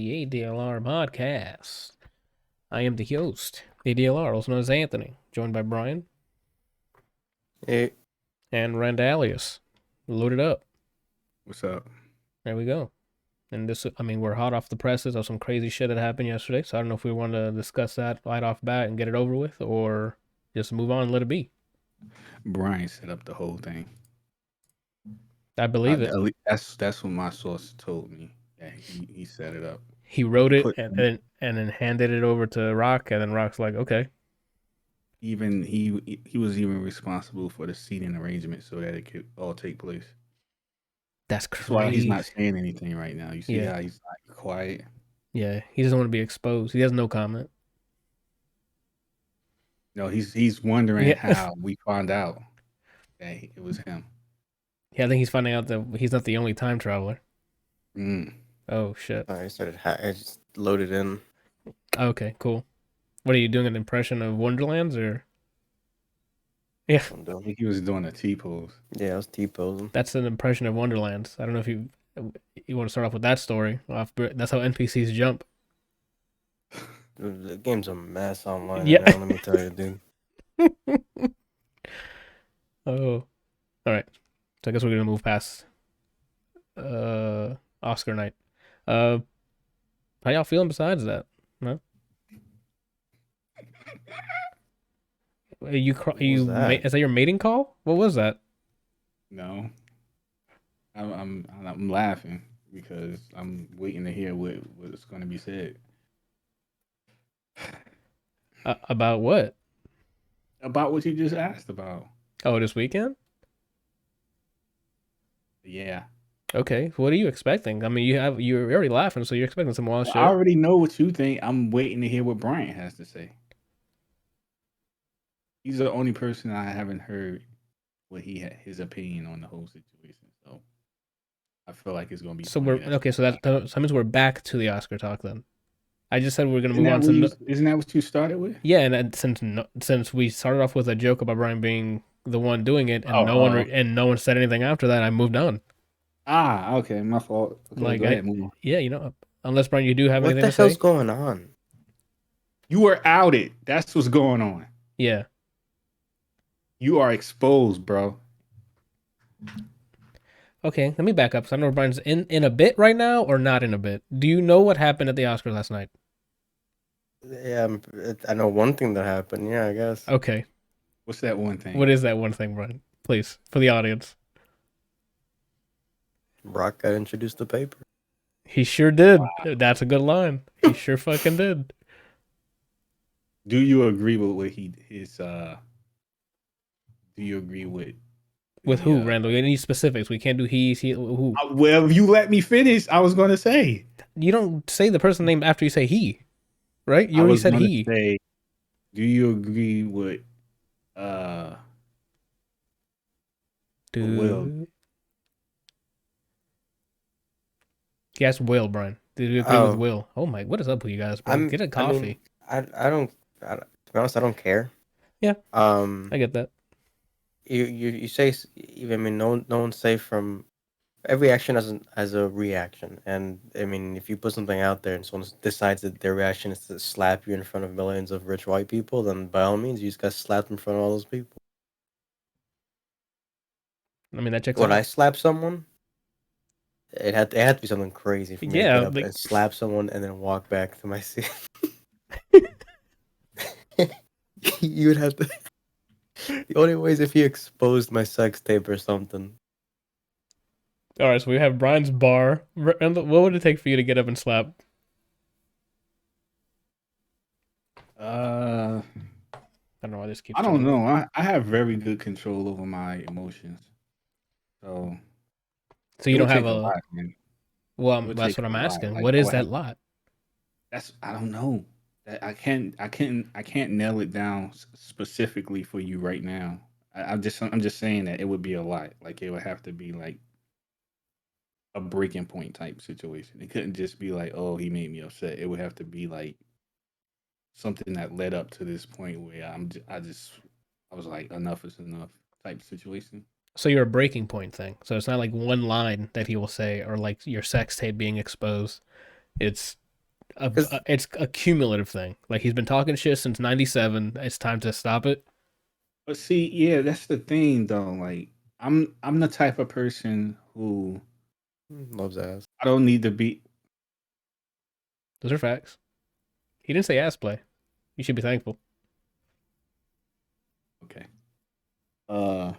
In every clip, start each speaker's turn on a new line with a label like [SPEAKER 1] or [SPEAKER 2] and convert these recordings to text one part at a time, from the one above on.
[SPEAKER 1] the ADLR Podcast. I am the host, ADLR, also known as Anthony, joined by Brian
[SPEAKER 2] Hey,
[SPEAKER 1] and Randalius. Loaded up.
[SPEAKER 3] What's up?
[SPEAKER 1] There we go. And we're hot off the presses of some crazy shit that happened yesterday, so I don't know if we want to discuss that right off bat and get it over with, or just move on and let it be.
[SPEAKER 3] Brian set up the whole thing.
[SPEAKER 1] I believe it.
[SPEAKER 3] That's what my source told me. Yeah, he set it up.
[SPEAKER 1] He wrote it and then handed it over to Rock, and then Rock's like, okay.
[SPEAKER 3] Even he was even responsible for the seating arrangement so that it could all take place.
[SPEAKER 1] That's crazy.
[SPEAKER 3] That's why he's not saying anything right now. You see how he's like quiet?
[SPEAKER 1] Yeah, he doesn't want to be exposed. He has no comment.
[SPEAKER 3] No, he's wondering how we found out that it was him.
[SPEAKER 1] Yeah, I think he's finding out that he's not the only time traveler.
[SPEAKER 3] Mm.
[SPEAKER 1] Oh, shit.
[SPEAKER 2] I just loaded in.
[SPEAKER 1] Okay, cool. What are you doing, an impression of Wonderlands, or? Yeah.
[SPEAKER 3] I think he was doing a T-pose.
[SPEAKER 2] Yeah, I was T-posing.
[SPEAKER 1] That's an impression of Wonderlands. I don't know if you want to start off with that story. That's how NPCs jump.
[SPEAKER 2] The game's a mess online.
[SPEAKER 1] Yeah.
[SPEAKER 2] Now, let me tell you, dude.
[SPEAKER 1] Oh. All right. So I guess we're going to move past Oscar night. How y'all feeling besides that? No? Is that your mating call? What was that?
[SPEAKER 3] No. I'm laughing because I'm waiting to hear what's going to be said.
[SPEAKER 1] About what?
[SPEAKER 3] About what you just asked about.
[SPEAKER 1] Oh, this weekend?
[SPEAKER 3] Yeah.
[SPEAKER 1] Okay. What are you expecting? I mean, you're already laughing, so you're expecting some wild shit.
[SPEAKER 3] I already know what you think. I'm waiting to hear what Brian has to say. He's the only person I haven't heard what his opinion on the whole situation. So I feel like it's gonna be.
[SPEAKER 1] So that means we're back to the Oscar talk then. I just said we're gonna move on
[SPEAKER 3] to. Isn't that what you started with?
[SPEAKER 1] Yeah, and since we started off with a joke about Brian being the one doing it, and no one said anything after that, I moved on.
[SPEAKER 3] Ah, okay, my fault. Okay, go ahead, move on.
[SPEAKER 1] Yeah, unless Brian, you do have anything to say.
[SPEAKER 2] What the hell's going on?
[SPEAKER 3] You were outed. That's what's going on.
[SPEAKER 1] Yeah.
[SPEAKER 3] You are exposed, bro.
[SPEAKER 1] Okay, let me back up. So I know Brian's in a bit right now, or not in a bit. Do you know what happened at the Oscars last night?
[SPEAKER 2] Yeah, I know one thing that happened. Yeah, I guess.
[SPEAKER 1] Okay.
[SPEAKER 3] What's that one thing?
[SPEAKER 1] What is that one thing, Brian? Please, for the audience.
[SPEAKER 2] Brock got introduced to paper.
[SPEAKER 1] He sure did. Wow. That's a good line. He sure fucking did.
[SPEAKER 3] Do you agree with what his Do you agree with
[SPEAKER 1] who, Randall? Any specifics? We can't do he, who.
[SPEAKER 3] Well, if you let me finish, I was going to say.
[SPEAKER 1] You don't say the person's name after you say he, right? You already said he.
[SPEAKER 3] Say, do you agree with Will?
[SPEAKER 1] Yes, Will, Brian. Did you agree with Will? Oh my, what is up with you guys, bro? Get a coffee.
[SPEAKER 2] I don't. To be honest, I don't care.
[SPEAKER 1] Yeah. I get that.
[SPEAKER 2] You say, even, I mean, no one's safe from. Every action has a reaction, and I mean, if you put something out there and someone decides that their reaction is to slap you in front of millions of rich white people, then by all means, you just got slapped in front of all those people.
[SPEAKER 1] I mean, that checks out.
[SPEAKER 2] When I slap someone, it had to be something crazy for me to get up and slap someone and then walk back to my seat. You would have to. The only way is if he exposed my sex tape or something.
[SPEAKER 1] All right, so we have Brian's bar. And what would it take for you to get up and slap?
[SPEAKER 3] I
[SPEAKER 1] don't know why this keeps.
[SPEAKER 3] I don't know. I have very good control over my emotions. So
[SPEAKER 1] you don't have a lot. Well, that's what I'm asking. Like, what is that lot?
[SPEAKER 3] I don't know. I can't nail it down specifically for you right now. I'm just saying that it would be a lot. Like, it would have to be like a breaking point type situation. It couldn't just be like, oh, he made me upset. It would have to be like something that led up to this point where I was like, enough is enough type situation.
[SPEAKER 1] So you're a breaking point thing. So it's not like one line that he will say, or like your sex tape being exposed. It's it's a cumulative thing. Like he's been talking shit since '97. It's time to stop it.
[SPEAKER 3] But see, yeah, that's the thing though. Like I'm the type of person who
[SPEAKER 2] Loves ass.
[SPEAKER 3] I don't need to be
[SPEAKER 1] Those are facts. He didn't say ass play. You should be thankful.
[SPEAKER 3] okay. Uh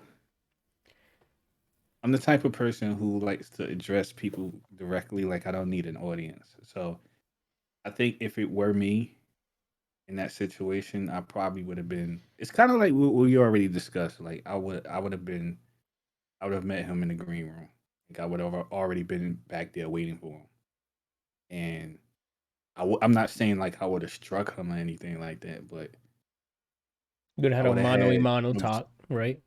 [SPEAKER 3] I'm the type of person who likes to address people directly. Like I don't need an audience. So I think if it were me in that situation, I probably would have been. It's kind of like what we already discussed. Like I would have been, I would have met him in the green room. Like I would have already been back there waiting for him. And I'm not saying like I would have struck him or anything like that, but
[SPEAKER 1] You would have
[SPEAKER 3] I
[SPEAKER 1] had a
[SPEAKER 3] would have
[SPEAKER 1] mano a
[SPEAKER 3] had.
[SPEAKER 1] mano talk, right?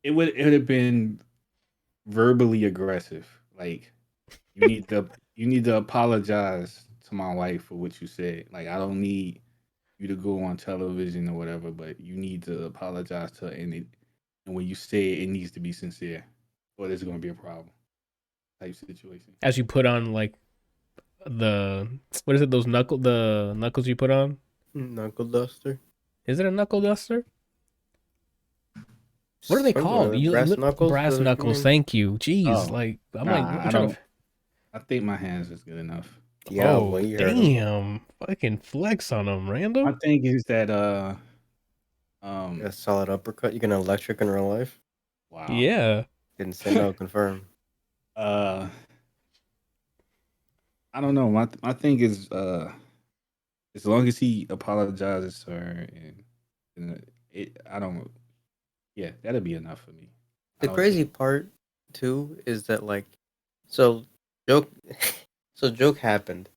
[SPEAKER 3] It would have been verbally aggressive. Like you need to apologize to my wife for what you said. Like I don't need you to go on television or whatever, but you need to apologize to her, and when you say it, it needs to be sincere, or there's going to be a problem type situation.
[SPEAKER 1] As you put on like the what is it? The knuckles you put on.
[SPEAKER 2] Knuckle duster.
[SPEAKER 1] Is it a knuckle duster? What are they
[SPEAKER 2] Something
[SPEAKER 1] called?
[SPEAKER 2] like that. Brass knuckles.
[SPEAKER 1] Brass
[SPEAKER 2] I
[SPEAKER 1] knuckles.
[SPEAKER 2] mean,
[SPEAKER 1] Thank you. Jeez,
[SPEAKER 3] Oh,
[SPEAKER 1] like I'm like,
[SPEAKER 3] nah,
[SPEAKER 1] what
[SPEAKER 3] I
[SPEAKER 1] trying
[SPEAKER 3] don't.
[SPEAKER 1] to?
[SPEAKER 3] I think my hands is good enough.
[SPEAKER 2] yeah,
[SPEAKER 1] Oh
[SPEAKER 2] well, you heard him.
[SPEAKER 1] damn! Fucking flex on them,
[SPEAKER 3] My
[SPEAKER 1] random.
[SPEAKER 3] thing is that
[SPEAKER 2] A solid uppercut. You can electric in real life.
[SPEAKER 3] wow.
[SPEAKER 1] Yeah.
[SPEAKER 2] Didn't say no. Confirm.
[SPEAKER 3] uh I don't know. My thing is as long as he apologizes to her and I don't. Yeah, that'll be enough for me. I
[SPEAKER 2] The
[SPEAKER 3] don't
[SPEAKER 2] crazy
[SPEAKER 3] think.
[SPEAKER 2] part too is that like, so joke, so joke happened,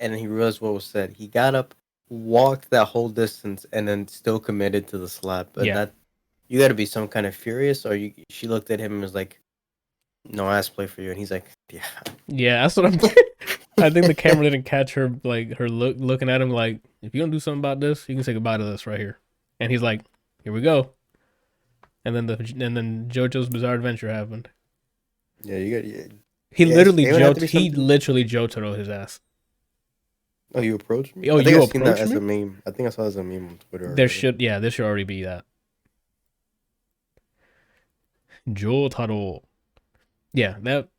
[SPEAKER 2] and then he realized what was said. He got up, walked that whole distance, and then still committed to the slap. And
[SPEAKER 1] Yeah.
[SPEAKER 2] that you got to be some kind of furious, or you. She looked at him and was like, "No ass play for you," and he's like, "Yeah."
[SPEAKER 1] Yeah, that's what I'm. I think the camera didn't catch her like her looking at him like, if you don't do something about this, you can say goodbye to this right here. And he's like, here we go. And then JoJo's Bizarre Adventure happened.
[SPEAKER 2] Yeah, you got. Yeah,
[SPEAKER 1] He
[SPEAKER 2] yeah,
[SPEAKER 1] literally
[SPEAKER 2] it would have to
[SPEAKER 1] Jot.
[SPEAKER 2] be
[SPEAKER 1] He
[SPEAKER 2] something.
[SPEAKER 1] literally Jotaro his ass.
[SPEAKER 2] Oh, you approached me?
[SPEAKER 1] Oh,
[SPEAKER 2] I think
[SPEAKER 1] you
[SPEAKER 2] I seen that
[SPEAKER 1] approached
[SPEAKER 2] as
[SPEAKER 1] me?
[SPEAKER 2] a meme. I think I saw it as a meme on Twitter
[SPEAKER 1] There
[SPEAKER 2] already.
[SPEAKER 1] should this should already be that. Jotaro. Yeah, that.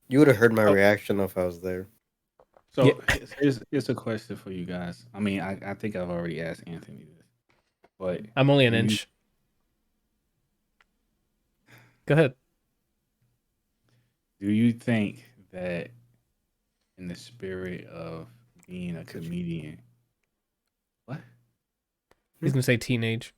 [SPEAKER 2] You would have heard my
[SPEAKER 3] Oh,
[SPEAKER 2] reaction if I was there.
[SPEAKER 1] Yeah,
[SPEAKER 3] so here's a question for you guys. I mean, I think I've already asked Anthony this, but
[SPEAKER 1] I'm only an
[SPEAKER 3] do you
[SPEAKER 1] inch. Go ahead.
[SPEAKER 3] do you think that in the spirit of being a
[SPEAKER 2] Could you?
[SPEAKER 3] comedian, what?
[SPEAKER 1] He's gonna say teenage.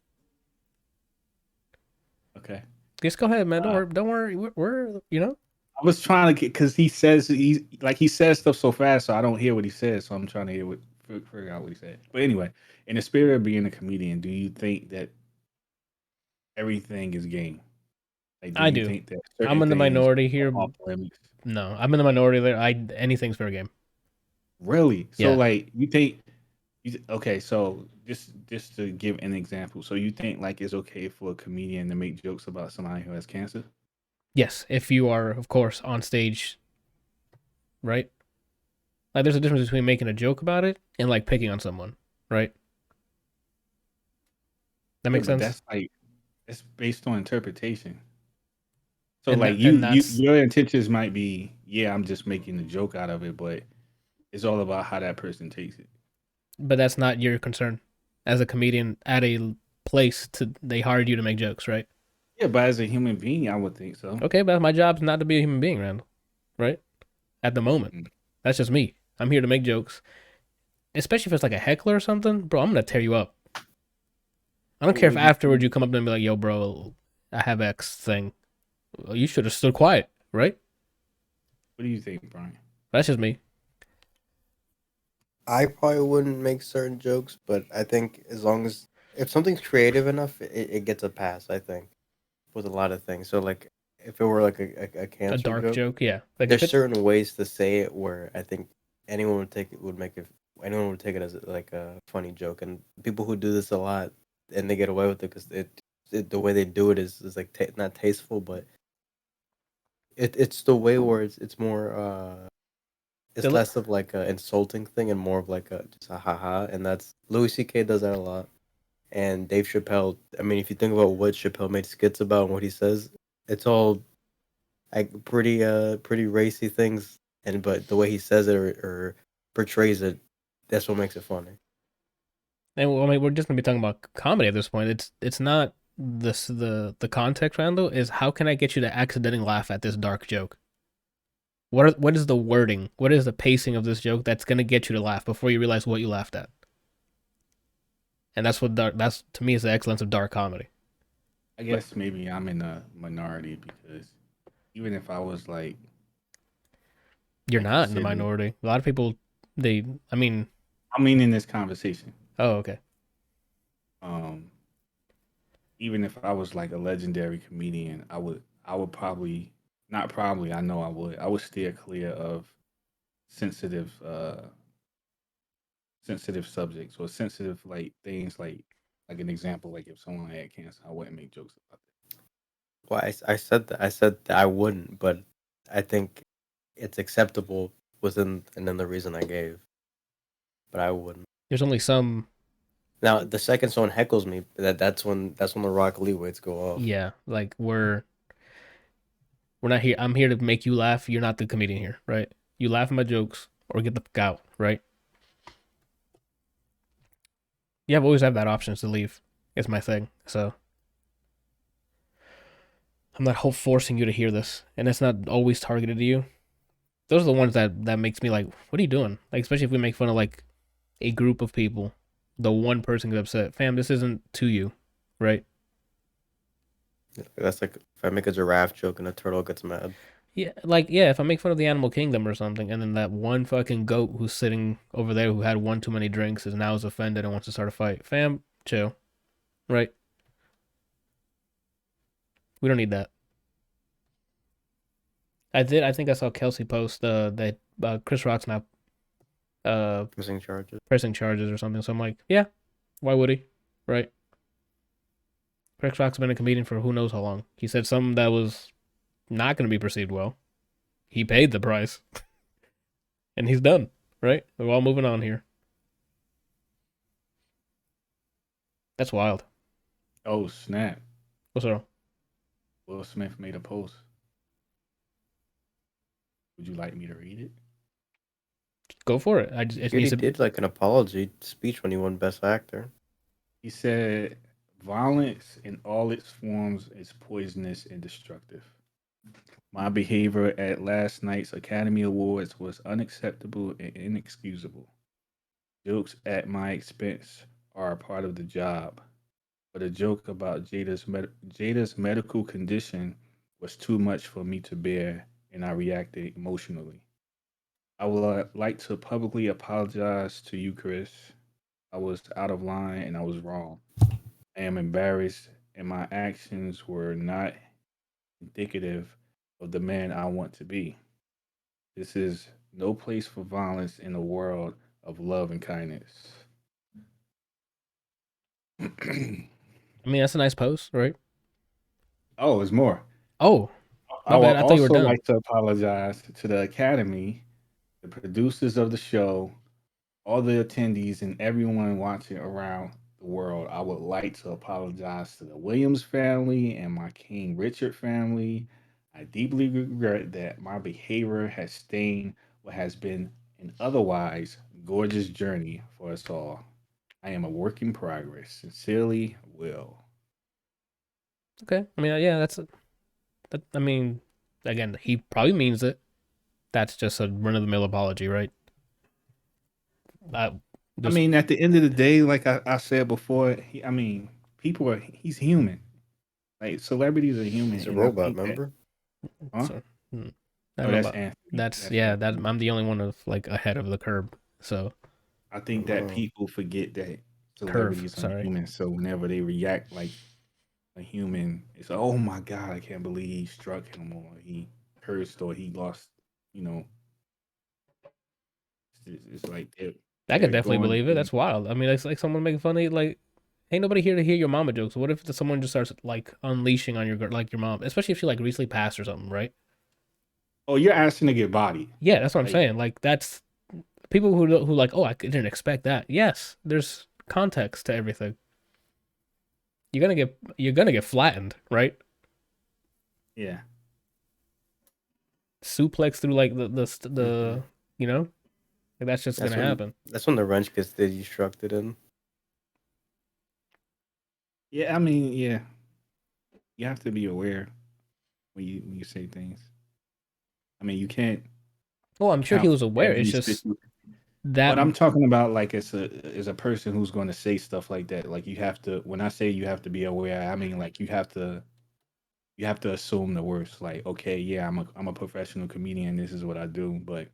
[SPEAKER 3] Okay.
[SPEAKER 1] Just go ahead, man. Don't
[SPEAKER 3] Uh,
[SPEAKER 1] worry. Don't worry. We're you know.
[SPEAKER 3] I was trying to get because he says stuff so fast, so I don't hear what he says. So I'm trying to figure out what he said. But anyway, in the spirit of being a comedian, do you think that everything is game? Like, do
[SPEAKER 1] I
[SPEAKER 3] you
[SPEAKER 1] do.
[SPEAKER 3] think that
[SPEAKER 1] I'm
[SPEAKER 3] certain
[SPEAKER 1] in the
[SPEAKER 3] things
[SPEAKER 1] minority
[SPEAKER 3] are
[SPEAKER 1] here.
[SPEAKER 3] off limits?
[SPEAKER 1] No, I'm in the minority there. Anything's fair game.
[SPEAKER 3] Really? So,
[SPEAKER 1] Yeah.
[SPEAKER 3] like, you think okay? So, just to give an example, so you think like it's okay for a comedian to make jokes about somebody who has cancer?
[SPEAKER 1] Yes, if you are, of course, on stage, right? Like, there's a difference between making a joke about it and like picking on someone, right? That
[SPEAKER 3] Yeah,
[SPEAKER 1] makes
[SPEAKER 3] but
[SPEAKER 1] sense.
[SPEAKER 3] that's like it's based on interpretation. So,
[SPEAKER 1] And
[SPEAKER 3] like,
[SPEAKER 1] that's
[SPEAKER 3] your intentions might be, yeah, I'm just making a joke out of it, but it's all about how that person takes it.
[SPEAKER 1] but that's not your concern as a comedian at a place to they hired you to make jokes, right?
[SPEAKER 3] Yeah, but as a human being, I would think so.
[SPEAKER 1] Okay, but my job's not to be a human being, Randall, right? At the moment,
[SPEAKER 3] Mm.
[SPEAKER 1] that's just me. I'm here to make jokes, especially if it's like a heckler or something, bro. I'm gonna tear you up. I don't care if
[SPEAKER 3] What do you
[SPEAKER 1] afterwards
[SPEAKER 3] think?
[SPEAKER 1] you come up to me and be like, "Yo, bro, I have X thing." Well, you should have stood quiet, right?
[SPEAKER 3] What do you think, Brian?
[SPEAKER 1] That's just me.
[SPEAKER 2] I probably wouldn't make certain jokes, but I think as long as if something's creative enough, it gets a pass. I think with a lot of things. So like, if it were like a
[SPEAKER 1] A
[SPEAKER 2] cancer
[SPEAKER 1] dark
[SPEAKER 2] joke,
[SPEAKER 1] joke, yeah. Like if
[SPEAKER 2] there's
[SPEAKER 1] it's
[SPEAKER 2] certain ways to say it where I think anyone would take it would make it. Anyone would take it as like a funny joke, and people who do this a lot and they get away with it because the way they do it is like not tasteful, but it's the way where it's more it's less of like a insulting thing and more of like a just a haha, and that's Louis C.K. does that a lot. And Dave Chappelle, I mean, if you think about what Chappelle made skits about and what he says, it's all like pretty racy things, and but the way he says it or portrays it, that's what makes it funny.
[SPEAKER 1] And I mean, we're just gonna be talking about comedy at this point. It's not this the context, Randall, is how can I get you to accidentally laugh at this dark joke? What is the wording? What is the pacing of this joke that's gonna get you to laugh before you realize what you laughed at? And that's to me is the excellence of dark comedy.
[SPEAKER 3] I guess maybe I'm in a minority because even if I was like,
[SPEAKER 1] you're not in the
[SPEAKER 3] considered,
[SPEAKER 1] minority. A lot of people, I mean,
[SPEAKER 3] in this conversation,
[SPEAKER 1] oh, okay.
[SPEAKER 3] Even if I was like a legendary comedian, I would probably not probably, I know I would steer clear of sensitive sensitive subjects or sensitive like things like an example, like if someone had cancer, I wouldn't make jokes about that.
[SPEAKER 2] Well, I said that I wouldn't, but I think it's acceptable within, and then the reason I gave, but I wouldn't.
[SPEAKER 1] There's only some.
[SPEAKER 2] Now, the second someone heckles me, that's when the Rock Lee weights go off.
[SPEAKER 1] Yeah, like we're not here. I'm here to make you laugh. You're not the comedian here, right? You laugh at my jokes or get the fuck out, right? You have always have that option to leave. It's my thing. So I'm not forcing you to hear this, and it's not always targeted to you. Those are the ones that makes me like, what are you doing? Like, especially if we make fun of like a group of people, the one person gets upset. Fam, this isn't to you, right?
[SPEAKER 2] That's like if I make a giraffe joke and a turtle gets mad.
[SPEAKER 1] Yeah, like if I make fun of the animal kingdom or something, and then that one fucking goat who's sitting over there who had one too many drinks is now offended and wants to start a fight. Fam, chill, right? We don't need that. I think I saw Kelsey post that Chris Rock's now
[SPEAKER 2] Pressing
[SPEAKER 1] charges or something. So I'm like, yeah, why would he, right? Chris Rock's been a comedian for who knows how long. He said something that was not going to be perceived well. He paid the price. And he's done, right? We're all moving on here. That's wild.
[SPEAKER 3] Oh, snap.
[SPEAKER 1] What's wrong?
[SPEAKER 3] Will Smith made a post. Would you like me to read it?
[SPEAKER 1] Go for it.
[SPEAKER 2] He did like an apology speech when he won Best Actor.
[SPEAKER 3] He said, "Violence in all its forms is poisonous and destructive. My behavior at last night's Academy Awards was unacceptable and inexcusable. Jokes at my expense are a part of the job, but a joke about Jada's medical condition was too much for me to bear, and I reacted emotionally. I would like to publicly apologize to you, Chris. I was out of line and I was wrong. I am embarrassed, and my actions were not indicative of the man I want to be. This is no place for violence in a world of love and kindness."
[SPEAKER 1] I mean, that's a nice post, right?
[SPEAKER 3] Oh, there's more.
[SPEAKER 1] Oh,
[SPEAKER 3] I would
[SPEAKER 1] bad. I thought you were
[SPEAKER 3] also
[SPEAKER 1] done.
[SPEAKER 3] like to apologize to the Academy, the producers of the show, all the attendees, and everyone watching around the world. I would like to apologize to the Williams family and my King Richard family. I deeply regret that my behavior has stained what has been an otherwise gorgeous journey for us all. I am a work in progress. Sincerely, Will.
[SPEAKER 1] Okay. I mean, yeah, I mean, again, he probably means it. That's just a run-of-the-mill apology, right?
[SPEAKER 3] I mean, at the end of the day, like I said before, he's human. Like, celebrities are human.
[SPEAKER 2] He's a robot, remember?
[SPEAKER 3] Huh?
[SPEAKER 1] So, I
[SPEAKER 3] Oh,
[SPEAKER 1] don't know
[SPEAKER 3] that's
[SPEAKER 1] about,
[SPEAKER 3] Anthony.
[SPEAKER 1] that's
[SPEAKER 3] That's
[SPEAKER 1] yeah.
[SPEAKER 3] Anthony.
[SPEAKER 1] That I'm the only one of like ahead of the curb. So
[SPEAKER 3] I think that people forget that celebrities are
[SPEAKER 1] sorry.
[SPEAKER 3] human. So whenever they react like a human, it's like, oh my god, I can't believe he struck him or he cursed or he lost. You know, it's like
[SPEAKER 1] I could
[SPEAKER 3] they're
[SPEAKER 1] definitely
[SPEAKER 3] going
[SPEAKER 1] believe it.
[SPEAKER 3] through.
[SPEAKER 1] That's wild. I mean, it's like someone making fun of you. Like, ain't nobody here to hear your mama jokes. What if someone just starts like unleashing on your mom, especially if she like recently passed or something, right?
[SPEAKER 3] Oh, you're asking to get bodied.
[SPEAKER 1] Yeah, that's what I'm
[SPEAKER 3] Like,
[SPEAKER 1] saying. Like that's people who like, oh, I didn't expect that. Yes, there's context to everything. You're gonna get flattened, right?
[SPEAKER 3] yeah.
[SPEAKER 1] Suplex through like
[SPEAKER 2] Hmm.
[SPEAKER 1] you know, like, that's just
[SPEAKER 2] That's
[SPEAKER 1] gonna
[SPEAKER 2] when
[SPEAKER 1] happen.
[SPEAKER 2] the wrench gets destructed in.
[SPEAKER 3] Yeah, I mean, yeah. You have to be aware when you say things. I mean, you can't
[SPEAKER 1] Well, I'm sure he
[SPEAKER 3] account
[SPEAKER 1] was
[SPEAKER 3] for
[SPEAKER 1] aware. It's
[SPEAKER 3] every
[SPEAKER 1] just
[SPEAKER 3] situation.
[SPEAKER 1] that.
[SPEAKER 3] But I'm talking about like as a person who's going to say stuff like that. Like you have to. When I say you have to be aware, I mean like you have to assume the worst. Like, okay, yeah, I'm a professional comedian. This is what I do. But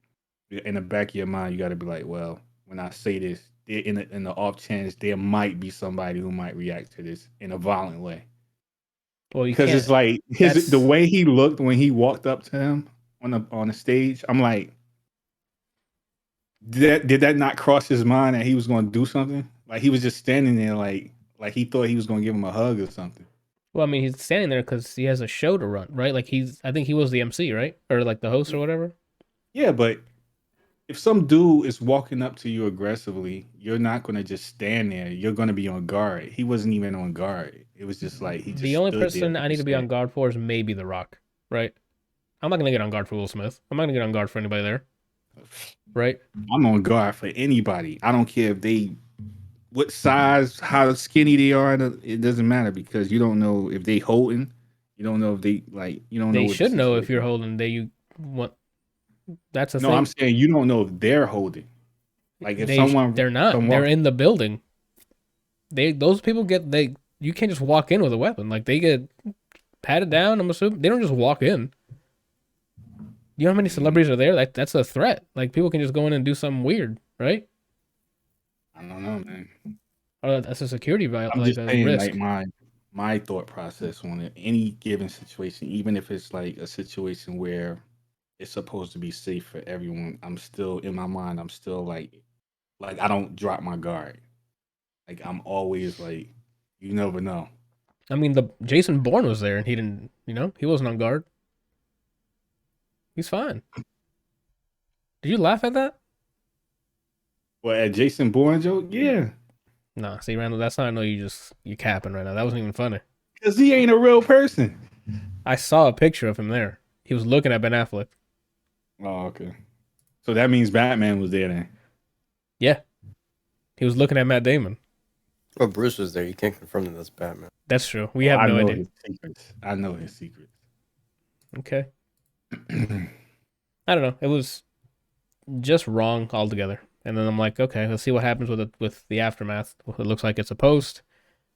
[SPEAKER 3] in the back of your mind, you got to be like, well, when I say this, in the off chance there might be somebody who might react to this in a violent way.
[SPEAKER 1] Well, you
[SPEAKER 3] Because it's
[SPEAKER 1] can't.
[SPEAKER 3] like the
[SPEAKER 1] That's
[SPEAKER 3] way he looked when he walked up to him on the stage. I'm like, did that not cross his mind that he was going to do something? Like he was just standing there, like he thought he was going to give him a hug or something.
[SPEAKER 1] well, I mean, he's standing there because he has a show to run, right? Like I think he was the MC, right, or like the host or whatever.
[SPEAKER 3] Yeah, but if some dude is walking up to you aggressively, you're not going to just stand there. You're going to be on guard. He wasn't even on guard. It was just like he
[SPEAKER 1] The
[SPEAKER 3] just
[SPEAKER 1] only
[SPEAKER 3] stood there
[SPEAKER 1] person
[SPEAKER 3] like
[SPEAKER 1] I
[SPEAKER 3] you
[SPEAKER 1] need to be
[SPEAKER 3] said.
[SPEAKER 1] on guard for is maybe The Rock, right? I'm not gonna get on guard for Will Smith. I'm not gonna get on guard for anybody there, right?
[SPEAKER 3] I'm on guard for anybody. I don't care if they what size, how skinny they are. It doesn't matter because you don't know if they holding. You don't know if they like. You don't know
[SPEAKER 1] They
[SPEAKER 3] what the
[SPEAKER 1] should know if
[SPEAKER 3] situation
[SPEAKER 1] you're
[SPEAKER 3] is.
[SPEAKER 1] holding. They you want that's the
[SPEAKER 3] No, I'm
[SPEAKER 1] thing.
[SPEAKER 3] saying you don't know if they're holding. Like if someone
[SPEAKER 1] They're not.
[SPEAKER 3] come
[SPEAKER 1] They're
[SPEAKER 3] walk,
[SPEAKER 1] in the building. Those people get. You can't just walk in with a weapon. Like they get patted down. I'm assuming they don't just walk in. You know how many
[SPEAKER 3] mm,
[SPEAKER 1] celebrities are there? Like that's a threat. Like people can just go in and do something weird, right?
[SPEAKER 3] I don't know, man.
[SPEAKER 1] That's a security
[SPEAKER 3] I'm
[SPEAKER 1] like
[SPEAKER 3] just
[SPEAKER 1] a
[SPEAKER 3] saying, like
[SPEAKER 1] risk.
[SPEAKER 3] my thought process on it. Any given situation, even if it's like a situation where it's supposed to be safe for everyone, I'm still in my mind. I'm still like I don't drop my guard. Like I'm always like, you never know.
[SPEAKER 1] I mean, the Jason Bourne was there and he didn't. He wasn't on guard. He's fine. Did you laugh at that?
[SPEAKER 3] Well, at Jason Bourne joke, yeah,
[SPEAKER 1] Nah, see, Randall, that's how I know you're capping right now. That wasn't even funny.
[SPEAKER 3] because he ain't a real person.
[SPEAKER 1] I saw a picture of him there. He was looking at Ben Affleck.
[SPEAKER 3] Oh, okay. So that means Batman was there then.
[SPEAKER 1] Yeah, he was looking at Matt Damon.
[SPEAKER 2] Or Bruce was there. You can't confirm that that's Batman.
[SPEAKER 1] That's true. We
[SPEAKER 3] Oh,
[SPEAKER 1] have
[SPEAKER 3] I
[SPEAKER 1] no
[SPEAKER 3] know
[SPEAKER 1] idea.
[SPEAKER 3] his secrets. I know his secrets.
[SPEAKER 1] Okay, I don't know. It was just wrong altogether. And then I'm like, okay, let's see what happens with the aftermath. It looks like it's a post.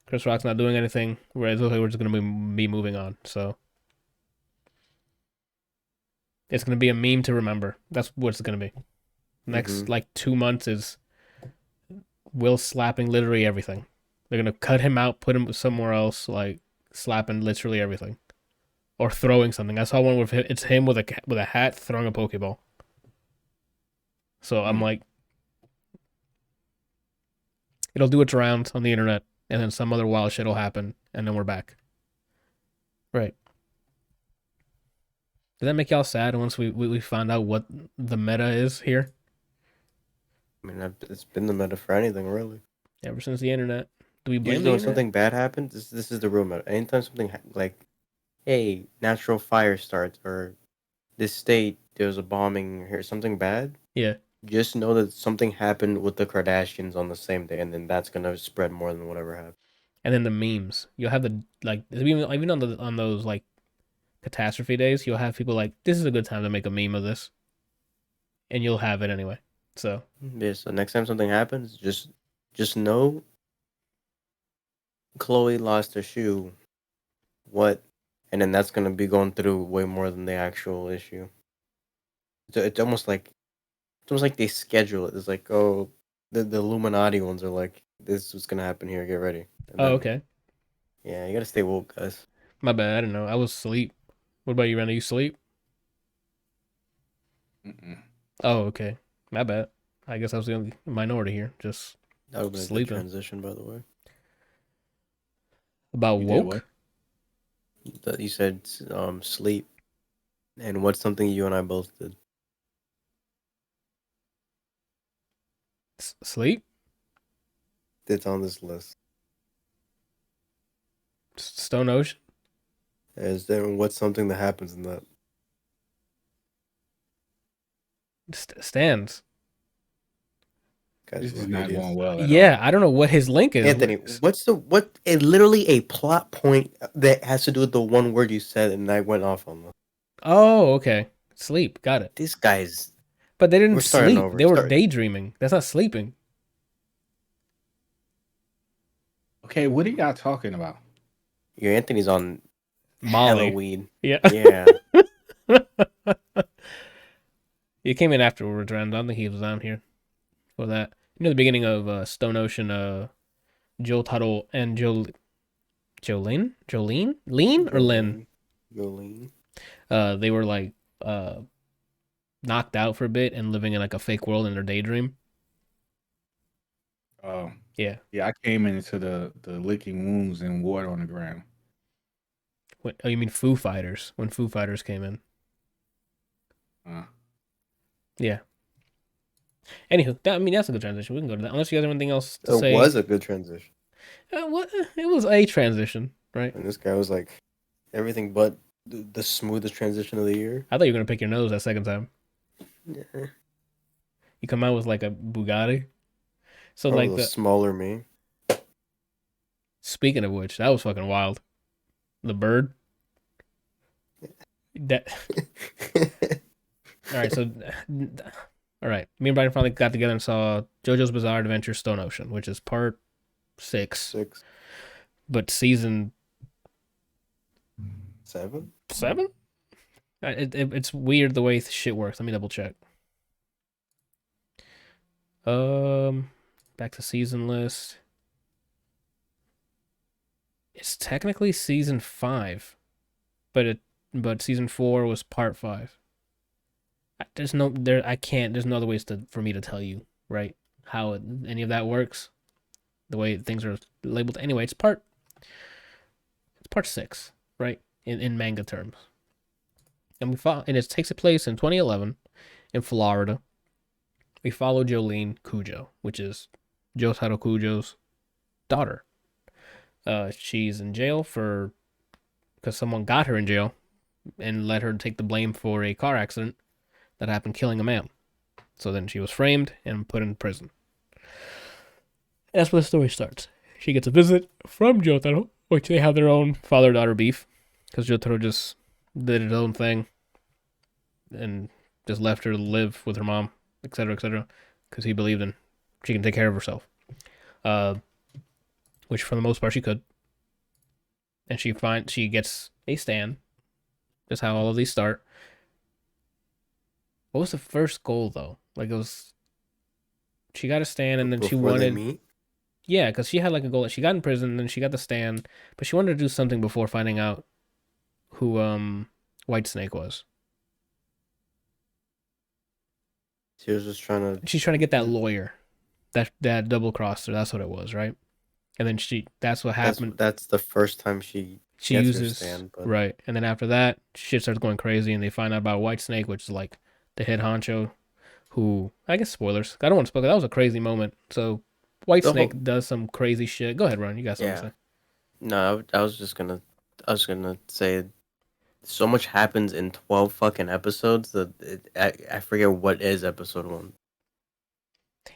[SPEAKER 1] Chris Rock's not doing anything. Whereas it looks like we're just gonna be moving on. So it's gonna be a meme to remember. That's what it's gonna be.
[SPEAKER 2] Hmm.
[SPEAKER 1] Next like 2 months is Will slapping literally everything. They're gonna cut him out, put him somewhere else, like slapping literally everything or throwing something. I saw one with it's him with a hat throwing a pokeball. So I'm
[SPEAKER 3] Mm.
[SPEAKER 1] like, it'll do its rounds on the internet, and then some other wild shit will happen, and then we're back. Right? Did that make y'all sad once we find out what the meta is here?
[SPEAKER 2] I mean, it's been the meta for anything, really.
[SPEAKER 1] Ever since the internet, do we blame
[SPEAKER 2] Usually,
[SPEAKER 1] the
[SPEAKER 2] when
[SPEAKER 1] internet?
[SPEAKER 2] something bad happens, this is the real meta. Anytime something like, hey, natural fire starts, or this state there's a bombing here, something bad,
[SPEAKER 1] Yeah,
[SPEAKER 2] just know that something happened with the Kardashians on the same day, and then that's gonna spread more than whatever happened.
[SPEAKER 1] and then the memes. You'll have the like even on those like catastrophe days, you'll have people like, this is a good time to make a meme of this, and you'll have it anyway. So
[SPEAKER 2] Yeah, so next time something happens, just know Chloe lost her shoe. What? And then that's gonna be going through way more than the actual issue. It's almost like they schedule it. It's like, oh, the Illuminati ones are like, this is what's gonna happen here. Get ready. And
[SPEAKER 1] oh
[SPEAKER 2] then
[SPEAKER 1] okay,
[SPEAKER 2] yeah, you gotta stay woke, guys.
[SPEAKER 1] my bad. I don't know. I was asleep. What about you, Randall? You sleep?
[SPEAKER 3] Mm-mm.
[SPEAKER 1] Oh okay, my bad. I guess I was the only minority here, just
[SPEAKER 2] That would have been a good
[SPEAKER 1] sleeping.
[SPEAKER 2] transition, by the way.
[SPEAKER 1] About
[SPEAKER 3] You did what?
[SPEAKER 1] woke?
[SPEAKER 2] That you said sleep. And what's something you and I both did?
[SPEAKER 1] Sleep?
[SPEAKER 2] It's on this list.
[SPEAKER 1] Stone Ocean?
[SPEAKER 2] Is there what's something that happens in that?
[SPEAKER 1] Stands.
[SPEAKER 2] Guys,
[SPEAKER 3] This is
[SPEAKER 2] we're
[SPEAKER 3] not
[SPEAKER 2] idiots.
[SPEAKER 3] going well at
[SPEAKER 1] Yeah, I don't know what his link is.
[SPEAKER 2] Anthony, what? It literally a plot point that has to do with the one word you said, and I went off on that.
[SPEAKER 1] Oh, okay. Sleep. Got it.
[SPEAKER 2] This guy's.
[SPEAKER 1] But they didn't
[SPEAKER 2] We're starting
[SPEAKER 1] sleep.
[SPEAKER 2] over.
[SPEAKER 1] They were daydreaming. That's not sleeping.
[SPEAKER 3] all. Okay, what are y'all talking about?
[SPEAKER 2] Your Anthony's on
[SPEAKER 1] Molly.
[SPEAKER 2] Halloween.
[SPEAKER 1] Yeah.
[SPEAKER 2] Yeah.
[SPEAKER 1] He came in afterwards, Rand. I don't think he was down here for that. You know, the beginning of Stone Ocean, Jotaro and Jolene? Lean or Lin?
[SPEAKER 2] Jolene.
[SPEAKER 1] They were like knocked out for a bit and living in like a fake world in their daydream.
[SPEAKER 3] Oh,
[SPEAKER 1] Yeah.
[SPEAKER 3] yeah, I came into the licking wounds and water on the ground.
[SPEAKER 1] Oh, you mean Foo Fighters? When Foo Fighters came in. Yeah. Anywho, that's a good transition. We can go to that. Unless you guys have anything else to say.
[SPEAKER 2] It was a good transition.
[SPEAKER 1] It was a transition, right?
[SPEAKER 2] And this guy was like, everything but the smoothest transition of the year.
[SPEAKER 1] I thought you were gonna pick your nose that second time.
[SPEAKER 2] Yeah.
[SPEAKER 1] You come out with like a Bugatti. So
[SPEAKER 2] Probably
[SPEAKER 1] like
[SPEAKER 2] the smaller me.
[SPEAKER 1] Speaking of which, that was fucking wild. The bird. That. All right, so. All right, me and Brian finally got together and saw JoJo's Bizarre Adventure Stone Ocean, which is part 6. But season
[SPEAKER 2] 7?
[SPEAKER 1] 7? It's weird the way shit works. Let me double check. Back to season list. It's technically season 5, but season 4 was part 5. There's no other ways for me to tell you, right, how any of that works, the way things are labeled. Anyway, it's part 6, right, in manga terms. And it takes place in 2011 in Florida. We follow Jolene Cujo, which is Jotaro Kujo's daughter. She's in jail because someone got her in jail and let her take the blame for a car accident that happened, killing a man. So then she was framed and put in prison. That's where the story starts. She gets a visit from Jotaro, which they have their own father-daughter beef, because Jotaro just did his own thing and just left her to live with her mom, etc., because he believed in she can take care of herself. Which for the most part she could. And she gets a stand. That's how all of these start. What was the first goal though? Like it was, she got a stand and then
[SPEAKER 2] Before
[SPEAKER 1] she wanted.
[SPEAKER 2] They meet?
[SPEAKER 1] Yeah, because she had like a goal. She got in prison and then she got the stand, but she wanted to do something before finding out who White Snake was.
[SPEAKER 2] She was just trying to.
[SPEAKER 1] She's trying to get that lawyer, that double crossed her. That's what it was, right? And then that's what happened.
[SPEAKER 2] That's the first time she
[SPEAKER 1] uses
[SPEAKER 2] her stand, but...
[SPEAKER 1] right. And then after that, shit starts going crazy, and they find out about White Snake, which is like the head honcho, who, I guess spoilers. I don't want to spoil. That was a crazy moment. So White Snake does some crazy shit. Go ahead, Ron. You got something to say?
[SPEAKER 2] No, I was gonna say, so much happens in 12 fucking episodes that I forget what is episode 1.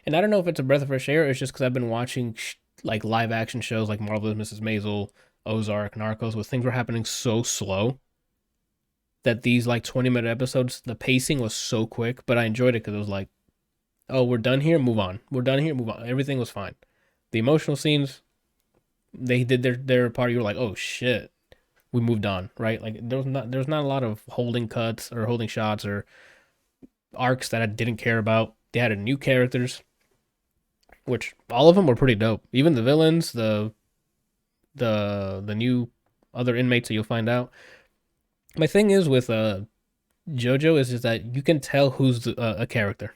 [SPEAKER 1] And I don't know if it's a breath of fresh air. Or it's just because I've been watching like live action shows like Marvelous Mrs. Maisel, Ozark, Narcos, where things were happening so slow that these like 20-minute episodes, the pacing was so quick, but I enjoyed it because it was like, oh, we're done here, move on. We're done here, move on. Everything was fine. The emotional scenes, they did their part. You were like, oh shit, we moved on, right? Like there was not a lot of holding cuts or holding shots or arcs that I didn't care about. They had new characters, which all of them were pretty dope. Even the villains, the new other inmates that you'll find out. My thing is with JoJo is that you can tell who's a character.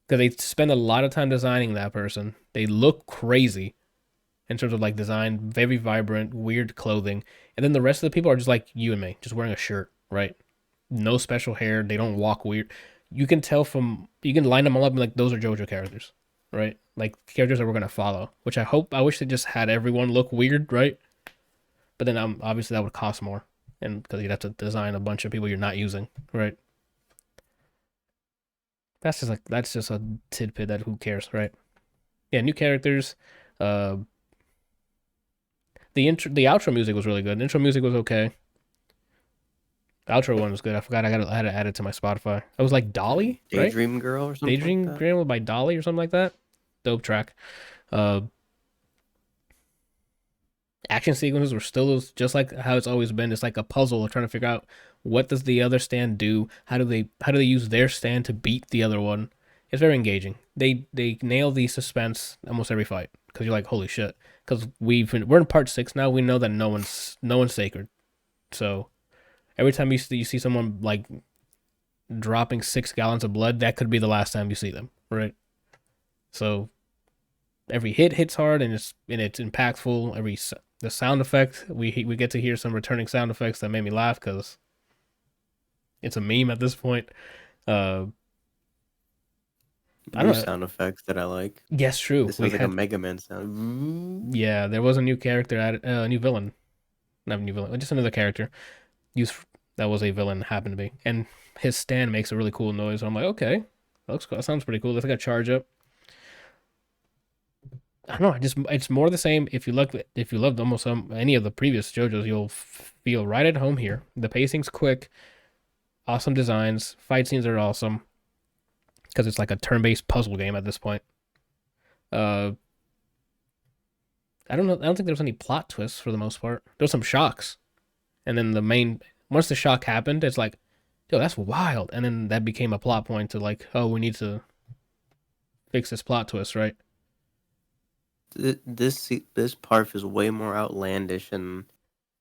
[SPEAKER 1] Because they spend a lot of time designing that person. They look crazy in terms of like design, very vibrant, weird clothing. And then the rest of the people are just like you and me, just wearing a shirt. right? No special hair. They don't walk weird. You can line them all up and like those are JoJo characters, right? Like characters that we're gonna follow. Which I wish they just had everyone look weird, right? But then obviously that would cost more, and because you'd have to design a bunch of people you're not using, right? That's just a tidbit that who cares, right? Yeah, new characters. Uh, the outro music was really good. The intro music was okay. The outro one was good. I forgot I had to add it to my Spotify. It was like Dolly, right?
[SPEAKER 2] Daydream Girl or something
[SPEAKER 1] Daydream
[SPEAKER 2] like that.
[SPEAKER 1] Girl by Dolly or something like that. Dope track. Action sequences were still just like how it's always been. It's like a puzzle of trying to figure out what does the other stand do. How do they use their stand to beat the other one? It's very engaging. They nail the suspense almost every fight because you're like, holy shit. Because we're in part 6 now. We know that no one's sacred. So every time you see someone like dropping 6 gallons of blood, that could be the last time you see them, right? So every hit hits hard and it's impactful. The sound effect, we get to hear some returning sound effects that made me laugh because it's a meme at this point. I don't
[SPEAKER 2] New
[SPEAKER 1] know.
[SPEAKER 2] sound effects that I like.
[SPEAKER 1] Yes, true.
[SPEAKER 2] This sounds like a Mega Man sound.
[SPEAKER 1] Yeah, there was a new character added, a new villain, not a new villain, just another character used that was a villain happened to be, and his stand makes a really cool noise. I'm like, okay, that looks cool. That sounds pretty cool. It's like a charge up. I don't know. It's more the same. If you loved almost any of the previous JoJo's, you'll feel right at home here. The pacing's quick, awesome designs, fight scenes are awesome because it's like a turn-based puzzle game at this point. I don't know. I don't think there was any plot twists for the most part. There was some shocks, and then once the shock happened, it's like, yo, that's wild, and then that became a plot point to like, oh, we need to fix this plot twist, right?
[SPEAKER 2] This part is way more outlandish and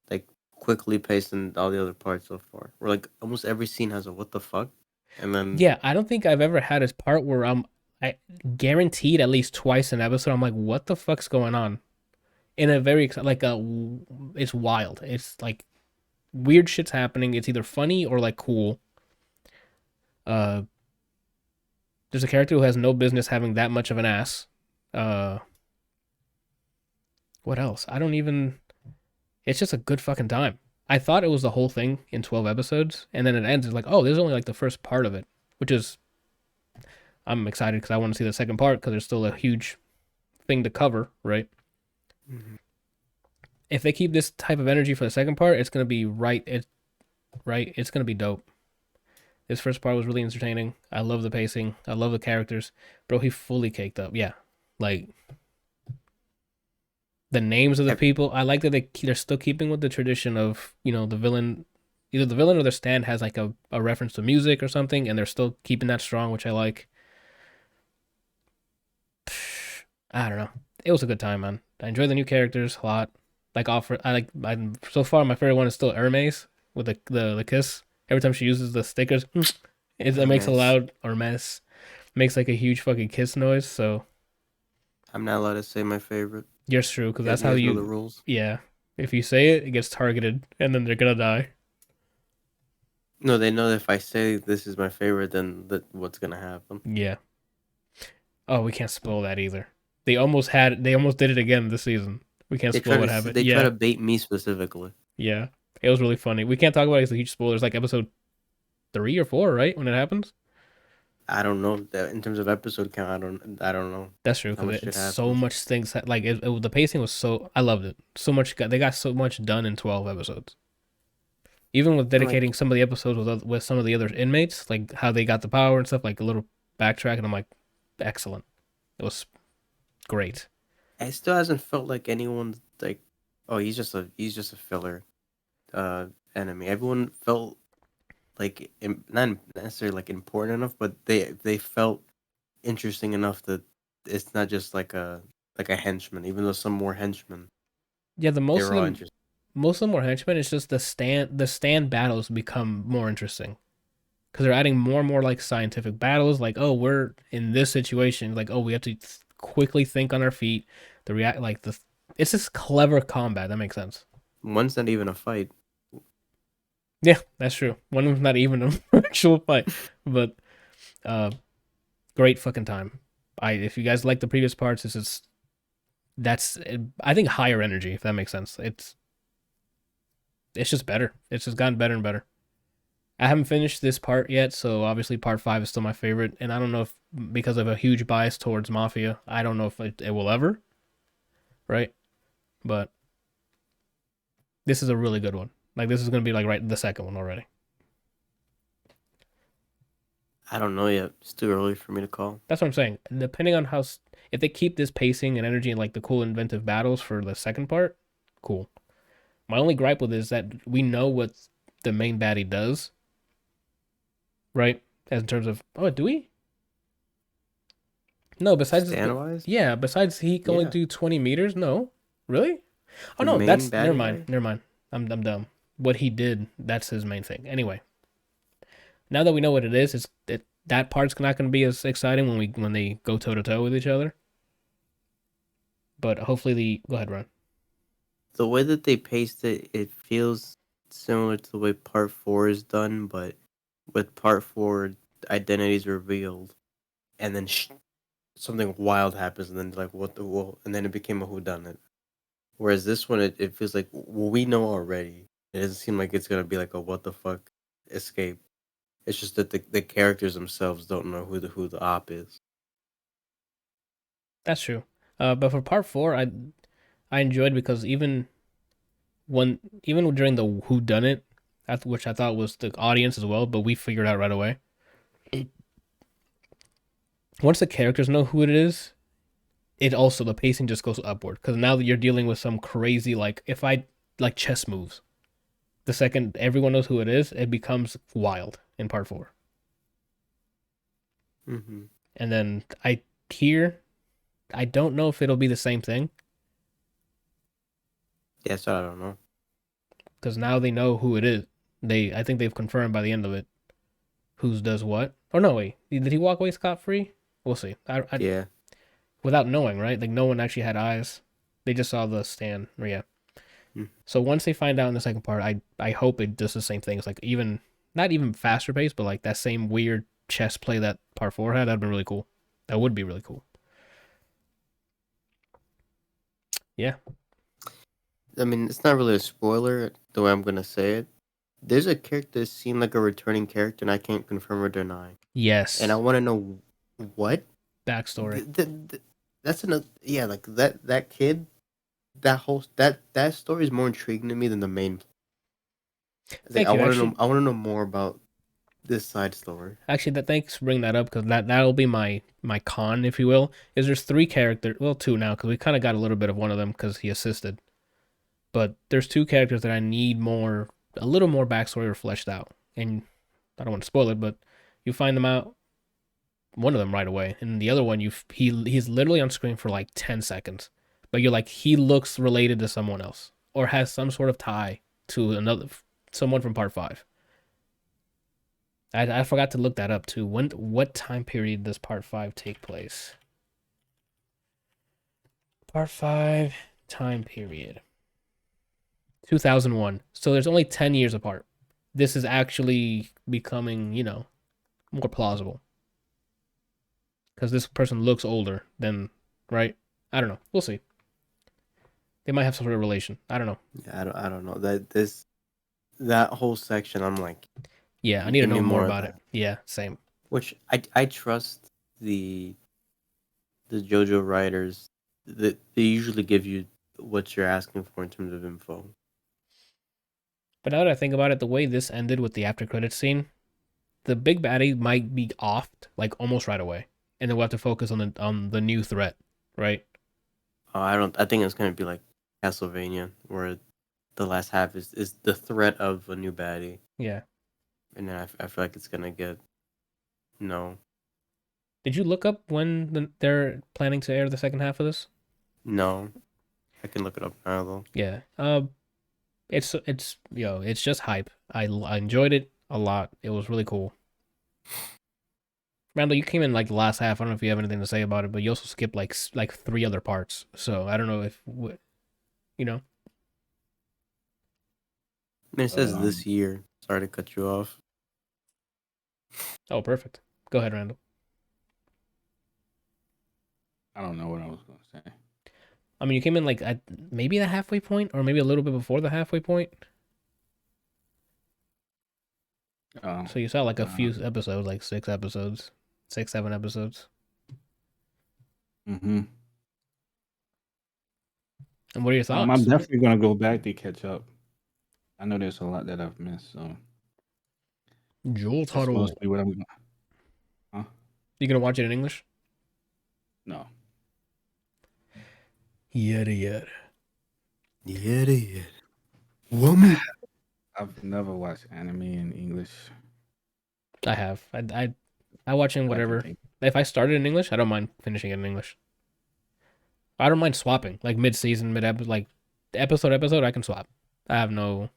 [SPEAKER 2] like quickly paced than all the other parts so far. Where like almost every scene has a what the fuck, and then
[SPEAKER 1] Yeah, I don't think I've ever had a part where I guaranteed at least twice an episode. I'm like, what the fuck's going on? In a very it's wild. It's like weird shit's happening. It's either funny or like cool. There's a character who has no business having that much of an ass. What else? I don't even. It's just a good fucking time. I thought it was the whole thing in 12 episodes, and then it ends. It's like, oh, this is only like the first part of it, which is. I'm excited because I want to see the second part because there's still a huge thing to cover, right?
[SPEAKER 2] Mhm.
[SPEAKER 1] If they keep this type of energy for the second part, it's gonna be right. It's gonna be dope. This first part was really entertaining. I love the pacing. I love the characters. Bro, he fully caked up. Yeah, like. The names of the people, I like that they're still keeping with the tradition of, the villain, either the villain or their stand has like a reference to music or something, and they're still keeping that strong, which I like. I don't know. It was a good time, man. I enjoy the new characters a lot. So far my favorite one is still Hermes with the kiss. Every time she uses the stickers, it makes a loud Hermes, makes like a huge fucking kiss noise. So
[SPEAKER 2] I'm not allowed to say my favorite.
[SPEAKER 1] You're true, because that's how you.
[SPEAKER 2] Know the rules.
[SPEAKER 1] Yeah, if you say it, it gets targeted, and then they're gonna die.
[SPEAKER 2] No, they know that if I say this is my favorite, then what's gonna happen.
[SPEAKER 1] Yeah. Oh, we can't spoil that either. They almost did it again this season. We can't spoil what happened.
[SPEAKER 2] They try to bait me specifically.
[SPEAKER 1] Yeah, it was really funny. We can't talk about it. It's a huge spoiler. It's like episode 3 or 4, right, when it happens.
[SPEAKER 2] I don't know that in terms of episode count. I don't know.
[SPEAKER 1] That's true because it's so much things like the pacing was so. I loved it so much. They got so much done in 12 episodes. Even with dedicating some of the episodes with some of the other inmates, like how they got the power and stuff, like a little backtrack, and I'm like, excellent. It was great.
[SPEAKER 2] It still hasn't felt like anyone's like, oh, he's just a filler, enemy. Everyone felt like not necessarily like important enough, but they felt interesting enough that it's not just like a henchman. Even though some more henchmen,
[SPEAKER 1] yeah, most of them were henchmen. It's just the stand battles become more interesting because they're adding more and more like scientific battles. Like, oh, we're in this situation. Like, oh, we have to quickly think on our feet. It's just clever combat. That makes sense.
[SPEAKER 2] One's not even a fight.
[SPEAKER 1] Yeah, that's true. One of them's not even an actual fight, but uh, great fucking time. If you guys like the previous parts, that's I think higher energy, if that makes sense. It's just better. It's just gotten better and better. I haven't finished this part yet, so obviously part 5 is still my favorite, and I don't know if because of a huge bias towards Mafia, I don't know if it will ever, right? But this is a really good one. Like this is gonna be like right the second one already.
[SPEAKER 2] I don't know yet. It's too early for me to call.
[SPEAKER 1] That's what I'm saying. Depending on if they keep this pacing and energy and like the cool inventive battles for the second part, cool. My only gripe with it is that we know what the main baddie does, right? As in terms of, oh, do we? No,
[SPEAKER 2] Stand wise,
[SPEAKER 1] besides he can only
[SPEAKER 2] yeah.
[SPEAKER 1] do 20 meters. No, really? Oh
[SPEAKER 2] The
[SPEAKER 1] no,
[SPEAKER 2] main
[SPEAKER 1] that's never
[SPEAKER 2] baddie
[SPEAKER 1] mind.
[SPEAKER 2] guy?
[SPEAKER 1] Never mind. I'm dumb. What he did, that's his main thing. Anyway, now that we know what it is, that part's not going to be as exciting when they go toe to toe with each other. But hopefully go ahead, Ron.
[SPEAKER 2] The way that they paced it, it feels similar to the way Part 4 is done, but with Part 4, identities revealed, and then something wild happens, and then like what the well, and then it became a whodunit. Whereas this one, it feels like well, we know already. It doesn't seem like it's gonna be like a what the fuck escape. It's just that the characters themselves don't know who the op is.
[SPEAKER 1] That's true. But for part 4, I enjoyed because even during the who done it, which I thought was the audience as well, but we figured out right away. Once the characters know who it is, it also the pacing just goes upward because now that you're dealing with some crazy like if I like chess moves, the second everyone knows who it is, it becomes wild in part 4.
[SPEAKER 2] Mm-hmm.
[SPEAKER 1] And then I don't know if it'll be the same thing
[SPEAKER 2] Yeah, so I don't know.
[SPEAKER 1] because now they know who it is. I think they've confirmed by the end of it who does what. Oh no, wait, did he walk away scot free? We'll see.
[SPEAKER 2] Yeah.
[SPEAKER 1] Without knowing, right? Like no one actually had eyes. They just saw the stand. Yeah.
[SPEAKER 2] Mm.
[SPEAKER 1] So once they find out in the second part, I hope it does the same thing. It's like even not even faster pace, but like that same weird chess play that part 4 had. That'd been really cool. That would be really cool. Yeah.
[SPEAKER 2] I mean, it's not really a spoiler the way I'm gonna say it. There's a character that seemed like a returning character, and I can't confirm or deny.
[SPEAKER 1] Yes.
[SPEAKER 2] And I want to know what
[SPEAKER 1] Backstory.
[SPEAKER 2] that's another. Yeah, like that kid. That story is more intriguing to me than the main. Like,
[SPEAKER 1] Thank you. Actually,
[SPEAKER 2] I want to know more about this side story.
[SPEAKER 1] thanks for bringing that up because that'll be my con, if you will. Is there's 3 characters, well 2 now because we kind of got a little bit of one of them because he assisted, but there's 2 characters that I need a little more backstory or fleshed out, and I don't want to spoil it, but you find them out one of them right away, and the other one he's literally on screen for like 10 seconds, but you're like he looks related to someone else or has some sort of tie to someone from part 5. I forgot to look that up too. What time period does part 5 take place? Part 5 time period 2001. So there's only 10 years apart. This is actually becoming, more plausible. Because this person looks older than, right? I don't know. We'll see. They might have some sort of relation. I don't know.
[SPEAKER 2] Yeah, I don't know that whole section. I'm like,
[SPEAKER 1] Yeah, I need to
[SPEAKER 2] give me
[SPEAKER 1] know more
[SPEAKER 2] of
[SPEAKER 1] about it.
[SPEAKER 2] that.
[SPEAKER 1] Yeah, same.
[SPEAKER 2] Which I trust the JoJo writers that they usually give you what you're asking for in terms of info.
[SPEAKER 1] But now that I think about it, the way this ended with the after credits scene, the big baddie might be offed like almost right away, and then we'll have to focus on the new threat, right?
[SPEAKER 2] I think it's gonna be like Castlevania, where the last half is the threat of a new baddie.
[SPEAKER 1] Yeah.
[SPEAKER 2] And then I feel like it's gonna get no.
[SPEAKER 1] Did you look up when they're planning to air the second half of this?
[SPEAKER 2] No. I can look it up now though.
[SPEAKER 1] Yeah. It's it's just hype. I enjoyed it a lot. It was really cool. Randall, you came in like the last half. I don't know if you have anything to say about it, but you also skipped like 3 other parts. So I don't know if you know.
[SPEAKER 2] I mean, it says this year, Sorry to cut you off.
[SPEAKER 1] Oh, perfect. Go ahead, Randall.
[SPEAKER 3] I don't know what I was gonna say.
[SPEAKER 1] I mean, you came in like at maybe the halfway point, or maybe a little bit before the halfway point.
[SPEAKER 3] Oh,
[SPEAKER 1] So you saw like a few episodes, like 6, 7 episodes.
[SPEAKER 3] mm-hmm.
[SPEAKER 1] And what are your thoughts?
[SPEAKER 3] I'm definitely gonna go back to catch up. I know there's a lot that I've missed, so
[SPEAKER 1] Joel
[SPEAKER 3] that's
[SPEAKER 1] Tuttle.
[SPEAKER 3] mostly what I'm. Huh?
[SPEAKER 1] You gonna watch it in English?
[SPEAKER 3] No.
[SPEAKER 1] Yada.
[SPEAKER 2] Woman.
[SPEAKER 3] I've never watched anime in English.
[SPEAKER 1] I have. I watch in
[SPEAKER 3] I can
[SPEAKER 1] whatever.
[SPEAKER 3] think.
[SPEAKER 1] If I started in English, I don't mind finishing it in English. I don't mind swapping, like mid-season, mid-episode, like episode. I can swap. I have no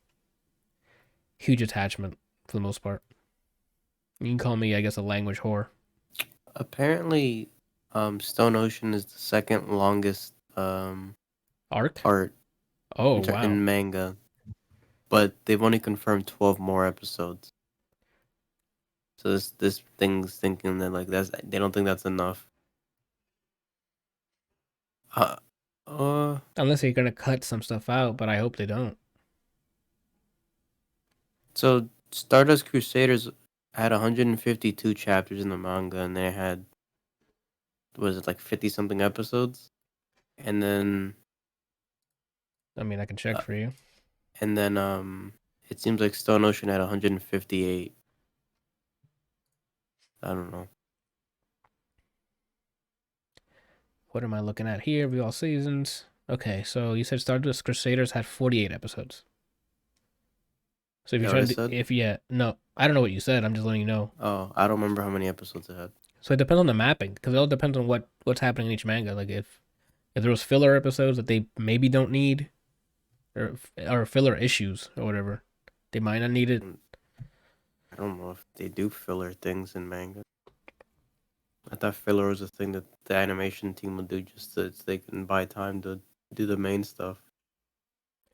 [SPEAKER 1] huge attachment for the most part. You can call me, I guess, a language whore.
[SPEAKER 2] Apparently, Stone Ocean is the second longest
[SPEAKER 1] Arc?
[SPEAKER 2] art
[SPEAKER 1] Oh, wow.
[SPEAKER 2] in manga, but they've only confirmed 12 more episodes. So this thing's thinking that like they don't think that's enough.
[SPEAKER 1] Unless you're gonna cut some stuff out, but I hope they don't.
[SPEAKER 2] So Stardust Crusaders had 152 chapters in the manga, and they had, was it like 50 something episodes, and then
[SPEAKER 1] I mean, I can check for you.
[SPEAKER 2] And then it seems like Stone Ocean had 158. I don't know.
[SPEAKER 1] What am I looking at here? View all seasons. Okay, so you said Stardust Crusaders had 48 episodes. So if you try to, no, I don't know what you said. I'm just letting you know.
[SPEAKER 2] Oh, I don't remember how many episodes it had.
[SPEAKER 1] So it depends on the mapping, because it all depends on what's happening in each manga. Like if there was filler episodes that they maybe don't need, or filler issues or whatever, they might not need it.
[SPEAKER 2] I don't know if they do filler things in manga. I thought filler was a thing that the animation team would do just so they can buy time to do the main stuff.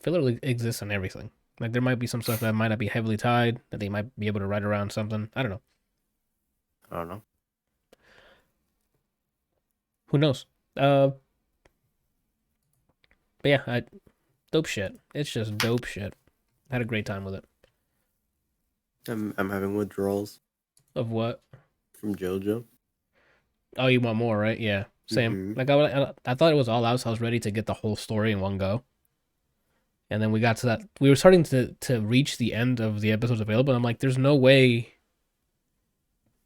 [SPEAKER 1] Filler exists in everything. Like there might be some stuff that might not be heavily tied that they might be able to write around something. I don't know. Who knows? But yeah, dope shit. It's just dope shit. I had a great time with it.
[SPEAKER 2] I'm having withdrawals.
[SPEAKER 1] Of what?
[SPEAKER 2] From JoJo.
[SPEAKER 1] Oh, you want more, right? Yeah, same.
[SPEAKER 2] Mm-hmm.
[SPEAKER 1] Like I thought it was all out, so I was ready to get the whole story in one go. And then we got to that. We were starting to reach the end of the episodes available. And I'm like, there's no way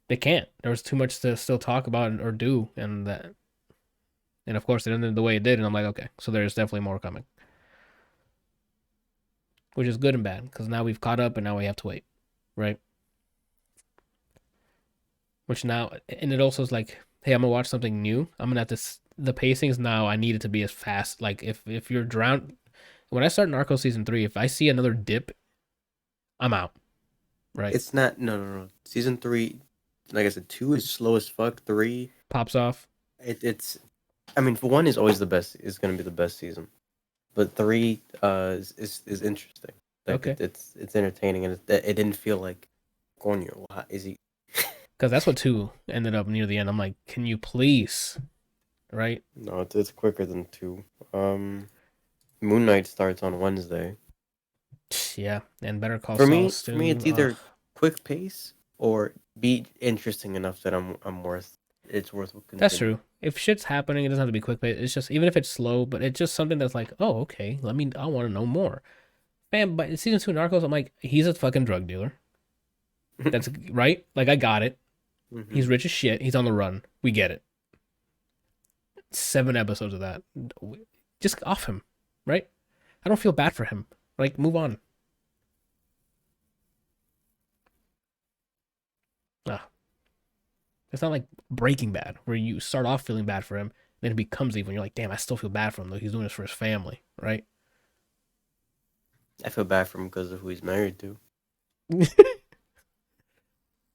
[SPEAKER 1] they can't. There was too much to still talk about or do, and of course it ended the way it did. And I'm like, okay, so there's definitely more coming, which is good and bad because now we've caught up and now we have to wait, right? Which now, and it also is like, hey, I'm gonna watch something new. I'm gonna have to. The pacings now, I need it to be as fast. Like if you're drowned. When I start Narco season 3, if I see another dip, I'm out. Right?
[SPEAKER 2] It's not. No. Season 3, like I said, 2 is slow as fuck. 3
[SPEAKER 1] pops off.
[SPEAKER 2] It's. I mean, for 1 is always the best. It's gonna be the best season, but 3 is interesting. Like
[SPEAKER 1] okay.
[SPEAKER 2] It's entertaining, and it didn't feel like, coño, is he?
[SPEAKER 1] Because that's what 2 ended up near the end. I'm like, can you please, right?
[SPEAKER 2] No, it's quicker than 2. Moon Knight starts on Wednesday.
[SPEAKER 1] Yeah, and Better Call
[SPEAKER 2] Saul.
[SPEAKER 1] For
[SPEAKER 2] me, it's either quick pace or be interesting enough that it's worth continuing.
[SPEAKER 1] That's true. If shit's happening, it doesn't have to be quick pace. It's just, even if it's slow, but it's just something that's like, oh, okay, I want to know more. Man, but in season 2 of Narcos, I'm like, he's a fucking drug dealer. That's right. Like, I got it. Mm-hmm. He's rich as shit. He's on the run. We get it. 7 episodes of that. Just off him. Right? I don't feel bad for him. Like, move on. It's not like Breaking Bad, where you start off feeling bad for him, then it becomes evil, and you're like, damn, I still feel bad for him, though. He's doing this for his family, right?
[SPEAKER 2] I feel bad for him because of who he's married to.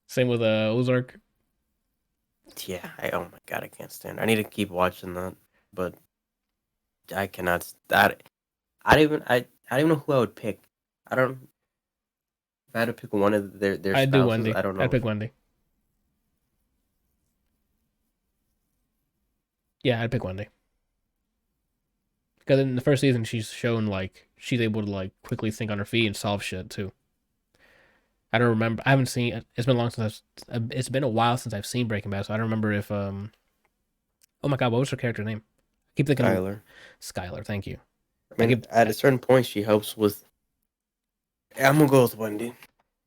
[SPEAKER 1] Same with Ozark.
[SPEAKER 2] Yeah, oh my god, I can't stand it. I need to keep watching that, but I cannot. I don't even know who I would pick. I don't. If I had to pick one of their
[SPEAKER 1] I'd do
[SPEAKER 2] spouses,
[SPEAKER 1] Wendy.
[SPEAKER 2] I don't know.
[SPEAKER 1] I'd pick Wendy. Yeah, I'd pick Wendy. Because in the first season, she's shown like she's able to like quickly think on her feet and solve shit too. I don't remember. I haven't seen. It's been long since it's been a while since I've seen Breaking Bad, so I don't remember if Oh my god, what was her character name? I keep thinking
[SPEAKER 2] Skylar.
[SPEAKER 1] Skylar. Thank you.
[SPEAKER 2] I mean, at a certain point, she helps with. I'm gonna go with Wendy.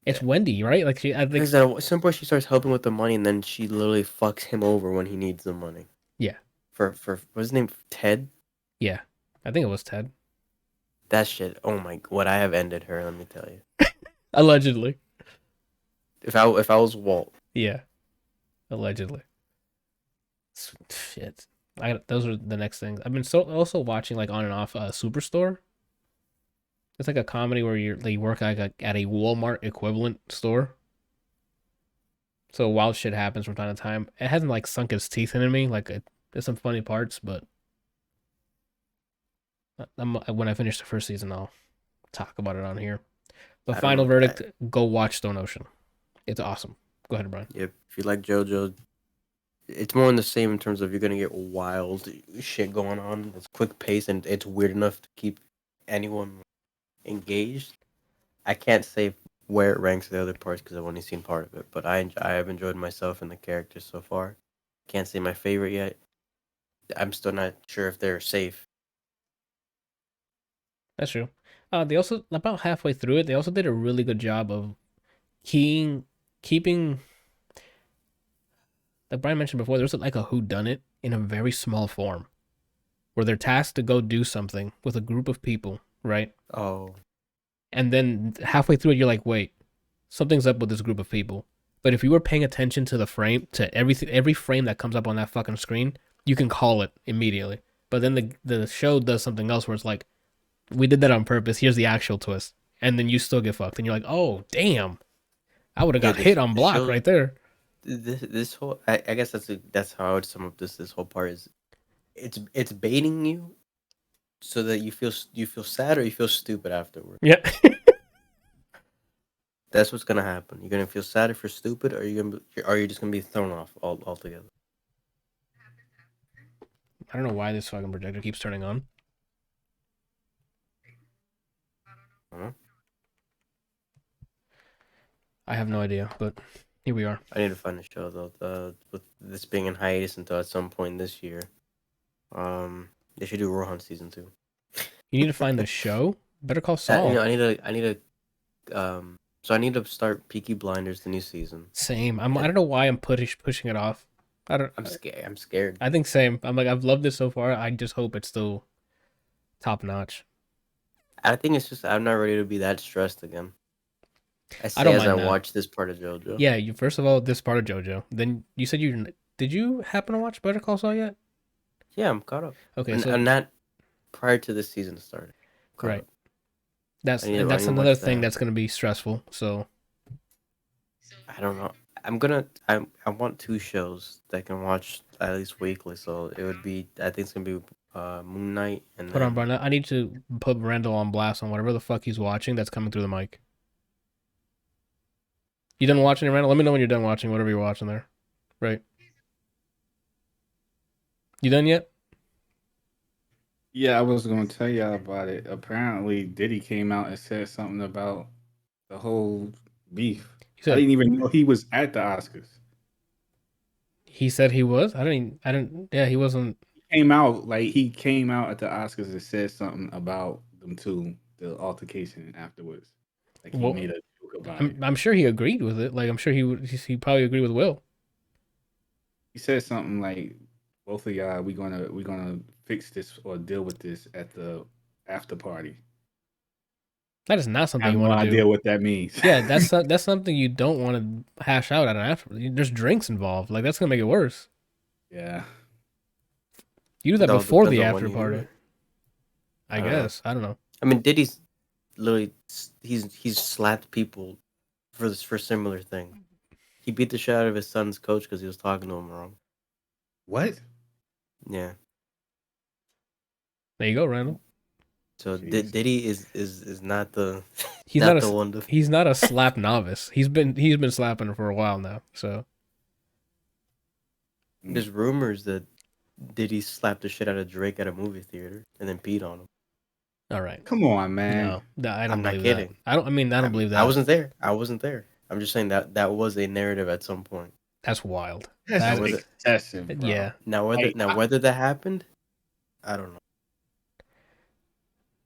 [SPEAKER 1] It's Wendy, right? Like I think.
[SPEAKER 2] Because at some point she starts helping with the money, and then she literally fucks him over when he needs the money.
[SPEAKER 1] Yeah.
[SPEAKER 2] For what's his name? Ted.
[SPEAKER 1] Yeah, I think it was Ted.
[SPEAKER 2] That shit. Oh my! What I have ended her. Let me tell you.
[SPEAKER 1] Allegedly.
[SPEAKER 2] If I was Walt.
[SPEAKER 1] Yeah. Allegedly. Shit. Those are the next things. I've been also watching like on and off Superstore. It's like a comedy where you work like at a Walmart equivalent store. So wild shit happens from time to time. It hasn't like sunk its teeth into me. Like there's some funny parts, but when I finish the first season, I'll talk about it on here. But final verdict: go watch Stone Ocean. It's awesome. Go ahead, Brian.
[SPEAKER 2] If you like JoJo, it's more in the same in terms of you're gonna get wild shit going on. It's quick pace and it's weird enough to keep anyone engaged. I can't say where it ranks the other parts because I've only seen part of it, but I have enjoyed myself and the characters so far. Can't say my favorite yet. I'm still not sure if they're safe.
[SPEAKER 1] That's true. They also about halfway through it, they also did a really good job of keeping like Brian mentioned before, there's like a whodunit in a very small form, where they're tasked to go do something with a group of people, right?
[SPEAKER 2] Oh.
[SPEAKER 1] And then halfway through it, you're like, wait, something's up with this group of people. But if you were paying attention to the frame, to every frame that comes up on that fucking screen, you can call it immediately. But then the show does something else where it's like, we did that on purpose. Here's the actual twist. And then you still get fucked. And you're like, oh, damn. I would have got hit on block right there.
[SPEAKER 2] This whole, I guess that's how I would sum up this whole part is, it's baiting you, so that you feel sad or you feel stupid afterward.
[SPEAKER 1] Yeah.
[SPEAKER 2] That's what's gonna happen. You're gonna feel sad if you're stupid, or are you just gonna be thrown off altogether?
[SPEAKER 1] I don't know why this fucking projector keeps turning on.
[SPEAKER 2] Huh?
[SPEAKER 1] I have no idea, but here we are.
[SPEAKER 2] I need to find a show though. With this being in hiatus until at some point this year, they should do Rohan season 2.
[SPEAKER 1] You need to find the show. Better Call Saul.
[SPEAKER 2] I need to I need to start Peaky Blinders the new season.
[SPEAKER 1] Same. I don't know why I'm pushing it off.
[SPEAKER 2] I'm scared.
[SPEAKER 1] I think same. I'm like, I've loved it so far. I just hope it's still top notch.
[SPEAKER 2] I think it's just I'm not ready to be that stressed again.
[SPEAKER 1] I don't mind
[SPEAKER 2] I
[SPEAKER 1] that.
[SPEAKER 2] watch this part of JoJo.
[SPEAKER 1] Yeah, you first of all this part of JoJo. Then you said did you happen to watch Better Call Saul yet?
[SPEAKER 2] Yeah, I'm caught up.
[SPEAKER 1] Okay, so
[SPEAKER 2] I'm not prior to this season starting.
[SPEAKER 1] Right.
[SPEAKER 2] Up.
[SPEAKER 1] That's another thing that's gonna be stressful. So
[SPEAKER 2] I don't know. I want 2 shows that I can watch at least weekly. So it would be, I think it's gonna be Moon Knight and.
[SPEAKER 1] Hold on, Brian. I need to put Randall on blast on whatever the fuck he's watching that's coming through the mic. You done watching it, Randall? Let me know when you're done watching whatever you're watching there. Right. You done yet?
[SPEAKER 3] Yeah, I was going to tell y'all about it. Apparently, Diddy came out and said something about the whole beef. I didn't even know he was at the Oscars.
[SPEAKER 1] He said he was? I didn't. Yeah, he wasn't.
[SPEAKER 3] He came out at the Oscars and said something about them two, the altercation afterwards. Like he made a joke about it.
[SPEAKER 1] I'm sure he agreed with it. Like I'm sure he probably agreed with Will.
[SPEAKER 3] He said something like, both of y'all, we're gonna fix this or deal with this at the after party.
[SPEAKER 1] That is not something
[SPEAKER 3] I have
[SPEAKER 1] you want to do.
[SPEAKER 3] no idea what that means.
[SPEAKER 1] Yeah, that's something you don't want to hash out at an after. There's drinks involved. Like that's gonna make it worse.
[SPEAKER 3] Yeah.
[SPEAKER 1] You do that before the after party. I guess. I don't know.
[SPEAKER 2] I mean, Diddy's literally he's slapped people for similar things. He beat the shit out of his son's coach because he was talking to him wrong.
[SPEAKER 3] What?
[SPEAKER 2] Yeah.
[SPEAKER 1] There you go, Randall.
[SPEAKER 2] So
[SPEAKER 3] Jeez.
[SPEAKER 2] Diddy is not the
[SPEAKER 1] He's
[SPEAKER 2] not
[SPEAKER 1] not
[SPEAKER 2] the
[SPEAKER 1] a
[SPEAKER 2] one to.
[SPEAKER 1] he's not a slap novice. He's been slapping for a while now. So
[SPEAKER 2] There's rumors that Diddy slapped the shit out of Drake at a movie theater and then peed on him.
[SPEAKER 1] all right.
[SPEAKER 3] Come on, man.
[SPEAKER 1] No, I don't
[SPEAKER 2] I'm not
[SPEAKER 1] believe
[SPEAKER 2] kidding.
[SPEAKER 1] that. I don't believe that.
[SPEAKER 2] I wasn't there. I wasn't there. I'm just saying that was a narrative at some point.
[SPEAKER 1] That's wild.
[SPEAKER 3] That's
[SPEAKER 2] Now whether
[SPEAKER 3] excessive, bro.
[SPEAKER 1] Yeah.
[SPEAKER 2] whether that happened, I don't know.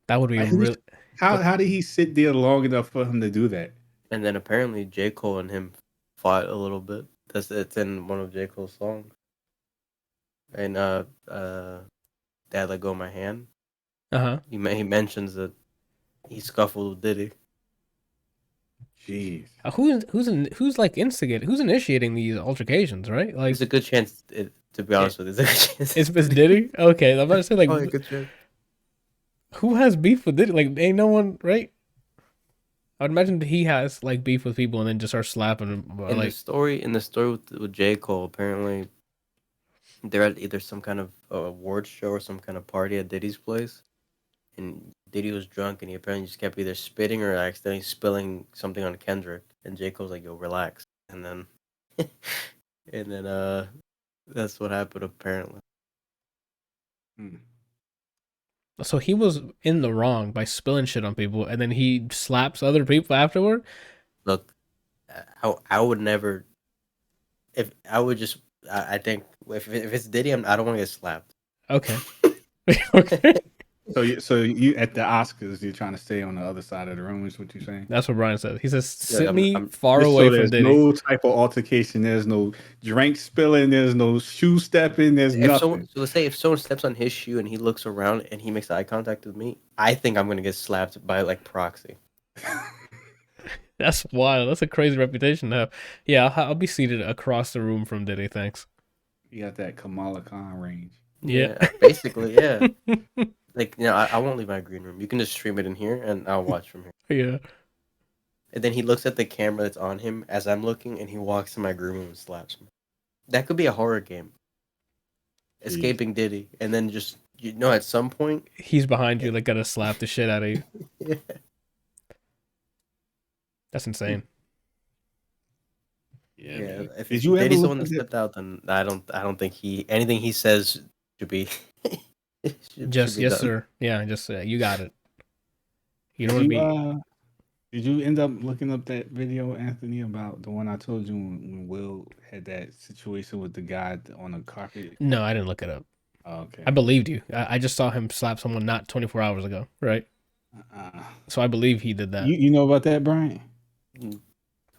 [SPEAKER 1] That would be
[SPEAKER 3] Like,
[SPEAKER 1] really.
[SPEAKER 3] how did he sit there long enough for him to do that?
[SPEAKER 2] And then apparently J. Cole and him fought a little bit. It's in one of J. Cole's songs. And Dad Let Go of My Hand. He mentions that he scuffled with Diddy.
[SPEAKER 3] Jeez.
[SPEAKER 1] Who's like instigating? Who's initiating these altercations? Right? Like
[SPEAKER 2] There's a good chance, to be honest with you. There's a good chance.
[SPEAKER 1] it's Diddy. Okay, I'm about to say like,
[SPEAKER 2] Oh, a good chance.
[SPEAKER 1] who has beef with Diddy? Like, ain't no one, right? I would imagine that he has like beef with people and then just starts slapping them.
[SPEAKER 2] In
[SPEAKER 1] Like,
[SPEAKER 2] the story with J. Cole, apparently they're at either some kind of award show or some kind of party at Diddy's place, and Diddy was drunk and he apparently just kept either spitting or accidentally spilling something on Kendrick, and J. Cole's like, "Yo, relax," and then that's what happened apparently.
[SPEAKER 1] so he was in the wrong by spilling shit on people, and then he slaps other people afterward.
[SPEAKER 2] Look, I would never. If I would just, I think if it's Diddy, I don't want to get slapped.
[SPEAKER 1] Okay. Okay.
[SPEAKER 3] So you at the Oscars, you're trying to stay on the other side of the room, is what you're saying?
[SPEAKER 1] That's what Brian said. He says, "Sit
[SPEAKER 2] I'm-
[SPEAKER 1] me
[SPEAKER 2] I'm-
[SPEAKER 1] far
[SPEAKER 3] Just
[SPEAKER 1] away
[SPEAKER 3] so
[SPEAKER 1] from
[SPEAKER 3] there's
[SPEAKER 1] Diddy."
[SPEAKER 3] no type of altercation. There's no drink spilling. There's no shoe stepping. There's nothing.
[SPEAKER 2] So let's say if someone steps on his shoe and he looks around and he makes eye contact with me, I think I'm gonna get slapped by like proxy.
[SPEAKER 1] That's wild. That's a crazy reputation to have. Yeah, I'll be seated across the room from Diddy. Thanks.
[SPEAKER 3] You got that Kamala Khan range.
[SPEAKER 1] Yeah.
[SPEAKER 2] Basically, yeah. Like, I won't leave my green room. You can just stream it in here and I'll watch from here.
[SPEAKER 1] Yeah.
[SPEAKER 2] And then he looks at the camera that's on him as I'm looking and he walks to my green room and slaps me. That could be a horror game. Escaping Diddy. And then just, at some point.
[SPEAKER 1] He's behind you, like, gotta slap the shit out of you.
[SPEAKER 2] Yeah.
[SPEAKER 1] That's insane.
[SPEAKER 2] Yeah. If
[SPEAKER 3] Did you ever
[SPEAKER 2] Diddy's the
[SPEAKER 3] look
[SPEAKER 2] one that
[SPEAKER 3] at
[SPEAKER 2] stepped out, then I don't think anything he says should be.
[SPEAKER 1] Yes,
[SPEAKER 2] done.
[SPEAKER 1] sir. Yeah, just you got it. You don't want to be.
[SPEAKER 3] Did you end up looking up that video, Anthony, about the one I told you when Will had that situation with the guy on the carpet?
[SPEAKER 1] No, I didn't look it up.
[SPEAKER 3] Oh, okay.
[SPEAKER 1] I believed you. I just saw him slap someone not 24 hours ago, right? So I believe he did that.
[SPEAKER 3] You know about that, Brian?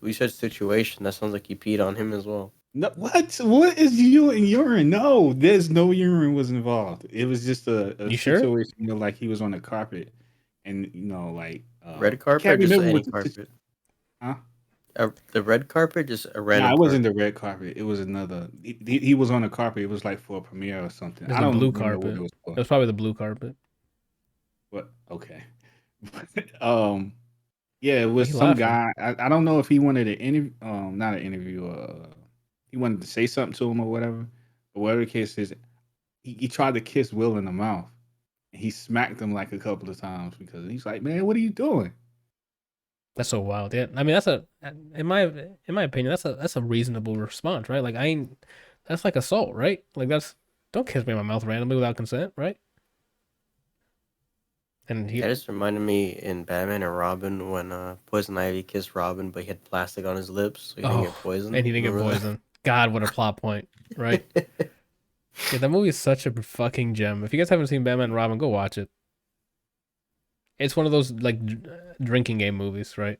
[SPEAKER 2] We said situation. That sounds like he peed on him as well.
[SPEAKER 3] No, what? What is urine? No, there's no urine was involved. It was just a
[SPEAKER 1] You sure?
[SPEAKER 3] situation where, like, he was on the carpet, and like
[SPEAKER 2] red carpet
[SPEAKER 3] can't
[SPEAKER 2] or just
[SPEAKER 3] remember
[SPEAKER 2] any
[SPEAKER 3] what the
[SPEAKER 2] carpet?
[SPEAKER 3] Huh?
[SPEAKER 2] The red carpet, just a random.
[SPEAKER 3] Nah, it
[SPEAKER 2] carpet.
[SPEAKER 3] wasn't the red carpet. It was another. He was on the carpet. It was like for a premiere or something.
[SPEAKER 1] There's
[SPEAKER 3] I
[SPEAKER 1] the
[SPEAKER 3] don't
[SPEAKER 1] blue
[SPEAKER 3] remember
[SPEAKER 1] carpet.
[SPEAKER 3] what it was for.
[SPEAKER 1] It was probably the blue carpet.
[SPEAKER 3] What? Okay. Yeah, it was
[SPEAKER 1] He
[SPEAKER 3] some
[SPEAKER 1] laughing.
[SPEAKER 3] guy. I don't know if he wanted to interview. Not an interview. He wanted to say something to him or whatever. But whatever the case is, he tried to kiss Will in the mouth. And he smacked him like a couple of times because he's like, "Man, what are you doing?"
[SPEAKER 1] That's so wild. Yeah, I mean in my opinion, that's a reasonable response, right? Like that's like assault, right? Like don't kiss me in my mouth randomly without consent, right? And
[SPEAKER 2] That just reminded me in Batman and Robin when Poison Ivy kissed Robin, but he had plastic on his lips, so he didn't get poisoned.
[SPEAKER 1] And he didn't get
[SPEAKER 2] Remember that?
[SPEAKER 1] poisoned. God, what a plot point, right? Yeah, that movie is such a fucking gem. If you guys haven't seen Batman and Robin, go watch it. It's one of those like drinking game movies, right?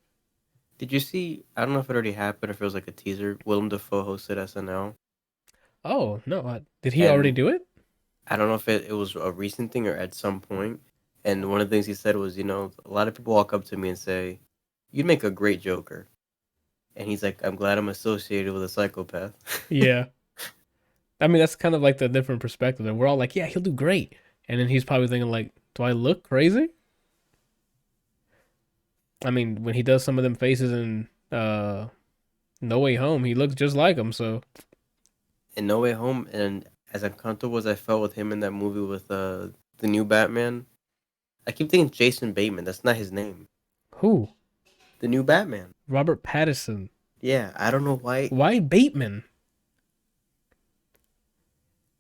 [SPEAKER 2] Did you see? I don't know if it already happened, or if it was like a teaser. Willem Dafoe hosted SNL.
[SPEAKER 1] Oh no, did he
[SPEAKER 2] And-
[SPEAKER 1] already do it?
[SPEAKER 2] I don't know if it was a recent thing or at some point. And one of the things he said was, a lot of people walk up to me and say, "You'd make a great Joker." And he's like, "I'm glad I'm associated with a psychopath."
[SPEAKER 1] Yeah. I mean, that's kind of like the different perspective. And we're all like, yeah, he'll do great. And then he's probably thinking like, do I look crazy? I mean, when he does some of them faces in No Way Home, he looks just like him. So
[SPEAKER 2] In No Way Home, and as uncomfortable as I felt with him in that movie with the new Batman, I keep thinking Jason Bateman. That's not his name.
[SPEAKER 1] Who?
[SPEAKER 2] The new Batman.
[SPEAKER 1] Robert Pattinson.
[SPEAKER 2] Yeah, I don't know why.
[SPEAKER 1] Why Bateman?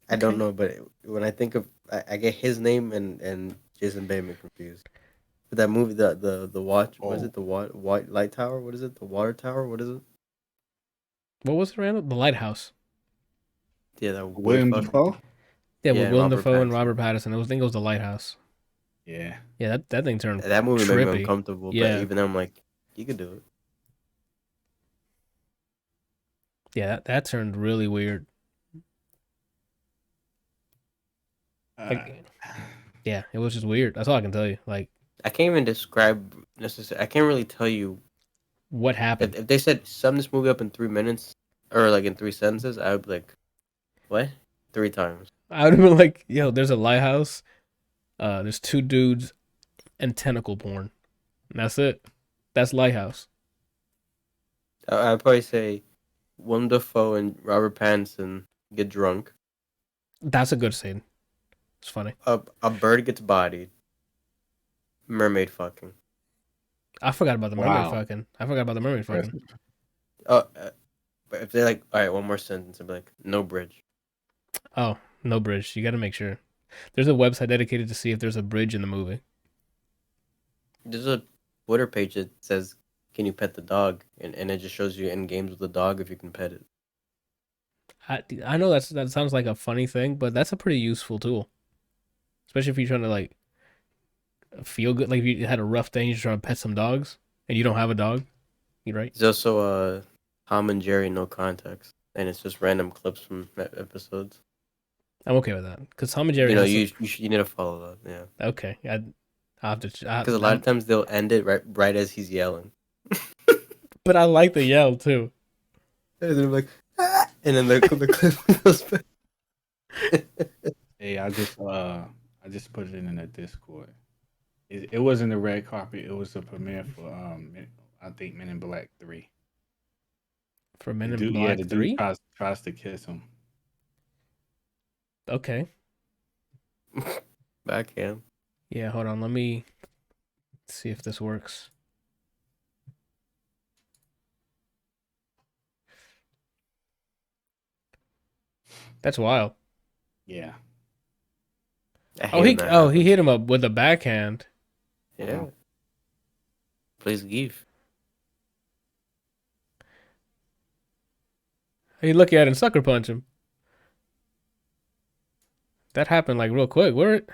[SPEAKER 2] I don't
[SPEAKER 1] Okay.
[SPEAKER 2] know, but when I think of, I get his name and Jason Bateman confused. But that movie, the watch, what is it? The white light tower? What is it? The water tower? What is it?
[SPEAKER 1] What was it, Randall? The Lighthouse.
[SPEAKER 2] Yeah, that weird
[SPEAKER 3] William
[SPEAKER 2] fucking.
[SPEAKER 3] Dafoe.
[SPEAKER 1] Yeah,
[SPEAKER 2] Yeah,
[SPEAKER 1] with
[SPEAKER 2] and
[SPEAKER 1] Willem
[SPEAKER 2] Robert
[SPEAKER 1] Dafoe and
[SPEAKER 2] Pattinson.
[SPEAKER 1] Robert Pattinson. I think it was The Lighthouse.
[SPEAKER 3] Yeah.
[SPEAKER 1] Yeah, that thing turned
[SPEAKER 2] That movie made me
[SPEAKER 1] trippy.
[SPEAKER 2] uncomfortable.
[SPEAKER 1] Yeah.
[SPEAKER 2] But even then, I'm like, you could do it.
[SPEAKER 1] Yeah, that turned really weird. Like, yeah, it was just weird. That's all I can tell you. Like,
[SPEAKER 2] I can't even describe necessarily. I can't really tell you
[SPEAKER 1] what happened?
[SPEAKER 2] if they said sum this movie up in 3 minutes or like in 3 sentences. I would be like, what? 3 times.
[SPEAKER 1] I would have been like, yo, there's a lighthouse. There's 2 dudes and tentacle porn. And that's it. That's Lighthouse.
[SPEAKER 2] I'd probably say Willem Dafoe and Robert Pattinson get drunk.
[SPEAKER 1] That's a good scene. It's funny.
[SPEAKER 2] A bird gets bodied. Mermaid fucking.
[SPEAKER 1] I forgot about the mermaid
[SPEAKER 3] Wow.
[SPEAKER 1] fucking. I forgot about the mermaid fucking.
[SPEAKER 2] But if they're like, all right, one more sentence, I'd be like, no bridge.
[SPEAKER 1] Oh, no bridge. You got to make sure. There's a website dedicated to see if there's a bridge in the movie.
[SPEAKER 2] There's a Twitter page that says, can you pet the dog? And it just shows you in games with the dog if you can pet it.
[SPEAKER 1] I know that sounds like a funny thing, but that's a pretty useful tool. Especially if you're trying to like feel good. Like if you had a rough day and you're trying to pet some dogs and you don't have a dog. You right?
[SPEAKER 2] There's also Tom and Jerry No Context. And it's just random clips from episodes.
[SPEAKER 1] I'm okay with that. Because Tom and Jerry
[SPEAKER 2] You know,
[SPEAKER 1] has
[SPEAKER 2] you need to follow that, yeah.
[SPEAKER 1] okay. I'll have to.
[SPEAKER 2] Because a lot of times they'll end it right as he's yelling.
[SPEAKER 1] But I like the yell too.
[SPEAKER 2] And they're like, ah! And then the clip goes back.
[SPEAKER 3] Hey, I just put it in the Discord. It wasn't a red carpet. It was a premiere for I think Men in Black 3.
[SPEAKER 1] For Men in
[SPEAKER 3] The
[SPEAKER 1] Black
[SPEAKER 3] dude
[SPEAKER 1] 3?
[SPEAKER 3] tries to kiss him.
[SPEAKER 1] Okay.
[SPEAKER 2] Backhand.
[SPEAKER 1] Yeah, hold on. Let me see if this works. That's wild.
[SPEAKER 3] Yeah.
[SPEAKER 1] He hit him up with a backhand.
[SPEAKER 2] Yeah. Plays Geef.
[SPEAKER 1] He look at it and sucker punch him. That happened like real quick. Where it?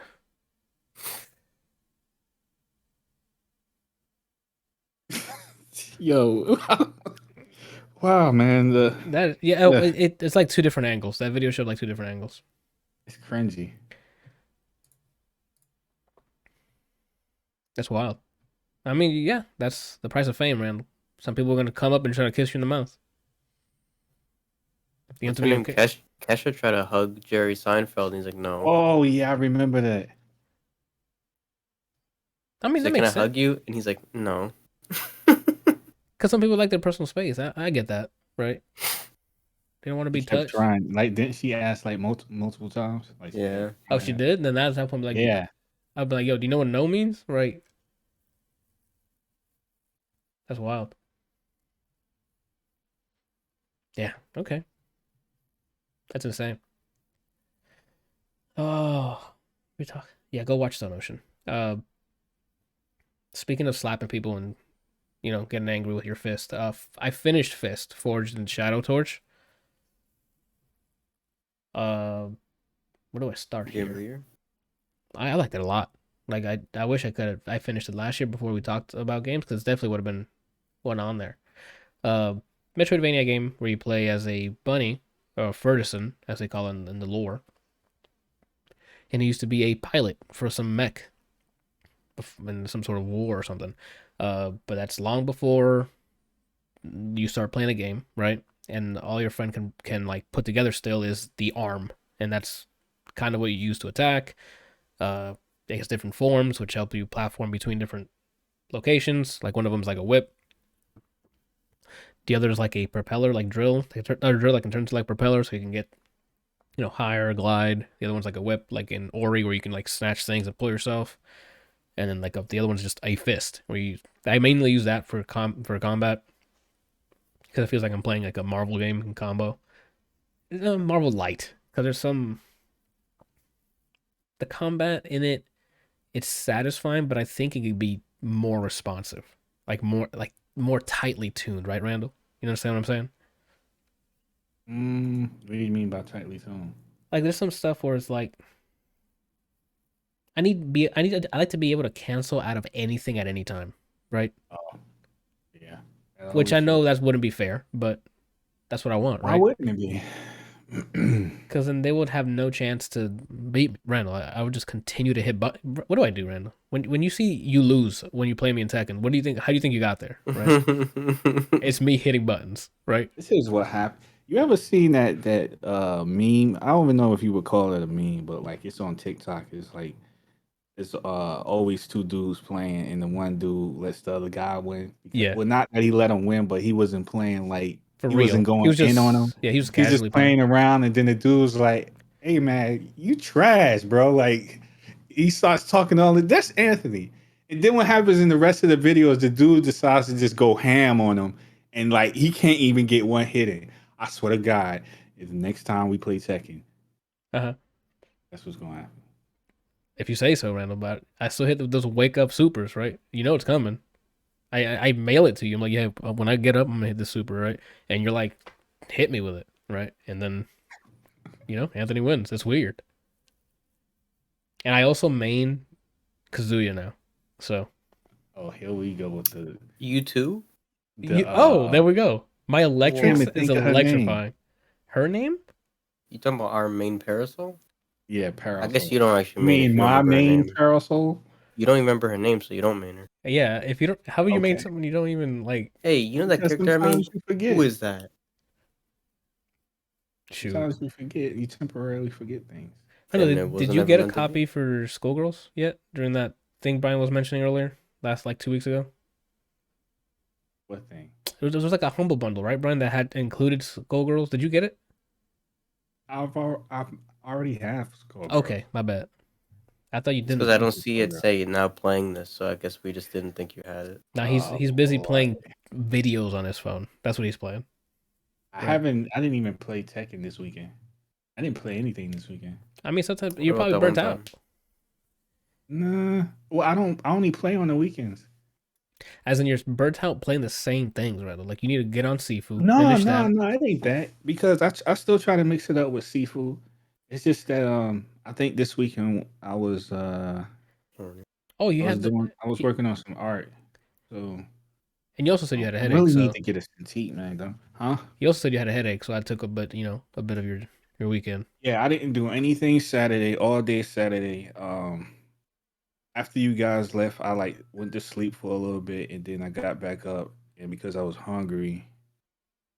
[SPEAKER 3] Yo. Wow, man.
[SPEAKER 1] It's like 2 different angles. That video showed like 2 different angles.
[SPEAKER 3] It's cringy.
[SPEAKER 1] That's wild. I mean, yeah, that's the price of fame, Randall. Some people are gonna come up and try to kiss you in the mouth. You have to be okay.
[SPEAKER 2] Kesha tried to hug Jerry Seinfeld, and he's like, no.
[SPEAKER 3] Oh yeah, I remember that.
[SPEAKER 1] I mean,
[SPEAKER 2] He's
[SPEAKER 1] that
[SPEAKER 2] like, can I
[SPEAKER 1] makes sense.
[SPEAKER 2] hug you? And he's like, no.
[SPEAKER 1] Because some people like their personal space. I get that, right? They don't want to be
[SPEAKER 3] She kept
[SPEAKER 1] touched.
[SPEAKER 3] trying. Like, didn't she ask like multiple times? Like,
[SPEAKER 2] Yeah.
[SPEAKER 1] Oh, she did? Then that's how I'm like,
[SPEAKER 3] Yeah.
[SPEAKER 1] I'd be like, yo, do you know what no means? Right. That's wild. Yeah, okay. That's insane. Oh, we talk. Yeah, go watch Stone Ocean. Speaking of slapping people and, getting angry with your fist, I finished Fist, Forged in Shadow Torch. Where do I start
[SPEAKER 2] Game of
[SPEAKER 1] here?
[SPEAKER 2] the year.
[SPEAKER 1] I liked it a lot. Like I wish I finished it last year before we talked about games, because definitely would have been one on there. Metroidvania game where you play as a bunny, or Ferguson, as they call it in the lore. And he used to be a pilot for some mech in some sort of war or something. But that's long before you start playing a game, right? And all your friend can like put together still is the arm, and that's kind of what you use to attack. It has different forms which help you platform between different locations. Like one of them is like a whip. The other is like a propeller, like drill. A drill that can turn to like propeller, so you can get, higher, glide. The other one's like a whip, like in Ori, where you can like snatch things and pull yourself. and then like the other one's just a fist. I mainly use that for combat because it feels like I'm playing like a Marvel game in combo. Marvel Light, because there's the combat in it. It's satisfying, but I think it could be more responsive, more tightly tuned, right, Randall? You understand what I'm saying?
[SPEAKER 3] What do you mean by tightly toned?
[SPEAKER 1] Like there's some stuff where it's like I like to be able to cancel out of anything at any time, right?
[SPEAKER 3] Oh, yeah. That
[SPEAKER 1] Which I
[SPEAKER 3] always
[SPEAKER 1] know
[SPEAKER 3] feels.
[SPEAKER 1] that wouldn't be fair, but that's what I want,
[SPEAKER 3] Why
[SPEAKER 1] right?
[SPEAKER 3] wouldn't it be?
[SPEAKER 1] Because then they would have no chance to beat Randall. I would just continue to hit. But what do I do, Randall? When you see you lose when you play me in Tekken, what do you think? How do you think you got there? Right? It's me hitting buttons, right?
[SPEAKER 3] This is what happened. You ever seen that meme? I don't even know if you would call it a meme, but like it's on TikTok. It's like it's always two dudes playing, and the one dude lets the other guy win.
[SPEAKER 1] Yeah,
[SPEAKER 3] Well, not that he let him win, but he wasn't playing like
[SPEAKER 1] for
[SPEAKER 3] he wasn't
[SPEAKER 1] real.
[SPEAKER 3] going in on him.
[SPEAKER 1] He was
[SPEAKER 3] He's just
[SPEAKER 1] casually playing.
[SPEAKER 3] playing around, and then the dude's like, "Hey man, you trash, bro!" Like he starts talking all that. That's Anthony. And then what happens in the rest of the video is the dude decides to just go ham on him, and like he can't even get one hit in. I swear to God, if the next time we play Tekken,
[SPEAKER 1] Uh-huh.
[SPEAKER 3] that's what's gonna happen.
[SPEAKER 1] If you say so, Randall, but I still hit those wake up supers, right? You know it's coming. I mail it to you. I'm like, yeah, when I get up, I'm gonna hit the super, right? And you're like, hit me with it, right? And then, Anthony wins. It's weird. And I also main Kazuya now, so
[SPEAKER 3] Oh, here we go with the
[SPEAKER 2] You too?
[SPEAKER 1] there we go. My
[SPEAKER 3] can't
[SPEAKER 1] electrics
[SPEAKER 3] even
[SPEAKER 1] is
[SPEAKER 3] think of her name.
[SPEAKER 1] electrifying. Her name?
[SPEAKER 2] You talking about our main parasol?
[SPEAKER 3] Yeah,
[SPEAKER 2] I
[SPEAKER 3] parasol.
[SPEAKER 2] guess you don't actually
[SPEAKER 3] You
[SPEAKER 2] main if
[SPEAKER 3] mean
[SPEAKER 2] you don't
[SPEAKER 3] my
[SPEAKER 2] remember her
[SPEAKER 3] main
[SPEAKER 2] name.
[SPEAKER 3] parasol?
[SPEAKER 2] You don't even remember her name, so you don't main her.
[SPEAKER 1] Yeah. If you don't, how would you main
[SPEAKER 3] Okay.
[SPEAKER 1] someone you don't even like?
[SPEAKER 2] Hey, you know that
[SPEAKER 3] Because
[SPEAKER 2] character I mean?
[SPEAKER 3] sometimes you forget.
[SPEAKER 2] Who is that?
[SPEAKER 1] Shoot.
[SPEAKER 3] Sometimes you forget. You temporarily forget things.
[SPEAKER 1] I know.
[SPEAKER 2] And it
[SPEAKER 1] Did
[SPEAKER 2] wasn't
[SPEAKER 1] you
[SPEAKER 2] ever
[SPEAKER 1] get a
[SPEAKER 2] meant to be?
[SPEAKER 1] copy for Skullgirls yet during that thing Brian was mentioning earlier? Last like 2 weeks ago.
[SPEAKER 3] What thing?
[SPEAKER 1] There was like a humble bundle, right, Brian, that had included Skullgirls. Did you get it?
[SPEAKER 3] I've already have Skullgirls.
[SPEAKER 1] Okay, my bad. I thought you
[SPEAKER 2] It's because
[SPEAKER 1] didn't.
[SPEAKER 2] I don't see it say now playing this, so I guess we just didn't think you had it.
[SPEAKER 1] Now he's busy
[SPEAKER 3] boy.
[SPEAKER 1] playing videos on his phone. That's what he's playing.
[SPEAKER 3] I didn't even play Tekken this weekend. I didn't play anything this weekend.
[SPEAKER 1] I mean, sometimes
[SPEAKER 2] What
[SPEAKER 1] you're
[SPEAKER 2] about
[SPEAKER 1] probably
[SPEAKER 2] that one
[SPEAKER 1] burnt out.
[SPEAKER 3] Nah. Well, I only play on the weekends.
[SPEAKER 1] As in, you're burnt out playing the same things, rather. Like you need to get on Sifu,
[SPEAKER 3] No,
[SPEAKER 1] finish that.
[SPEAKER 3] it ain't that. Because I still try to mix it up with seafood. It's just that I think this weekend I was
[SPEAKER 1] Oh, you had
[SPEAKER 3] I was working on some art. So
[SPEAKER 1] and you also said you had a
[SPEAKER 3] I
[SPEAKER 1] headache.
[SPEAKER 3] really
[SPEAKER 1] So
[SPEAKER 3] need to get a Cintiq, man, though. Huh?
[SPEAKER 1] you also said you had a headache. So I took a bit of your weekend.
[SPEAKER 3] Yeah, I didn't do anything Saturday, all day Saturday. After you guys left, I like went to sleep for a little bit and then I got back up and because I was hungry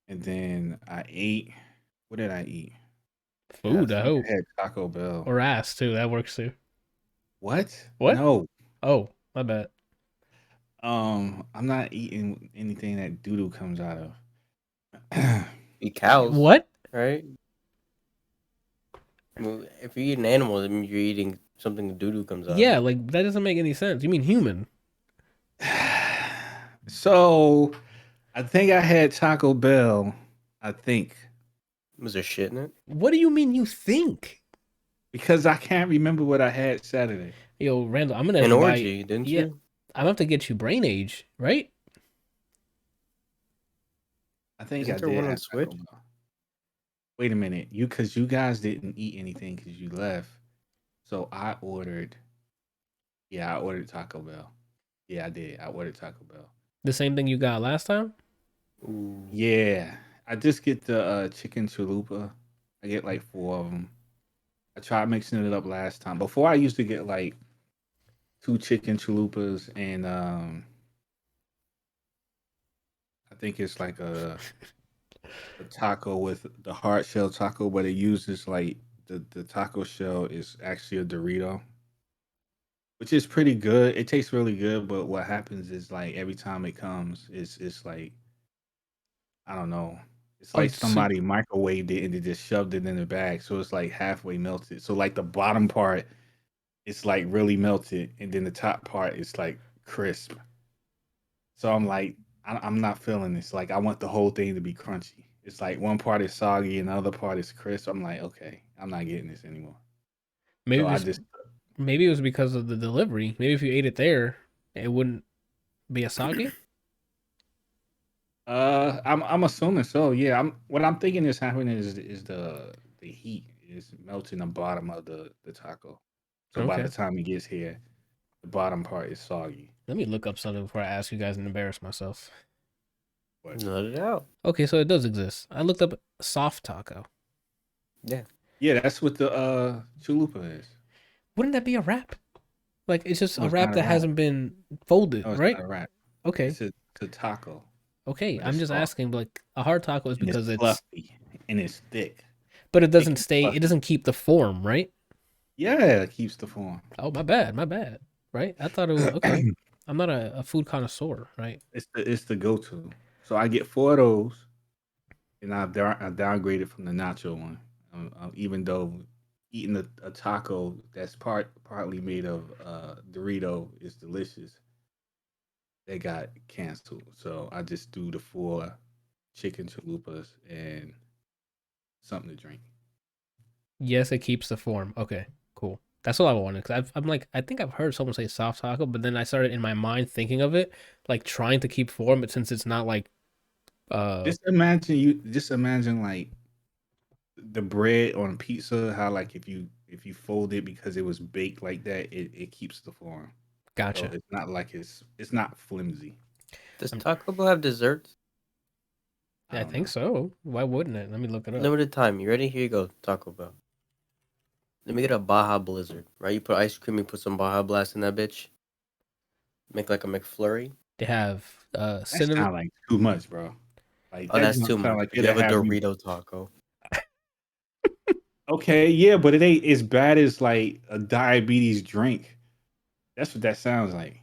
[SPEAKER 3] and then I ate. What did I eat?
[SPEAKER 1] Food, I hope,
[SPEAKER 3] I had Taco Bell.
[SPEAKER 1] or ass too. That works too.
[SPEAKER 3] What?
[SPEAKER 1] What?
[SPEAKER 3] No.
[SPEAKER 1] Oh, my bad.
[SPEAKER 3] I'm not eating anything that doo-doo comes out of.
[SPEAKER 2] Eat cows.
[SPEAKER 1] What?
[SPEAKER 2] Right? Well, if you eat an animal, that means you're eating something doo-doo comes out.
[SPEAKER 1] Yeah, like that doesn't make any sense. You mean human?
[SPEAKER 3] So I think I had Taco Bell. I think.
[SPEAKER 2] Was there shit in it?
[SPEAKER 1] What do you mean you think?
[SPEAKER 3] Because I can't remember what I had Saturday.
[SPEAKER 1] Yo, Randall, I'm gonna
[SPEAKER 2] An
[SPEAKER 1] invite,
[SPEAKER 2] orgy, didn't
[SPEAKER 1] yeah,
[SPEAKER 2] you?
[SPEAKER 1] I'm gonna have to get you Brain Age, right?
[SPEAKER 3] I think
[SPEAKER 2] Isn't
[SPEAKER 3] I
[SPEAKER 2] there
[SPEAKER 3] did
[SPEAKER 2] one on
[SPEAKER 3] have Taco
[SPEAKER 2] Switch?
[SPEAKER 3] Bell. Wait a minute. Because you guys didn't eat anything because you left. So I ordered. Yeah, I ordered Taco Bell. Yeah, I did. I ordered Taco Bell.
[SPEAKER 1] The same thing you got last time?
[SPEAKER 2] Ooh.
[SPEAKER 3] Yeah. I just get the chicken chalupa. I get like 4 of them. I tried mixing it up last time. Before I used to get like 2 chicken chalupas and I think it's like a taco with the hard shell taco, but it uses like the taco shell is actually a Dorito, which is pretty good. It tastes really good, but what happens is like every time it comes, it's like I don't know. It's like
[SPEAKER 1] So
[SPEAKER 3] somebody microwaved it and they just shoved it in the bag, so it's like halfway melted. So like the bottom part it's like really melted, and then the top part is like crisp. So I'm like, I'm not feeling this. Like I want the whole thing to be crunchy. It's like one part is soggy and the other part is crisp. I'm like, okay, I'm not getting this anymore. So
[SPEAKER 1] Maybe
[SPEAKER 3] I
[SPEAKER 1] just
[SPEAKER 3] just
[SPEAKER 1] maybe it was because of the delivery. Maybe if you ate it there, it wouldn't be as soggy.
[SPEAKER 3] I'm assuming so. Yeah, what I'm thinking is happening is the heat is melting the bottom of the taco. So by the
[SPEAKER 1] Okay.
[SPEAKER 3] time it gets here, the bottom part is soggy.
[SPEAKER 1] Let me look up something before I ask you guys and embarrass myself.
[SPEAKER 3] But
[SPEAKER 2] Let it out.
[SPEAKER 1] Okay, so it does exist. I looked up soft taco.
[SPEAKER 2] Yeah.
[SPEAKER 3] yeah, that's what the chalupa is.
[SPEAKER 1] Wouldn't that be a wrap? Like it's just
[SPEAKER 3] No,
[SPEAKER 1] a
[SPEAKER 3] it's
[SPEAKER 1] wrap
[SPEAKER 3] not a
[SPEAKER 1] that
[SPEAKER 3] wrap.
[SPEAKER 1] hasn't been folded,
[SPEAKER 3] No, it's
[SPEAKER 1] right?
[SPEAKER 3] not a wrap.
[SPEAKER 1] Okay.
[SPEAKER 3] It's a taco,
[SPEAKER 1] Okay.
[SPEAKER 3] but
[SPEAKER 1] I'm
[SPEAKER 3] it's
[SPEAKER 1] just
[SPEAKER 3] soft
[SPEAKER 1] asking, like a hard taco is
[SPEAKER 3] and it's
[SPEAKER 1] because it's,
[SPEAKER 3] fluffy and it's thick,
[SPEAKER 1] but it
[SPEAKER 3] thick
[SPEAKER 1] doesn't
[SPEAKER 3] and
[SPEAKER 1] stay. It
[SPEAKER 3] fluffy.
[SPEAKER 1] doesn't keep the form, right?
[SPEAKER 3] Yeah, it keeps the form.
[SPEAKER 1] Oh, my bad. My bad. Right? I thought it was okay. I'm not a food connoisseur, right?
[SPEAKER 3] It's the go to. So I get 4 of those, and I downgraded from the nacho one. Even though eating a taco that's partly made of Dorito is delicious, they got canceled. So I just do the 4 chicken chalupas and something to drink.
[SPEAKER 1] Yes, it keeps the form. Okay, cool. That's all I wanted. Because I'm like, I think I've heard someone say soft taco, but then I started in my mind thinking of it like trying to keep form, but since it's not like,
[SPEAKER 3] Just imagine like the bread on pizza, how like if you fold it because it was baked like that, it keeps the form. So
[SPEAKER 1] gotcha.
[SPEAKER 3] it's not like it's not flimsy.
[SPEAKER 2] Does
[SPEAKER 1] I'm,
[SPEAKER 2] Taco Bell have desserts?
[SPEAKER 3] I
[SPEAKER 1] I
[SPEAKER 3] don't
[SPEAKER 1] think
[SPEAKER 3] know.
[SPEAKER 1] so. Why wouldn't it? Let me look it up.
[SPEAKER 2] Limited time. You ready? Here you go, Taco Bell. Let me get a Baja Blizzard. Right? You put ice cream, you put some Baja Blast in that bitch. Make like a McFlurry.
[SPEAKER 1] They have
[SPEAKER 3] That
[SPEAKER 1] cinnamon.
[SPEAKER 3] sound like too much, bro. Like
[SPEAKER 2] Oh,
[SPEAKER 3] that
[SPEAKER 2] that's
[SPEAKER 3] doesn't
[SPEAKER 2] too
[SPEAKER 3] sound
[SPEAKER 2] much.
[SPEAKER 3] like
[SPEAKER 2] If you
[SPEAKER 3] it'll
[SPEAKER 2] have a
[SPEAKER 3] have you.
[SPEAKER 2] Dorito taco.
[SPEAKER 3] Okay, yeah, but it ain't as bad as like a diabetes drink. That's what that sounds like.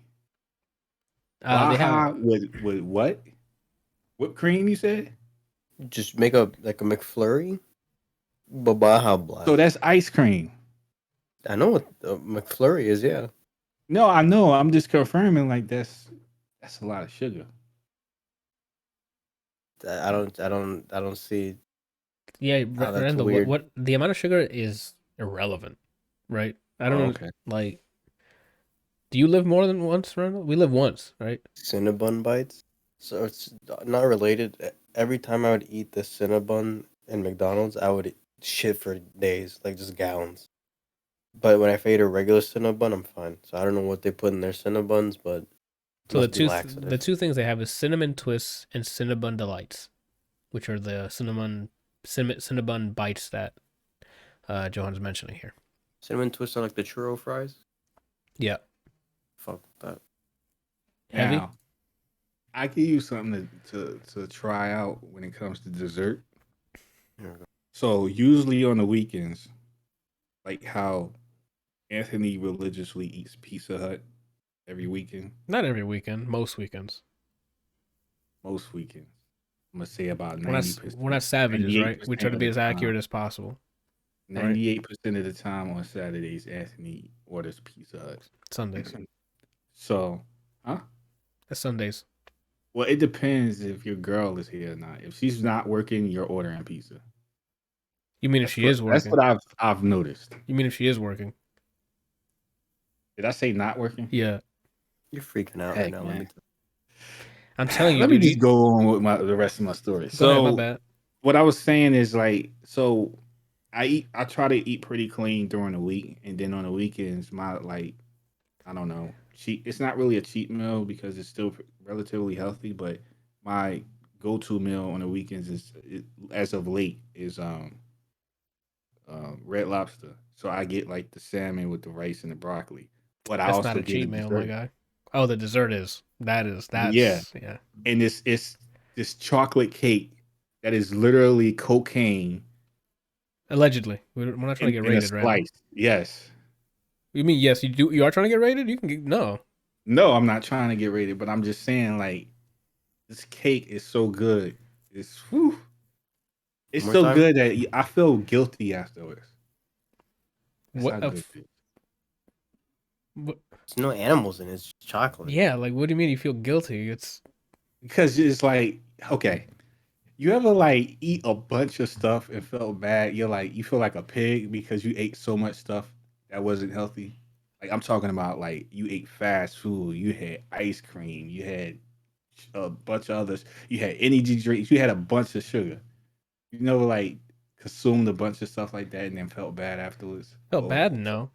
[SPEAKER 1] They have.
[SPEAKER 3] Baja with what? Whipped cream? You said?
[SPEAKER 2] Just make a like a McFlurry, but Baja
[SPEAKER 3] So
[SPEAKER 2] Blast.
[SPEAKER 3] that's ice cream.
[SPEAKER 2] I know what a McFlurry is. Yeah.
[SPEAKER 3] No, I know. I'm just confirming. Like that's a lot of sugar.
[SPEAKER 2] I don't see
[SPEAKER 1] Yeah,
[SPEAKER 2] how that's
[SPEAKER 1] Randall.
[SPEAKER 2] weird.
[SPEAKER 1] What the amount of sugar is irrelevant, right? I
[SPEAKER 3] Oh,
[SPEAKER 1] don't
[SPEAKER 3] okay.
[SPEAKER 1] like. Do you live more than once, Randall? We live once, right?
[SPEAKER 2] Cinnabon bites. So it's not related. Every time I would eat the Cinnabon in McDonald's, I would shit for days, like just gallons. But when I ate a regular Cinnabon, I'm fine. So I don't know what they put in their Cinnabons, but it
[SPEAKER 1] So
[SPEAKER 2] must be
[SPEAKER 1] the
[SPEAKER 2] laxative.
[SPEAKER 1] two things they have is cinnamon twists and cinnabon delights, which are the cinnabon bites that Johan's mentioning here.
[SPEAKER 2] Cinnamon twists are like the churro fries.
[SPEAKER 1] Yeah,
[SPEAKER 2] Fuck that.
[SPEAKER 1] heavy.
[SPEAKER 3] Now I give you something to try out when it comes to dessert.
[SPEAKER 2] Here we go.
[SPEAKER 3] So usually on the weekends, like how Anthony religiously eats Pizza Hut every weekend,
[SPEAKER 1] Not every weekend, most weekends.
[SPEAKER 3] most weekends. I'm gonna say about
[SPEAKER 1] We're
[SPEAKER 3] 90%,
[SPEAKER 1] not savages, right? We try
[SPEAKER 3] 98%
[SPEAKER 1] to
[SPEAKER 3] of
[SPEAKER 1] be
[SPEAKER 3] the
[SPEAKER 1] as
[SPEAKER 3] time.
[SPEAKER 1] accurate as possible, right?
[SPEAKER 3] 98% of the time on Saturdays, Anthony orders Pizza Hut.
[SPEAKER 1] Sundays.
[SPEAKER 3] So, huh?
[SPEAKER 1] It's Sundays.
[SPEAKER 3] Well, it depends if your girl is here or not. If she's not working, you're ordering pizza.
[SPEAKER 1] You mean if she is
[SPEAKER 3] That's
[SPEAKER 1] working?
[SPEAKER 3] what I've noticed.
[SPEAKER 1] You mean if she is working?
[SPEAKER 3] Did I say not working?
[SPEAKER 1] Yeah,
[SPEAKER 2] You're freaking out right
[SPEAKER 3] Heck,
[SPEAKER 2] now. Let me.
[SPEAKER 3] man.
[SPEAKER 1] I'm telling you,
[SPEAKER 3] Let me
[SPEAKER 1] dude.
[SPEAKER 3] just go on with the rest of my story.
[SPEAKER 1] Go ahead. My
[SPEAKER 3] So,
[SPEAKER 1] bad.
[SPEAKER 3] what I was saying is like, so I try to eat pretty clean during the week, and then on the weekends, my like, I don't know, cheat. It's not really a cheat meal because it's still relatively healthy, but my go-to meal on the weekends as of late is Red Lobster. So I get like the salmon with the rice and the broccoli, but I
[SPEAKER 1] That's not
[SPEAKER 3] also
[SPEAKER 1] a
[SPEAKER 3] get a
[SPEAKER 1] cheat meal, my
[SPEAKER 3] dessert.
[SPEAKER 1] guy. Oh, the dessert is.
[SPEAKER 3] Yeah,
[SPEAKER 1] That's yeah.
[SPEAKER 3] and it's this chocolate cake that is literally cocaine
[SPEAKER 1] Allegedly, we're not trying to get
[SPEAKER 3] in a
[SPEAKER 1] rated, Randall.
[SPEAKER 3] slice. Yes.
[SPEAKER 1] You mean yes? You do. You are trying to get rated. You can get no.
[SPEAKER 3] No, I'm not trying to get rated, but I'm just saying like this cake is so good. It's whew, it's
[SPEAKER 2] One more
[SPEAKER 3] so
[SPEAKER 2] time.
[SPEAKER 3] good that I feel guilty afterwards. That's
[SPEAKER 1] What
[SPEAKER 3] how
[SPEAKER 1] a
[SPEAKER 3] good it is.
[SPEAKER 1] What,
[SPEAKER 2] There's no animals in it. It's just chocolate.
[SPEAKER 1] yeah, like what do you mean you feel guilty? It's
[SPEAKER 3] Because it's like, okay, you ever like eat a bunch of stuff and felt bad? You're like, you feel like a pig because you ate so much stuff that wasn't healthy. Like I'm talking about, like you ate fast food, you had ice cream, you had a bunch of others, you had energy drinks, you had a bunch of sugar. You never like consumed a bunch of stuff like that and then felt bad afterwards.
[SPEAKER 1] felt
[SPEAKER 3] Or
[SPEAKER 1] bad, no.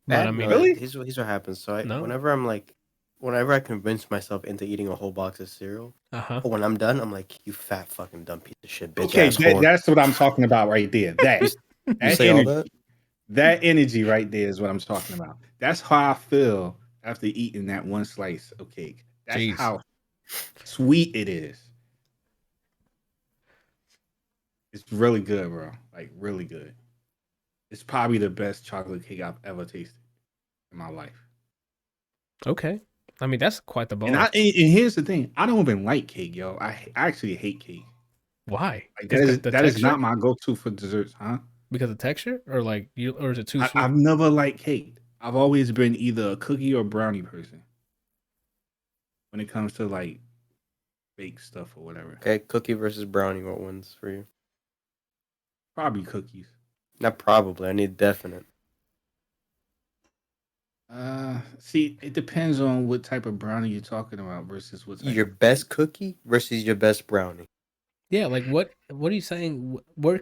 [SPEAKER 1] But I
[SPEAKER 2] Bad?
[SPEAKER 1] mean,
[SPEAKER 2] No.
[SPEAKER 3] really?
[SPEAKER 2] Here's what happens. So
[SPEAKER 1] no.
[SPEAKER 2] whenever I convince myself into eating a whole box of cereal,
[SPEAKER 1] Uh-huh.
[SPEAKER 2] but when I'm done, I'm like, you fat fucking dumb piece of shit, bitch
[SPEAKER 3] Okay,
[SPEAKER 2] ass whore.
[SPEAKER 3] that's what I'm talking about right there. That
[SPEAKER 2] You
[SPEAKER 3] that
[SPEAKER 2] say all
[SPEAKER 3] energy,
[SPEAKER 2] that?
[SPEAKER 3] that energy right there is what I'm talking about. That's how I feel after eating that one slice of cake. That's
[SPEAKER 1] Jeez.
[SPEAKER 3] how sweet it is. It's really good, bro. Like really good. It's probably the best chocolate cake I've ever tasted in my life.
[SPEAKER 1] Okay. I mean, that's quite the
[SPEAKER 3] And
[SPEAKER 1] bar.
[SPEAKER 3] here's the thing: I don't even like cake, yo. I actually hate cake.
[SPEAKER 1] Why?
[SPEAKER 3] Like
[SPEAKER 1] Because the
[SPEAKER 3] that is
[SPEAKER 1] texture?
[SPEAKER 3] not my go-to for desserts, huh?
[SPEAKER 1] Because of texture? Or like you or is it too sweet?
[SPEAKER 3] I've never liked cake. I've always been either a cookie or brownie person when it comes to like baked stuff or whatever.
[SPEAKER 2] Okay, cookie versus brownie. What wins for you?
[SPEAKER 3] Probably cookies.
[SPEAKER 2] Not probably. I need definite.
[SPEAKER 3] See, it depends on what type of brownie you're talking about versus what type
[SPEAKER 2] Your best cookie versus your best brownie.
[SPEAKER 1] Yeah, like what are you saying? We're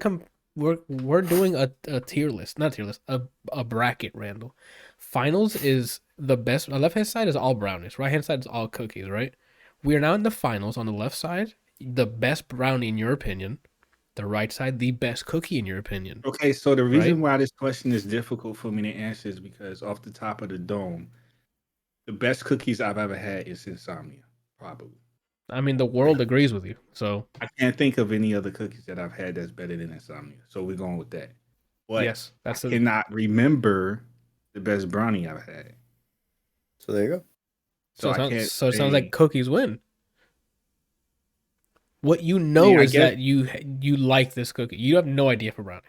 [SPEAKER 1] doing a tier list, not a tier list, a bracket, Randall. Finals is the best. The left hand side is all brownies. Right hand side is all cookies, right? We are now in the finals on the left side, the best brownie in your opinion. The right side, the best cookie in your opinion.
[SPEAKER 3] Okay, so the reason
[SPEAKER 1] Right?
[SPEAKER 3] why this question is difficult for me to answer is because off the top of the dome, the best cookies I've ever had is Insomnia, probably.
[SPEAKER 1] I mean, the world agrees with you. So
[SPEAKER 3] I can't think of any other cookies that I've had that's better than Insomnia. So we're going with that. But
[SPEAKER 1] yes, that's
[SPEAKER 3] I cannot remember the best brownie I've had.
[SPEAKER 2] So there you go.
[SPEAKER 3] So I can't
[SPEAKER 1] so it sounds
[SPEAKER 3] say,
[SPEAKER 1] like cookies win. What you know
[SPEAKER 3] I
[SPEAKER 1] is
[SPEAKER 3] guess
[SPEAKER 1] that you like this cookie. You have no idea for brownie.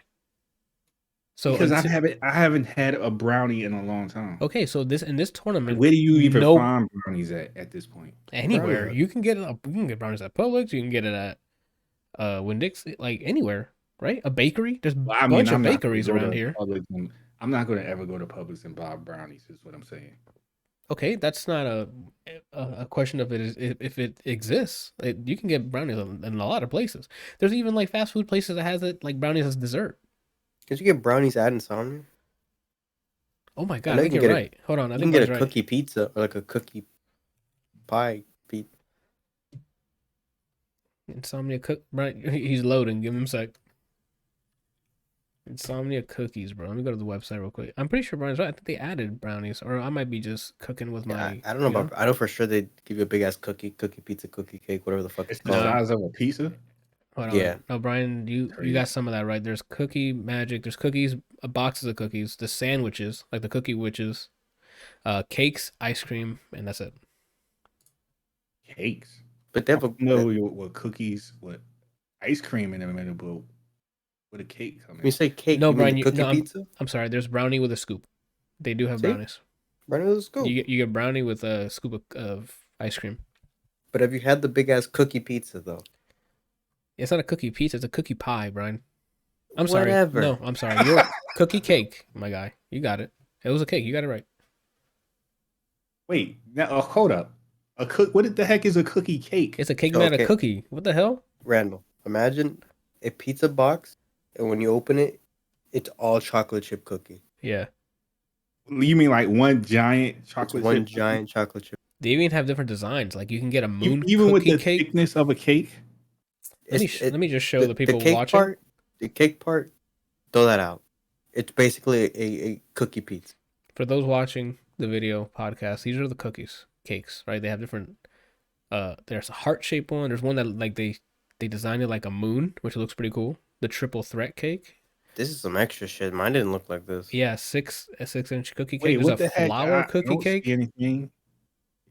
[SPEAKER 1] So
[SPEAKER 3] because I haven't had a brownie in a long time.
[SPEAKER 1] okay, so in this tournament,
[SPEAKER 3] Where do you even
[SPEAKER 1] no
[SPEAKER 3] find brownies at this point?
[SPEAKER 1] anywhere
[SPEAKER 2] Brownie.
[SPEAKER 1] you can get brownies at Publix. You can get it at Winn-Dixie, like anywhere, right? A bakery. There's a
[SPEAKER 3] Well, I mean,
[SPEAKER 1] bunch of bakeries around here.
[SPEAKER 3] I'm not going to ever go to Publix and buy brownies. Is what I'm saying.
[SPEAKER 1] Okay, that's not a question of if it exists. You can get brownies in a lot of places. There's even like fast food places that has it like brownies as dessert.
[SPEAKER 2] Did you get brownies at Insomnia?
[SPEAKER 1] Oh my
[SPEAKER 2] I
[SPEAKER 1] god,
[SPEAKER 2] know
[SPEAKER 1] I
[SPEAKER 2] you
[SPEAKER 1] think
[SPEAKER 2] can
[SPEAKER 1] you're
[SPEAKER 2] get
[SPEAKER 1] right. Hold on, I
[SPEAKER 2] You
[SPEAKER 1] think
[SPEAKER 2] can get
[SPEAKER 1] Brian's
[SPEAKER 2] a
[SPEAKER 1] right.
[SPEAKER 2] cookie pizza or like a cookie pie pizza.
[SPEAKER 1] Insomnia cook. Brian, he's loading. Give him a sec. Insomnia cookies, bro. Let me go to the website real quick. I'm pretty sure Brian's right. I think they added brownies, or I might be just cooking with my.
[SPEAKER 2] I don't know about. I know for sure they give you a big ass cookie pizza, cookie cake, whatever the fuck
[SPEAKER 3] It's
[SPEAKER 2] it's
[SPEAKER 3] the
[SPEAKER 1] No.
[SPEAKER 2] called.
[SPEAKER 3] size of a pizza.
[SPEAKER 1] Hold on.
[SPEAKER 2] Yeah.
[SPEAKER 1] No, Brian, you
[SPEAKER 3] Crazy.
[SPEAKER 1] got some of that right. There's cookie magic. There's cookies, boxes of cookies. The sandwiches, like the cookie witches, cakes, ice cream, and that's it.
[SPEAKER 3] Cakes.
[SPEAKER 2] But they have a
[SPEAKER 3] What cookies, what ice cream in the middle, but with a cake coming.
[SPEAKER 2] When you say cake,
[SPEAKER 1] No,
[SPEAKER 2] you mean
[SPEAKER 1] Brian,
[SPEAKER 2] the cookie pizza?
[SPEAKER 1] I'm sorry. There's brownie with a scoop. They do have
[SPEAKER 2] See?
[SPEAKER 1] brownies.
[SPEAKER 2] Brownie with a scoop.
[SPEAKER 1] You get brownie with a scoop of ice cream.
[SPEAKER 2] But have you had the big ass cookie pizza though?
[SPEAKER 1] It's not a cookie pizza. It's a cookie pie, Brian. I'm
[SPEAKER 2] Whatever.
[SPEAKER 1] sorry. No, I'm sorry. You're cookie cake, my guy. You got it. It was a cake. You got it right.
[SPEAKER 3] Wait, now hold up. What the heck is a cookie cake?
[SPEAKER 1] It's a cake made out
[SPEAKER 2] Okay.
[SPEAKER 1] of cookie. What the hell?
[SPEAKER 2] Randall, imagine a pizza box, and when you open it, it's all chocolate chip cookie.
[SPEAKER 1] Yeah.
[SPEAKER 3] You mean like one giant
[SPEAKER 2] It's
[SPEAKER 3] chocolate
[SPEAKER 2] one
[SPEAKER 3] chip
[SPEAKER 2] giant chocolate chip.
[SPEAKER 1] They even have different designs. Like you can get a moon
[SPEAKER 3] even with
[SPEAKER 1] cookie
[SPEAKER 3] the
[SPEAKER 1] cake.
[SPEAKER 3] thickness of a cake?
[SPEAKER 1] Let me just show the people
[SPEAKER 2] cake
[SPEAKER 1] watching.
[SPEAKER 2] The cake part, throw that out. It's basically a cookie pizza.
[SPEAKER 1] For those watching the video podcast, these are the cakes, right? They have different. There's a heart shaped one. There's one that like they designed it like a moon, which looks pretty cool. The triple threat cake.
[SPEAKER 2] This is some extra shit. Mine didn't look like this.
[SPEAKER 1] Yeah, a 6-inch cookie cake.
[SPEAKER 3] Wait,
[SPEAKER 1] There's
[SPEAKER 3] what
[SPEAKER 1] a
[SPEAKER 3] the heck?
[SPEAKER 1] flour
[SPEAKER 3] I
[SPEAKER 1] cookie
[SPEAKER 3] don't
[SPEAKER 1] cake
[SPEAKER 3] see anything.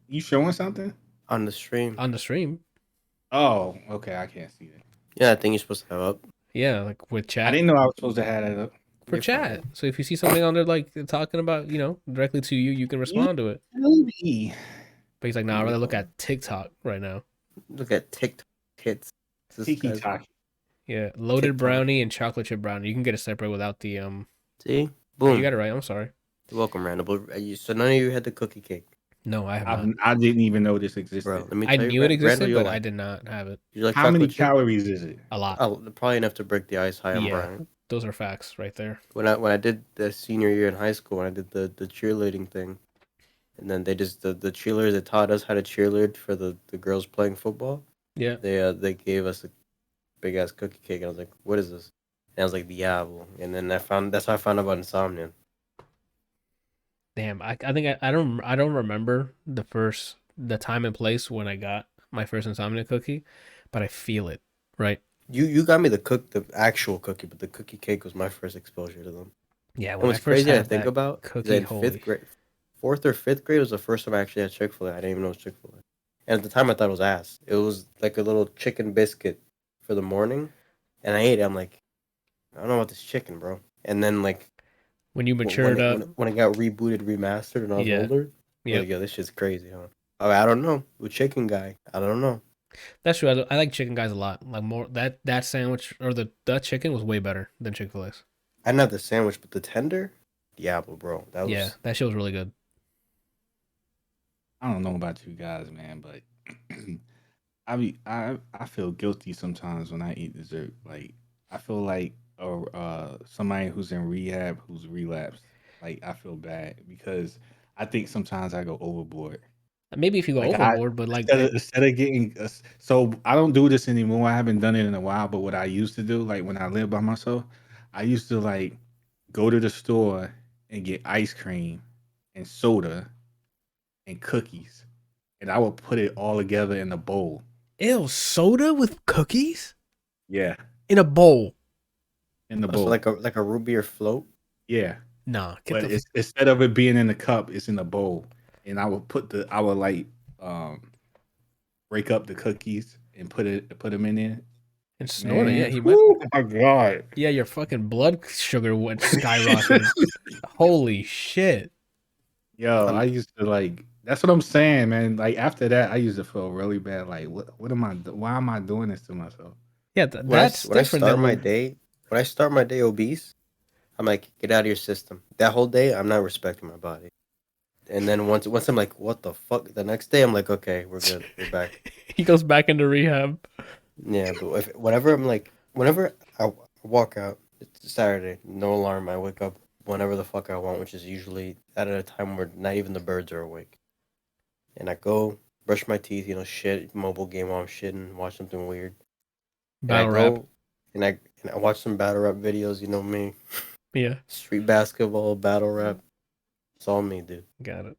[SPEAKER 3] You showing something?
[SPEAKER 2] On the stream.
[SPEAKER 1] on the stream.
[SPEAKER 3] Oh, okay. I can't see that.
[SPEAKER 2] Yeah, I think you're supposed to have up.
[SPEAKER 1] Yeah, like with chat.
[SPEAKER 3] I didn't know I was supposed to have that up.
[SPEAKER 1] for
[SPEAKER 2] You're
[SPEAKER 1] chat.
[SPEAKER 2] fine.
[SPEAKER 1] So if you see something on there like talking about, directly to you, you can respond to it.
[SPEAKER 3] Movie.
[SPEAKER 1] But he's like, nah, I'd
[SPEAKER 2] You're
[SPEAKER 1] rather look
[SPEAKER 2] fine.
[SPEAKER 1] at TikTok right now.
[SPEAKER 2] Look at TikTok hits. This
[SPEAKER 3] Tiki
[SPEAKER 2] guy's
[SPEAKER 3] Talk.
[SPEAKER 1] Yeah, loaded
[SPEAKER 2] TikTok.
[SPEAKER 1] brownie and chocolate chip brownie. You can get it separate without the
[SPEAKER 2] See,
[SPEAKER 1] Oh, you
[SPEAKER 2] boom.
[SPEAKER 1] got it right. I'm sorry.
[SPEAKER 2] You're welcome, Randall. But so none of you had the cookie cake,
[SPEAKER 1] No, I have not.
[SPEAKER 3] I didn't even know this
[SPEAKER 2] bro.
[SPEAKER 3] existed.
[SPEAKER 2] Let me
[SPEAKER 1] I
[SPEAKER 2] tell you,
[SPEAKER 1] knew it
[SPEAKER 2] Randall,
[SPEAKER 1] existed,
[SPEAKER 2] you'll
[SPEAKER 1] but I
[SPEAKER 2] like.
[SPEAKER 1] did not have it.
[SPEAKER 2] You like
[SPEAKER 3] How many
[SPEAKER 2] chocolate chip?
[SPEAKER 3] calories is it?
[SPEAKER 1] A lot.
[SPEAKER 2] Oh, probably enough to break the ice high on
[SPEAKER 1] Yeah,
[SPEAKER 2] Brian.
[SPEAKER 1] those are facts right there.
[SPEAKER 2] When I did the senior year in high school, when I did the cheerleading thing, and then they just the cheerleaders that taught us how to cheerlead for the girls playing football.
[SPEAKER 1] Yeah.
[SPEAKER 2] They gave us a big ass cookie cake, and I was like, "What is this?" And I was like, "Diablo." And then that's how I found out about insomnia.
[SPEAKER 1] Damn, I think I don't remember the time and place when I got my first insomnia cookie, but I feel it, right?
[SPEAKER 2] You got me the actual cookie, but the cookie cake was my first exposure to them.
[SPEAKER 1] Yeah,
[SPEAKER 2] And
[SPEAKER 1] when I
[SPEAKER 2] what's
[SPEAKER 1] first
[SPEAKER 2] crazy to
[SPEAKER 1] had
[SPEAKER 2] think
[SPEAKER 1] that
[SPEAKER 2] about is that
[SPEAKER 1] cookie,
[SPEAKER 2] in
[SPEAKER 1] holy
[SPEAKER 2] fifth grade, fourth or fifth grade was the first time I actually had Chick-fil-A. I didn't even know it was Chick-fil-A. And at the time, I thought it was ass. It was like a little chicken biscuit for the morning, and I ate it. I'm like, I don't know about this chicken, bro. And then like
[SPEAKER 1] when you
[SPEAKER 2] when
[SPEAKER 1] matured
[SPEAKER 2] it
[SPEAKER 1] up,
[SPEAKER 2] when it got rebooted, remastered, and I was
[SPEAKER 1] yeah,
[SPEAKER 2] older, I was
[SPEAKER 1] yeah,
[SPEAKER 2] like, yo, this shit's crazy, huh? Oh, I don't know. With chicken guy, I don't know.
[SPEAKER 1] that's true. I like chicken guys a lot. Like more that sandwich or the chicken was way better than Chick-fil-A's.
[SPEAKER 2] I didn't have the sandwich, but the tender, Diablo, bro. That
[SPEAKER 1] Yeah,
[SPEAKER 2] was
[SPEAKER 1] that shit was really good.
[SPEAKER 3] I don't know about you guys, man, but I feel guilty sometimes when I eat dessert. Like I feel like somebody who's in rehab who's relapsed. Like I feel bad because I think sometimes I go overboard.
[SPEAKER 1] Maybe if you go
[SPEAKER 3] Like I
[SPEAKER 1] overboard, but like
[SPEAKER 3] instead of getting so I don't do this anymore. I haven't done it in a while. But what I used to do, like when I lived by myself, I used to like go to the store and get ice cream and soda and cookies, and I would put it all together in a bowl.
[SPEAKER 1] ew, soda with cookies
[SPEAKER 3] Yeah,
[SPEAKER 1] in a bowl.
[SPEAKER 3] in the
[SPEAKER 2] also
[SPEAKER 3] bowl.
[SPEAKER 2] like a root beer float.
[SPEAKER 3] Yeah,
[SPEAKER 1] Nah, get
[SPEAKER 3] but
[SPEAKER 1] the
[SPEAKER 3] it's instead of it being in the cup, it's in the bowl, and I would like break up the cookies and put them in there.
[SPEAKER 1] and snort it. Yeah,
[SPEAKER 3] Man,
[SPEAKER 1] he might.
[SPEAKER 3] oh my god.
[SPEAKER 1] Yeah, your fucking blood sugar went skyrocketed. Holy shit.
[SPEAKER 3] Yo,
[SPEAKER 2] Um,
[SPEAKER 3] I used to like. That's what I'm saying, man. Like after that, I used to feel really bad. Like, what am I? Why am I doing this to myself?
[SPEAKER 1] Yeah, that's
[SPEAKER 2] when I
[SPEAKER 1] different
[SPEAKER 2] start
[SPEAKER 1] than
[SPEAKER 2] my
[SPEAKER 1] when.
[SPEAKER 2] day, when I start my day obese, I'm like, get out of your system. That whole day, I'm not respecting my body. And then once I'm like, what the fuck? The next day, I'm like, okay, we're good, we're back.
[SPEAKER 1] He goes back into rehab.
[SPEAKER 2] Yeah, but whenever I'm like, whenever I walk out, it's Saturday, no alarm. I wake up whenever the fuck I want, which is usually at a time where not even the birds are awake. And I go brush my teeth, shit, mobile game while I'm shitting, watch something weird. And I
[SPEAKER 1] Battle rap.
[SPEAKER 2] go and I watch some battle rap videos. You know me,
[SPEAKER 1] Yeah,
[SPEAKER 2] street basketball, battle rap. It's all me, dude.
[SPEAKER 1] got it.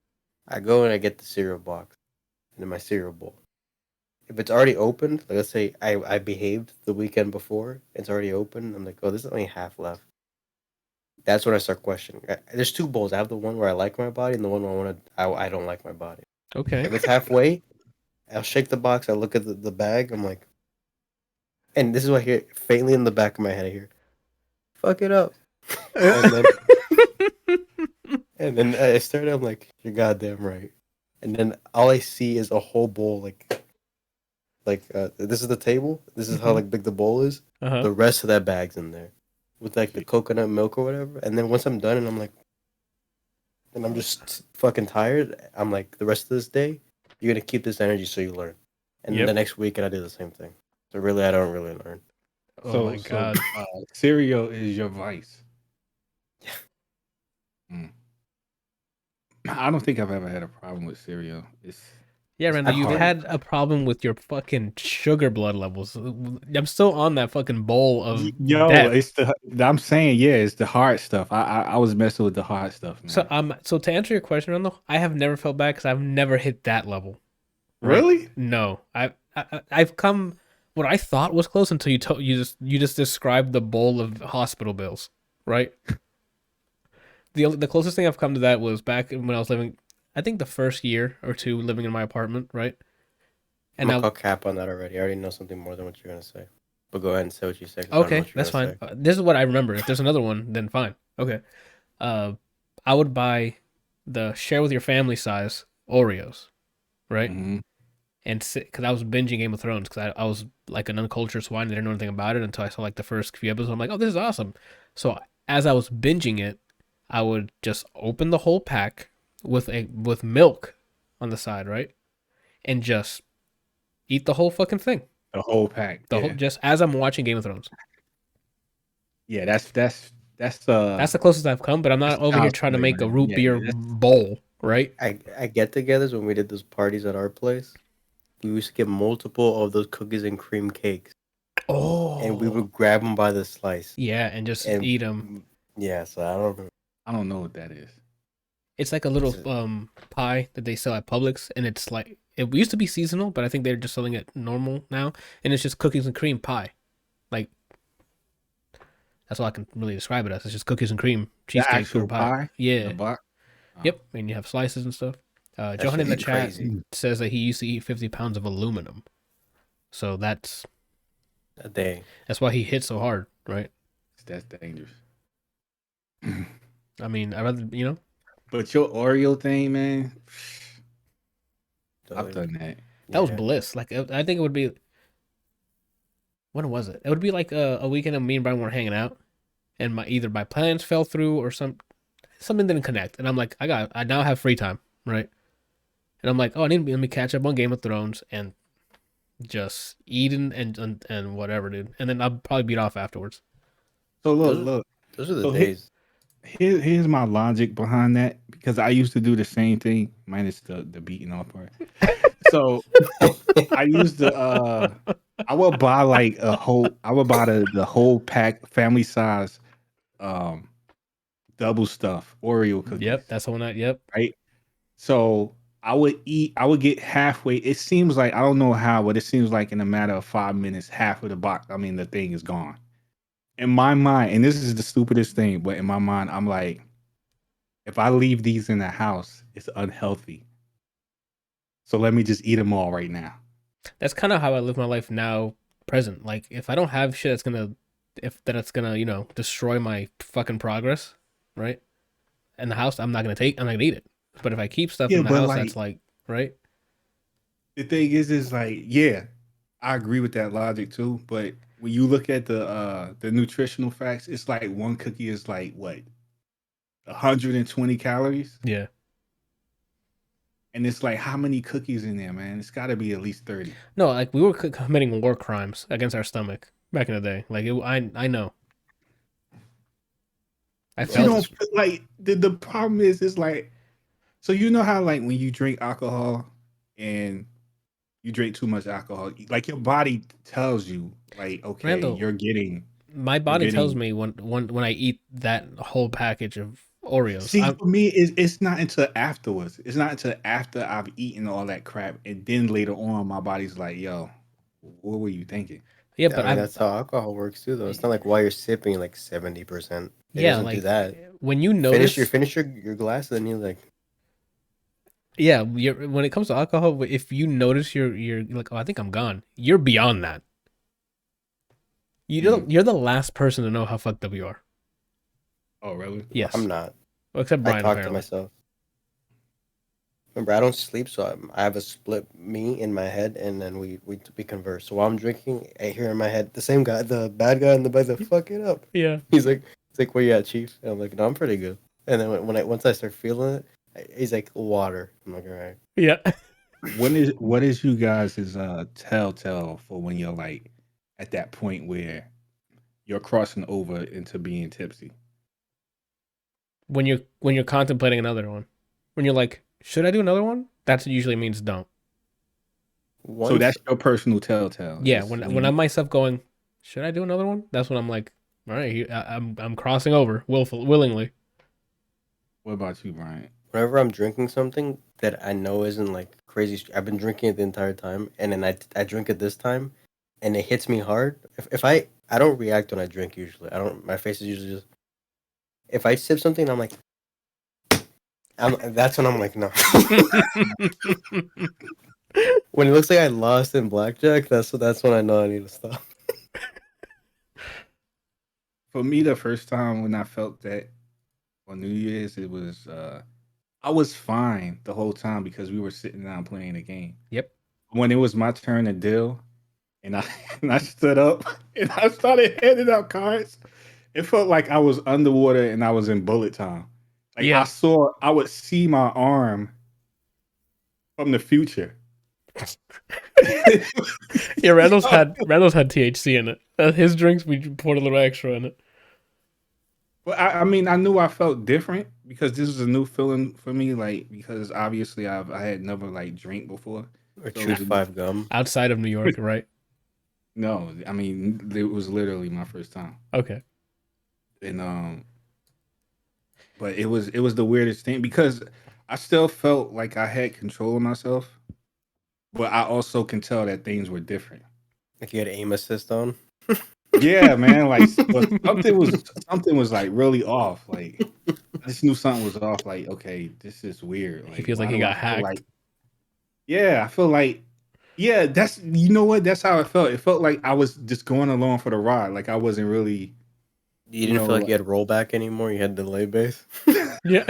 [SPEAKER 2] I go and I get the cereal box and then my cereal bowl. If it's already opened, like let's say I behaved the weekend before, it's already open. I'm like, oh, there's only half left. That's when I start questioning. There's two bowls. I have the one where I like my body and the one where I don't like my body.
[SPEAKER 1] Okay.
[SPEAKER 2] If it's halfway, I'll shake the box. I look at the bag. I'm like, and this is what I hear faintly in the back of my head. I hear, "Fuck it up," and then I started. I'm like, "You're goddamn right." And then all I see is a whole bowl. This is the table. This is how like big the bowl is.
[SPEAKER 1] Uh-huh.
[SPEAKER 2] The rest of that bag's in there, with like the coconut milk or whatever. And then once I'm done, and I'm like, and I'm just fucking tired. I'm like, the rest of this day, you're gonna keep this energy so you learn. And then
[SPEAKER 1] Yep.
[SPEAKER 2] the next week, and I do the same thing. So really, I don't really learn.
[SPEAKER 1] Oh my god.
[SPEAKER 3] Cereal is your vice.
[SPEAKER 2] Yeah.
[SPEAKER 3] Mm. I don't think I've ever had a problem with cereal.
[SPEAKER 1] Yeah, Randall, you've
[SPEAKER 2] hard.
[SPEAKER 1] had a problem with your fucking sugar blood levels. I'm still on that fucking bowl of death.
[SPEAKER 3] I'm saying, yeah, it's the hard stuff. I was messing with the hard stuff, man.
[SPEAKER 1] So to answer your question, Randall, I have never felt bad because I've never hit that level. Right?
[SPEAKER 3] Really?
[SPEAKER 1] No, I've come what I thought was close until you just described the bowl of hospital bills, right? The closest thing I've come to that was back when I was living, I think the first year or two living in my apartment, right?
[SPEAKER 2] I'm gonna call cap on that already. I already know something more than what you're gonna say. But go ahead and say what you say. 'Cause I don't know
[SPEAKER 1] Okay,
[SPEAKER 2] what you're
[SPEAKER 1] that's
[SPEAKER 2] gonna
[SPEAKER 1] fine.
[SPEAKER 2] say.
[SPEAKER 1] This is what I remember. If there's another one, then fine. Okay. I would buy the share with your family size Oreos, right?
[SPEAKER 3] Mm-hmm.
[SPEAKER 1] And because I was binging Game of Thrones because I was like an uncultured swine. I didn't know anything about it until I saw like the first few episodes. I'm like, oh, this is awesome. So as I was binging it, I would just open the whole pack with milk on the side, right? And just eat the whole fucking thing.
[SPEAKER 3] The whole pack.
[SPEAKER 1] The
[SPEAKER 3] yeah.
[SPEAKER 1] whole just as I'm watching Game of Thrones.
[SPEAKER 3] Yeah, that's
[SPEAKER 1] That's the closest I've come, but I'm not
[SPEAKER 3] that's
[SPEAKER 1] over here
[SPEAKER 3] child's
[SPEAKER 1] trying to
[SPEAKER 3] play,
[SPEAKER 1] make a
[SPEAKER 3] man.
[SPEAKER 1] root
[SPEAKER 3] Yeah,
[SPEAKER 1] beer
[SPEAKER 3] that's
[SPEAKER 1] bowl, right?
[SPEAKER 2] I get-togethers when we did those parties at our place. We used to get multiple of those cookies and cream cakes, and we
[SPEAKER 1] Oh,
[SPEAKER 2] would grab them by the slice.
[SPEAKER 1] yeah, and just
[SPEAKER 2] And
[SPEAKER 1] eat them.
[SPEAKER 2] yeah, so I don't remember.
[SPEAKER 3] I don't know what that is.
[SPEAKER 1] It's like a little pie that they sell at Publix, and it's like it used to be seasonal, but I think they're just selling it normal now, and it's just cookies and cream pie. Like that's all I can really describe it as. It's just cookies and cream
[SPEAKER 3] The
[SPEAKER 1] cheesecake
[SPEAKER 3] actual
[SPEAKER 1] or pie.
[SPEAKER 3] pie?
[SPEAKER 1] Yeah.
[SPEAKER 3] The box? Oh.
[SPEAKER 1] Yep. And you have slices and stuff.
[SPEAKER 2] That
[SPEAKER 1] Johan in the
[SPEAKER 2] shit's
[SPEAKER 1] chat
[SPEAKER 2] crazy.
[SPEAKER 1] says that he used to eat 50 pounds of aluminum, so that's
[SPEAKER 2] A day.
[SPEAKER 1] why he hit so hard, right?
[SPEAKER 3] That's dangerous.
[SPEAKER 1] I mean, I rather
[SPEAKER 3] But your Oreo thing, man, I've
[SPEAKER 2] So,
[SPEAKER 3] done that.
[SPEAKER 1] that was
[SPEAKER 2] yeah.
[SPEAKER 1] bliss. Like I think it would be. When was it? It would be like a weekend of me and Brian were hanging out, and either my plans fell through or something didn't connect, and I'm like, I now have free time, right? And I'm like, oh, let me catch up on Game of Thrones and just eat and whatever, dude. And then I'll probably beat off afterwards.
[SPEAKER 3] So
[SPEAKER 2] Those-
[SPEAKER 3] look.
[SPEAKER 2] Those are the
[SPEAKER 3] So
[SPEAKER 2] days.
[SPEAKER 3] Here's my logic behind that, because I used to do the same thing, minus the beating off part. So I used to I would buy like the whole pack, family size, double stuff Oreo cookies.
[SPEAKER 1] Yep, that's the one. Yep.
[SPEAKER 3] Right. So I would get halfway. It seems like, I don't know how, but it seems like in a matter of 5 minutes, half of the box, the thing is gone. In my mind, and this is the stupidest thing, but in my mind, I'm like, if I leave these in the house, it's unhealthy. So let me just eat them all right now.
[SPEAKER 1] That's kind of how I live my life now, present. Like if I don't have shit that's gonna destroy my fucking progress, right? In the house, I'm not gonna eat it. But if I keep stuff
[SPEAKER 3] Yeah,
[SPEAKER 1] in the
[SPEAKER 3] but
[SPEAKER 1] house,
[SPEAKER 3] like-
[SPEAKER 1] that's like, right?
[SPEAKER 3] The thing is like, yeah, I agree with that logic too. But when you look at the nutritional facts, it's like one cookie is like what, 120 calories,
[SPEAKER 1] Yeah.
[SPEAKER 3] and it's like, how many cookies in there, man? It's got to be at least 30.
[SPEAKER 1] No, like we were committing war crimes against our stomach back in the day. Like I know. I
[SPEAKER 3] You
[SPEAKER 1] felt
[SPEAKER 3] don't like the problem is, it's like, so you know how like when you drink alcohol and you drink too much alcohol, like your body tells you like, okay,
[SPEAKER 1] Randall,
[SPEAKER 3] you're getting.
[SPEAKER 1] my body tells
[SPEAKER 3] getting-
[SPEAKER 1] me when I eat that whole package of Oreos.
[SPEAKER 3] See, for me, it's not until afterwards. It's not until after I've eaten all that crap, and then later on, my body's like, "Yo, what were you thinking?"
[SPEAKER 1] yeah,
[SPEAKER 2] I
[SPEAKER 1] but
[SPEAKER 2] mean, that's how alcohol works too, though. It's not like while you're sipping like 70%. It
[SPEAKER 1] yeah,
[SPEAKER 2] doesn't
[SPEAKER 1] like
[SPEAKER 2] do that.
[SPEAKER 1] when you notice,
[SPEAKER 2] Finish your glass, and then you're like,
[SPEAKER 1] yeah, when it comes to alcohol, if you notice you're like, oh, I think I'm gone. You're beyond that. You're the last person to know how fucked up you are.
[SPEAKER 3] Oh, really?
[SPEAKER 1] Yes,
[SPEAKER 2] I'm not.
[SPEAKER 1] well, except
[SPEAKER 2] I
[SPEAKER 1] Brian.
[SPEAKER 2] talk to
[SPEAKER 1] Apparently.
[SPEAKER 2] myself. Remember, I don't sleep, so I have a split me in my head, and then we converse. So while I'm drinking, I hear in my head the same guy, the bad guy in the bed, fuck it up.
[SPEAKER 1] Yeah.
[SPEAKER 2] He's like, where you at, Chief? And I'm like, no, I'm pretty good. And then once I start feeling it, he's like, water. I'm like, all right.
[SPEAKER 1] Yeah.
[SPEAKER 3] What is you guys' telltale for when you're like at that point where you're crossing over into being tipsy?
[SPEAKER 1] When you're contemplating another one, when you're like, should I do another one? That usually means don't.
[SPEAKER 3] So that's your personal telltale.
[SPEAKER 1] Yeah,
[SPEAKER 3] is
[SPEAKER 1] when I'm myself going, should I do another one? That's when I'm like, all right, I'm crossing over willingly.
[SPEAKER 3] What about you, Brian?
[SPEAKER 2] whenever I'm drinking something that I know isn't like crazy, I've been drinking it the entire time, and then I drink it this time, and it hits me hard. If I don't react when I drink usually. I don't. My face is usually just. If I sip something, I'm like. That's when I'm like, no. When it looks like I lost in blackjack, that's when I know I need to stop.
[SPEAKER 3] For me, the first time when I felt that on New Year's, it was I was fine the whole time because we were sitting down playing the game.
[SPEAKER 1] Yep.
[SPEAKER 3] When it was my turn to deal, and I and I stood up and I started handing out cards, it felt like I was underwater and I was in bullet time. Like
[SPEAKER 1] Yeah.
[SPEAKER 3] I would see my arm from the future.
[SPEAKER 1] Yeah, Randall's had THC in it. His drinks, we poured a little extra in it.
[SPEAKER 3] But I mean, I knew I felt different because this was a new feeling for me. Like because obviously I had never like drank before.
[SPEAKER 2] Or
[SPEAKER 3] So
[SPEAKER 2] chewed 5 gum.
[SPEAKER 1] Outside of New York, right?
[SPEAKER 3] no, I mean it was literally my first time,
[SPEAKER 1] Okay.
[SPEAKER 3] and but it was the weirdest thing because I still felt like I had control of myself, but I also can tell that things were different.
[SPEAKER 2] Like you had aim assist on.
[SPEAKER 3] Yeah, man. Like but something was like really off. Like I just knew something was off. Like okay, this is weird.
[SPEAKER 1] He
[SPEAKER 3] Like
[SPEAKER 1] feels like
[SPEAKER 3] why
[SPEAKER 1] he
[SPEAKER 3] do I
[SPEAKER 1] got
[SPEAKER 3] feel
[SPEAKER 1] hacked.
[SPEAKER 3] like yeah, I feel like yeah. That's you know what? That's how it felt. It felt like I was just going along for the ride. Like I wasn't really.
[SPEAKER 2] You didn't feel like you had rollback anymore. You had delay base.
[SPEAKER 1] Yeah.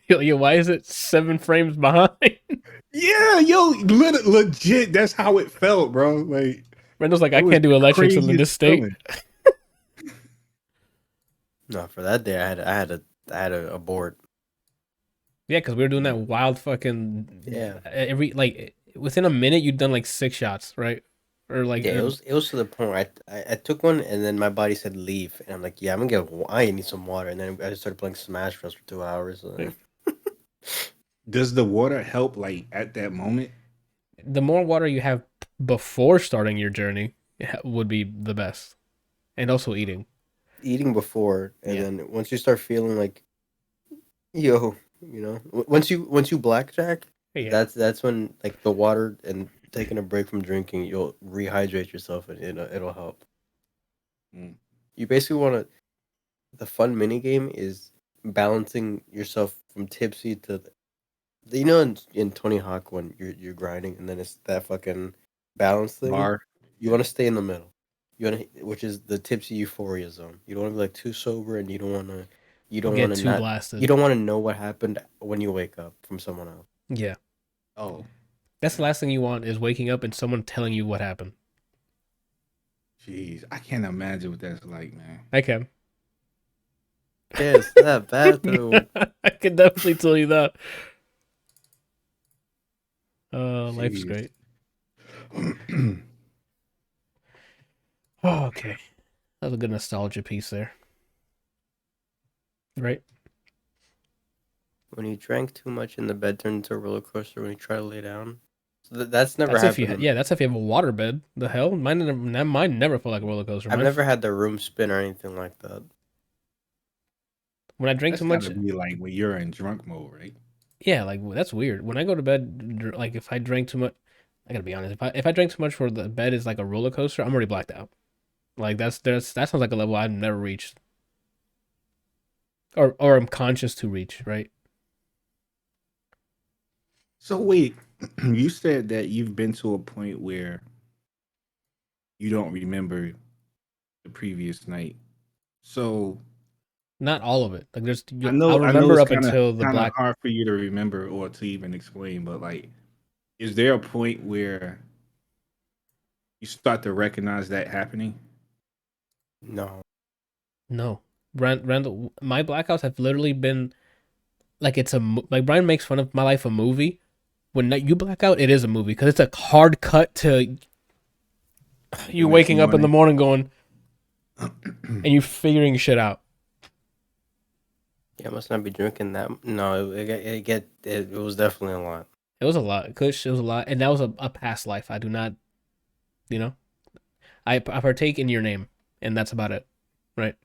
[SPEAKER 1] Yo, why is it 7 frames behind?
[SPEAKER 3] Yeah, yo, legit. That's how it felt, bro. Like
[SPEAKER 1] Randall's like,
[SPEAKER 3] it
[SPEAKER 1] I
[SPEAKER 3] was
[SPEAKER 1] can't do
[SPEAKER 3] the
[SPEAKER 1] electrics in this
[SPEAKER 3] craziest
[SPEAKER 1] state.
[SPEAKER 3] feeling.
[SPEAKER 2] No, for that day I had a abort.
[SPEAKER 1] Yeah, because we were doing that wild fucking
[SPEAKER 2] Yeah.
[SPEAKER 1] every like within a minute you'd done like 6 shots, right? Or like
[SPEAKER 2] Yeah, it was to the point where I took one and then my body said leave and I'm like, yeah, I'm gonna I need some water, and then I just started playing Smash Bros for 2 hours.
[SPEAKER 3] Does the water help like at that moment?
[SPEAKER 1] the more water you have before starting your journey would be the best, and also eating.
[SPEAKER 2] Eating before, and
[SPEAKER 1] Yeah.
[SPEAKER 2] then once you start feeling like, yo, you know, once you blackjack,
[SPEAKER 1] Yeah.
[SPEAKER 2] that's when like the water and taking a break from drinking, you'll rehydrate yourself and it'll help.
[SPEAKER 3] Mm.
[SPEAKER 2] You basically want to. The fun mini game is balancing yourself from tipsy to, you know, in Tony Hawk when you're grinding and then it's that fucking balance thing.
[SPEAKER 3] Bar.
[SPEAKER 2] You want to stay in the middle. You want to, which is the tipsy euphoria zone. You don't want to be like too sober, and you don't want
[SPEAKER 1] Get
[SPEAKER 2] to
[SPEAKER 1] too
[SPEAKER 2] not.
[SPEAKER 1] blasted.
[SPEAKER 2] You don't want to know what happened when you wake up from someone else.
[SPEAKER 1] Yeah.
[SPEAKER 3] Oh,
[SPEAKER 1] That's the last thing you want is waking up and someone telling you what happened.
[SPEAKER 3] jeez, I can't imagine what that's like, man.
[SPEAKER 1] I can.
[SPEAKER 2] Yes, that bathroom.
[SPEAKER 1] I can definitely tell you that. Life's
[SPEAKER 3] Jeez.
[SPEAKER 1] great. Oh, okay. That was a good nostalgia piece there. Right?
[SPEAKER 2] When you drank too much and the bed turned into a roller coaster when you try to lay down. So that's never
[SPEAKER 1] That's
[SPEAKER 2] happened.
[SPEAKER 1] that's if you have a water bed. The hell? Mine never felt like a roller coaster.
[SPEAKER 2] I've never had the room spin or anything like that.
[SPEAKER 1] When I drink
[SPEAKER 3] That's
[SPEAKER 1] too much,
[SPEAKER 3] gotta be like when you're in drunk mode, right?
[SPEAKER 1] yeah, like that's weird. When I go to bed, like if I drink too much, I gotta be honest. If I drink too much where the bed is like a roller coaster, I'm already blacked out. Like that sounds like a level I've never reached, or I'm conscious to reach. Right?
[SPEAKER 3] So wait, you said that you've been to a point where you don't remember the previous night. So
[SPEAKER 1] Not all of it. Like
[SPEAKER 3] I
[SPEAKER 1] I'll
[SPEAKER 3] know
[SPEAKER 1] remember
[SPEAKER 3] it's
[SPEAKER 1] up
[SPEAKER 3] kind of
[SPEAKER 1] until the black.
[SPEAKER 3] hard for you to remember or to even explain, but like, is there a point where you start to recognize that happening?
[SPEAKER 2] No.
[SPEAKER 1] No, Randall, my blackouts have literally been like like Brian makes fun of my life a movie. When you black out, it is a movie because it's a hard cut to you waking up in the morning going and you figuring shit out.
[SPEAKER 2] Yeah, I must not be drinking that. No, it was definitely a lot.
[SPEAKER 1] It was a lot, Kush. It was a lot, and that was a past life. I do not, you know, I partake in your name, and that's about it, right?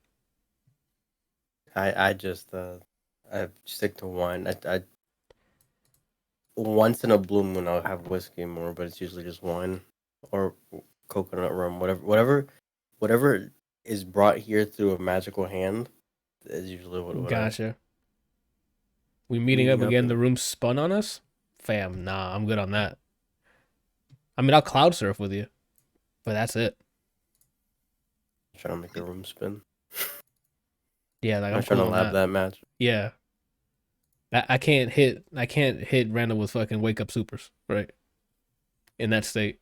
[SPEAKER 2] I just I stick to wine. I once in a blue moon I'll have whiskey more, but it's usually just wine or coconut rum, whatever is brought here through a magical hand is usually what
[SPEAKER 1] Gotcha. We meeting up again. The room spun on us, fam. Nah, I'm good on that. I mean, I'll cloud surf with you, but that's it.
[SPEAKER 2] Trying to make the room spin.
[SPEAKER 1] Yeah, like
[SPEAKER 2] I'm
[SPEAKER 1] I'm
[SPEAKER 2] not trying
[SPEAKER 1] cool
[SPEAKER 2] to
[SPEAKER 1] on
[SPEAKER 2] lab
[SPEAKER 1] that.
[SPEAKER 2] that match.
[SPEAKER 1] Yeah. I can't hit Randall with fucking wake up supers, right? In that state.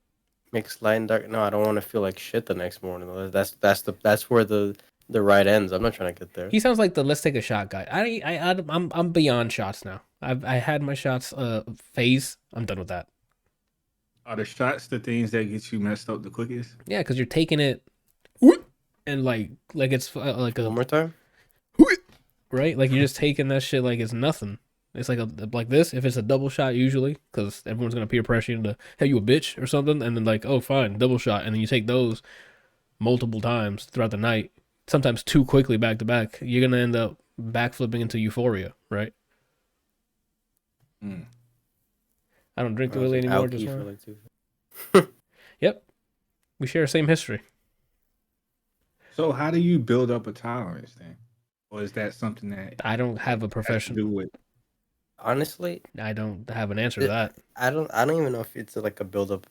[SPEAKER 2] Mixed light and dark. No, I don't want to feel like shit the next morning. That's where the ride ends. I'm not trying to get there.
[SPEAKER 1] He sounds like the let's take a shot guy. I'm beyond shots now. I had my shots phase. I'm done with that.
[SPEAKER 3] Are the shots the things that get you messed up the quickest?
[SPEAKER 1] Yeah, because you're taking it and like it's like
[SPEAKER 2] One
[SPEAKER 1] a
[SPEAKER 2] more time.
[SPEAKER 1] right. Like you're just taking that shit like it's nothing. It's like this. If it's a double shot, usually, because everyone's gonna peer pressure you into hey you a bitch or something, and then like oh fine double shot, and then you take those multiple times throughout the night, sometimes too quickly back to back. You're gonna end up backflipping into euphoria, right?
[SPEAKER 3] Mm.
[SPEAKER 1] I don't drink
[SPEAKER 2] I was
[SPEAKER 1] really
[SPEAKER 2] like
[SPEAKER 1] anymore.
[SPEAKER 2] alky
[SPEAKER 1] Just
[SPEAKER 2] for
[SPEAKER 1] now.
[SPEAKER 2] like 2.
[SPEAKER 1] Yep, we share the same history.
[SPEAKER 3] So how do you build up a tolerance then? Or is that something that
[SPEAKER 1] I don't have a
[SPEAKER 3] has to
[SPEAKER 1] profession.
[SPEAKER 3] do with?
[SPEAKER 2] Honestly,
[SPEAKER 1] I don't have an answer to that.
[SPEAKER 2] I don't even know if it's like a build up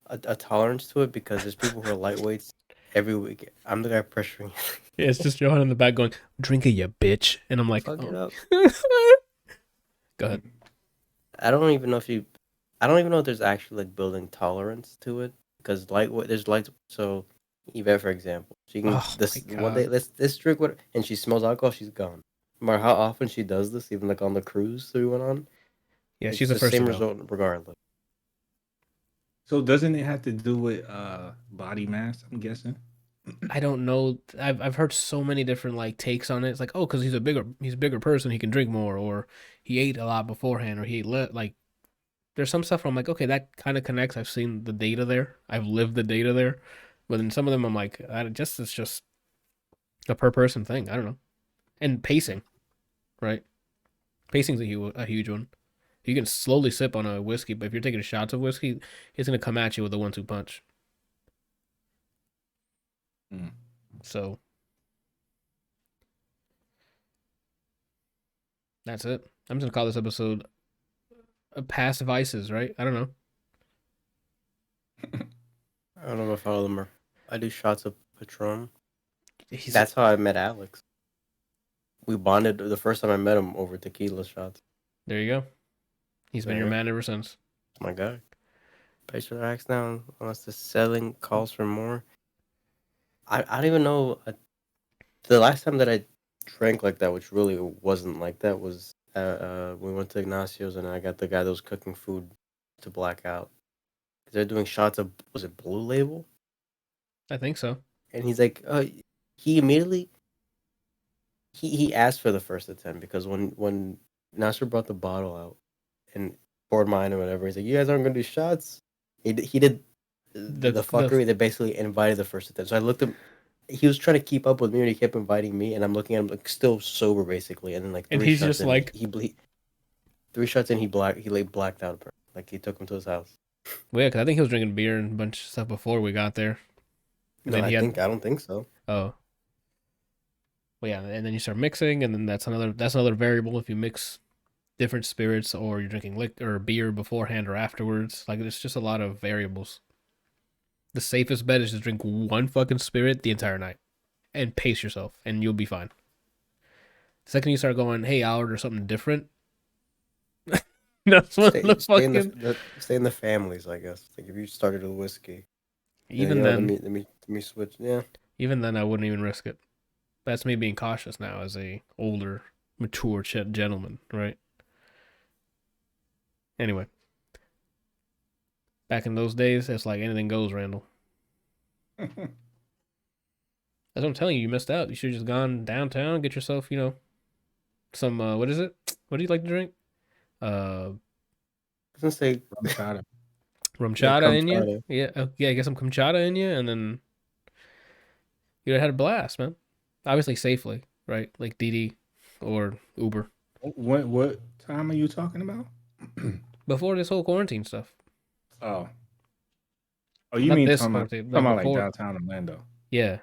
[SPEAKER 2] a tolerance to it because there's people who are lightweights every week. I'm the guy pressuring.
[SPEAKER 1] Yeah, it's just Johan in the back going, "Drink it, you bitch," and I'm like,
[SPEAKER 2] Fuck it
[SPEAKER 1] oh.
[SPEAKER 2] up.
[SPEAKER 1] Go ahead.
[SPEAKER 2] I don't even know if there's actually like building tolerance to it because lightweight there's light. So Yvette, for example, she can
[SPEAKER 1] Oh
[SPEAKER 2] this
[SPEAKER 1] my
[SPEAKER 2] one day
[SPEAKER 1] God.
[SPEAKER 2] let's drink what and she smells alcohol, she's gone. No matter how often she does this, even like on the cruise that we went on,
[SPEAKER 1] Yeah,
[SPEAKER 2] it's
[SPEAKER 1] she's the
[SPEAKER 2] the
[SPEAKER 1] first to
[SPEAKER 2] same
[SPEAKER 1] go.
[SPEAKER 2] result regardless.
[SPEAKER 3] So doesn't it have to do with body mass, I'm guessing?
[SPEAKER 1] I don't know. I've heard so many different like takes on it. It's like, oh, because he's a bigger person, he can drink more, or he ate a lot beforehand, or he ate like. There's some stuff where I'm like, okay, that kind of connects. I've seen the data there. I've lived the data there, but then some of them I'm like, it's just a per person thing. I don't know. And pacing, right? Pacing's a huge one. You can slowly sip on a whiskey, but if you're taking shots of whiskey, it's gonna come at you with a 1-2 punch.
[SPEAKER 3] Mm.
[SPEAKER 1] So that's it. I'm just gonna call this episode "Past Vices," right? I don't know.
[SPEAKER 2] I don't know if all of them are. I do shots of Patron.
[SPEAKER 1] He's,
[SPEAKER 2] That's how I met Alex. We bonded the first time I met him over tequila shots.
[SPEAKER 1] there you go. He's been your
[SPEAKER 2] Yeah.
[SPEAKER 1] man ever since.
[SPEAKER 2] My God. Pays for the axe down unless the selling calls for more. I don't even know. The last time that I drank like that, which really wasn't like that, was we went to Ignacio's and I got the guy that was cooking food to black out. They're doing shots of, was it Blue Label?
[SPEAKER 1] I think so.
[SPEAKER 2] And he's like, he immediately, he asked for the first attempt because when Nasser brought the bottle out and poured mine or whatever, he's like, you guys aren't going to do shots? He did the fuckery that basically invited the first attempt. So I looked at him. He was trying to keep up with me, and he kept inviting me, and I'm looking at him like still sober, basically. And then like
[SPEAKER 1] and
[SPEAKER 2] three
[SPEAKER 1] he's
[SPEAKER 2] shots
[SPEAKER 1] just
[SPEAKER 2] in,
[SPEAKER 1] like,
[SPEAKER 2] he 3 shots in, he blacked out. Like he took him to his house.
[SPEAKER 1] well, yeah, because I think he was drinking beer and a bunch of stuff before we got there. And
[SPEAKER 2] No,
[SPEAKER 1] then
[SPEAKER 2] I don't think so.
[SPEAKER 1] oh, well, yeah, and then you start mixing, and then that's another variable if you mix different spirits or you're drinking liquor or beer beforehand or afterwards. Like it's just a lot of variables. The safest bet is to drink one fucking spirit the entire night and pace yourself, and you'll be fine. The second you start going, hey, I'll order something different. That's what the fucking.
[SPEAKER 2] Stay in the families, I guess. Like if you started with whiskey,
[SPEAKER 1] Even then,
[SPEAKER 2] let me switch. Yeah,
[SPEAKER 1] even then, I wouldn't even risk it. That's me being cautious now as a older, mature gentleman, right? Anyway, back in those days, it's like anything goes, Randall. That's what I'm telling you. You missed out. You should have just gone downtown, get yourself, some. What is it? What do you like to drink?
[SPEAKER 2] I was gonna say
[SPEAKER 1] Rum
[SPEAKER 2] yeah,
[SPEAKER 1] chata in you.
[SPEAKER 2] Kamchata.
[SPEAKER 1] Yeah. Get some kamchata in you, and then you had a blast, man. Obviously, safely, right? Like DD or Uber.
[SPEAKER 3] What time are you talking about?
[SPEAKER 1] Before this whole quarantine stuff.
[SPEAKER 3] Oh, you
[SPEAKER 1] Not
[SPEAKER 3] mean
[SPEAKER 1] this
[SPEAKER 3] talking
[SPEAKER 1] quarantine,
[SPEAKER 3] about like
[SPEAKER 1] before.
[SPEAKER 3] downtown Orlando?
[SPEAKER 1] Yeah,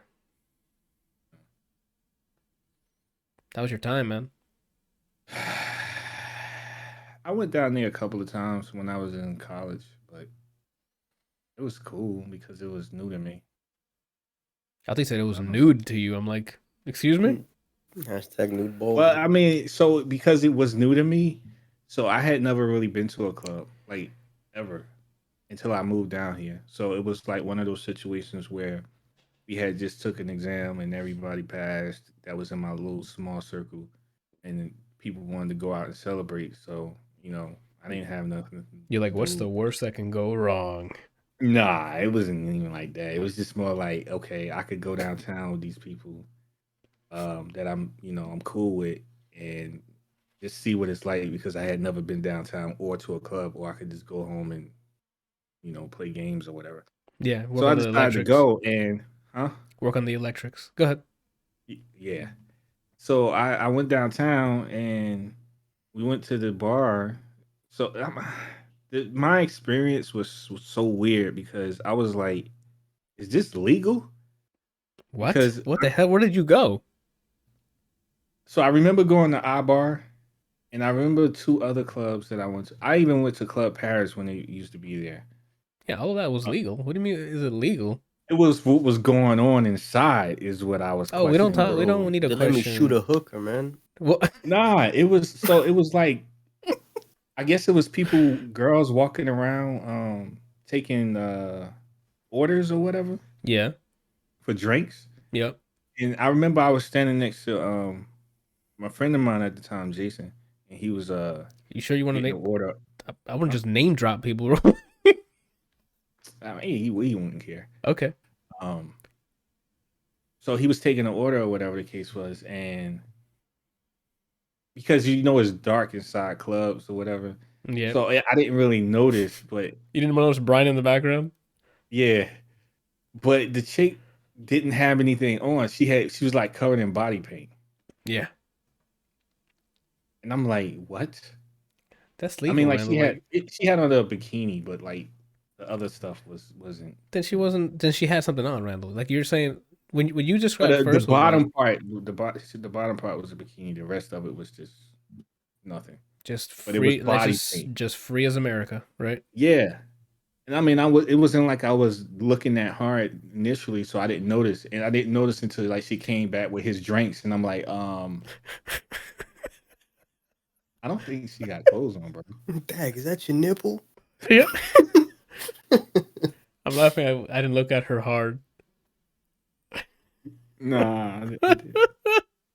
[SPEAKER 1] that was your time, man.
[SPEAKER 3] I went down there a couple of times when I was in college, but it was cool because it was new to me.
[SPEAKER 1] I think said it was nude to you. I'm like, excuse me?
[SPEAKER 2] Hashtag nude bowl.
[SPEAKER 3] Well, I mean, so because it was new to me, so I had never really been to a club like ever until I moved down here. So it was like one of those situations where we had just took an exam and everybody passed. That was in my little small circle, and then people wanted to go out and celebrate. So I didn't have nothing
[SPEAKER 1] You're
[SPEAKER 3] to
[SPEAKER 1] like, what's
[SPEAKER 3] do.
[SPEAKER 1] the worst that can go wrong?
[SPEAKER 3] Nah, it wasn't even like that. It was just more like, okay, I could go downtown with these people that I'm cool with, and just see what it's like because I had never been downtown or to a club, or I could just go home and play games or whatever.
[SPEAKER 1] Yeah,
[SPEAKER 3] So
[SPEAKER 1] work
[SPEAKER 3] I
[SPEAKER 1] on the
[SPEAKER 3] decided to
[SPEAKER 1] electrics.
[SPEAKER 3] go, and
[SPEAKER 1] Work on the electrics. Go ahead.
[SPEAKER 3] Yeah. So I went downtown and we went to the bar. So my experience was so weird because I was like, "Is this legal?"
[SPEAKER 1] What?
[SPEAKER 3] Because
[SPEAKER 1] What the hell? Where did you go?
[SPEAKER 3] so I remember going to I Bar, and I remember two other clubs that I went to. I even went to Club Paris when they used to be there.
[SPEAKER 1] Yeah, all of that was
[SPEAKER 3] Uh,
[SPEAKER 1] legal. What do you mean? Is it legal?
[SPEAKER 3] It was what was going on inside is what I was
[SPEAKER 1] Oh, we don't
[SPEAKER 3] questioning.
[SPEAKER 1] talk. We
[SPEAKER 2] Bro,
[SPEAKER 1] don't need a
[SPEAKER 2] they let me shoot
[SPEAKER 1] question.
[SPEAKER 2] a hooker, man.
[SPEAKER 1] What?
[SPEAKER 3] Nah, it was like I guess it was girls walking around, taking orders or whatever
[SPEAKER 1] Yeah.
[SPEAKER 3] for drinks.
[SPEAKER 1] Yep.
[SPEAKER 3] And I remember I was standing next to my friend of mine at the time, Jason, and he was
[SPEAKER 1] You sure you want to
[SPEAKER 3] getting an
[SPEAKER 1] name?
[SPEAKER 3] order.
[SPEAKER 1] I want to just name drop people.
[SPEAKER 3] I mean, he wouldn't care.
[SPEAKER 1] Okay.
[SPEAKER 3] Um, so he was taking an order or whatever the case was, and because it's dark inside clubs or whatever,
[SPEAKER 1] Yeah.
[SPEAKER 3] so I didn't really notice, but
[SPEAKER 1] You didn't notice Brian in the background?
[SPEAKER 3] yeah. But the chick didn't have anything on. She was like covered in body paint.
[SPEAKER 1] Yeah.
[SPEAKER 3] And I'm like, what?
[SPEAKER 1] That's
[SPEAKER 3] I mean,
[SPEAKER 1] legal,
[SPEAKER 3] like
[SPEAKER 1] man. Like,
[SPEAKER 3] she had on a bikini, but like the other stuff wasn't.
[SPEAKER 1] then she wasn't. Then she had something on, Randall. Like you're saying when you
[SPEAKER 3] But
[SPEAKER 1] described
[SPEAKER 3] the
[SPEAKER 1] first was like
[SPEAKER 3] bottom part, the bottom part was a bikini. The rest of it was just nothing.
[SPEAKER 1] just
[SPEAKER 3] But it was
[SPEAKER 1] free. Like
[SPEAKER 3] body paint.
[SPEAKER 1] just free as America, right?
[SPEAKER 3] Yeah. And I mean, it wasn't like I was looking that hard initially, so I didn't notice. And I didn't notice until like she came back with his drinks, and I'm like, I don't think she got clothes on, bro.
[SPEAKER 2] Dag, is that your nipple?
[SPEAKER 1] Yeah. I'm laughing. I didn't look at her hard.
[SPEAKER 3] Nah. I didn't.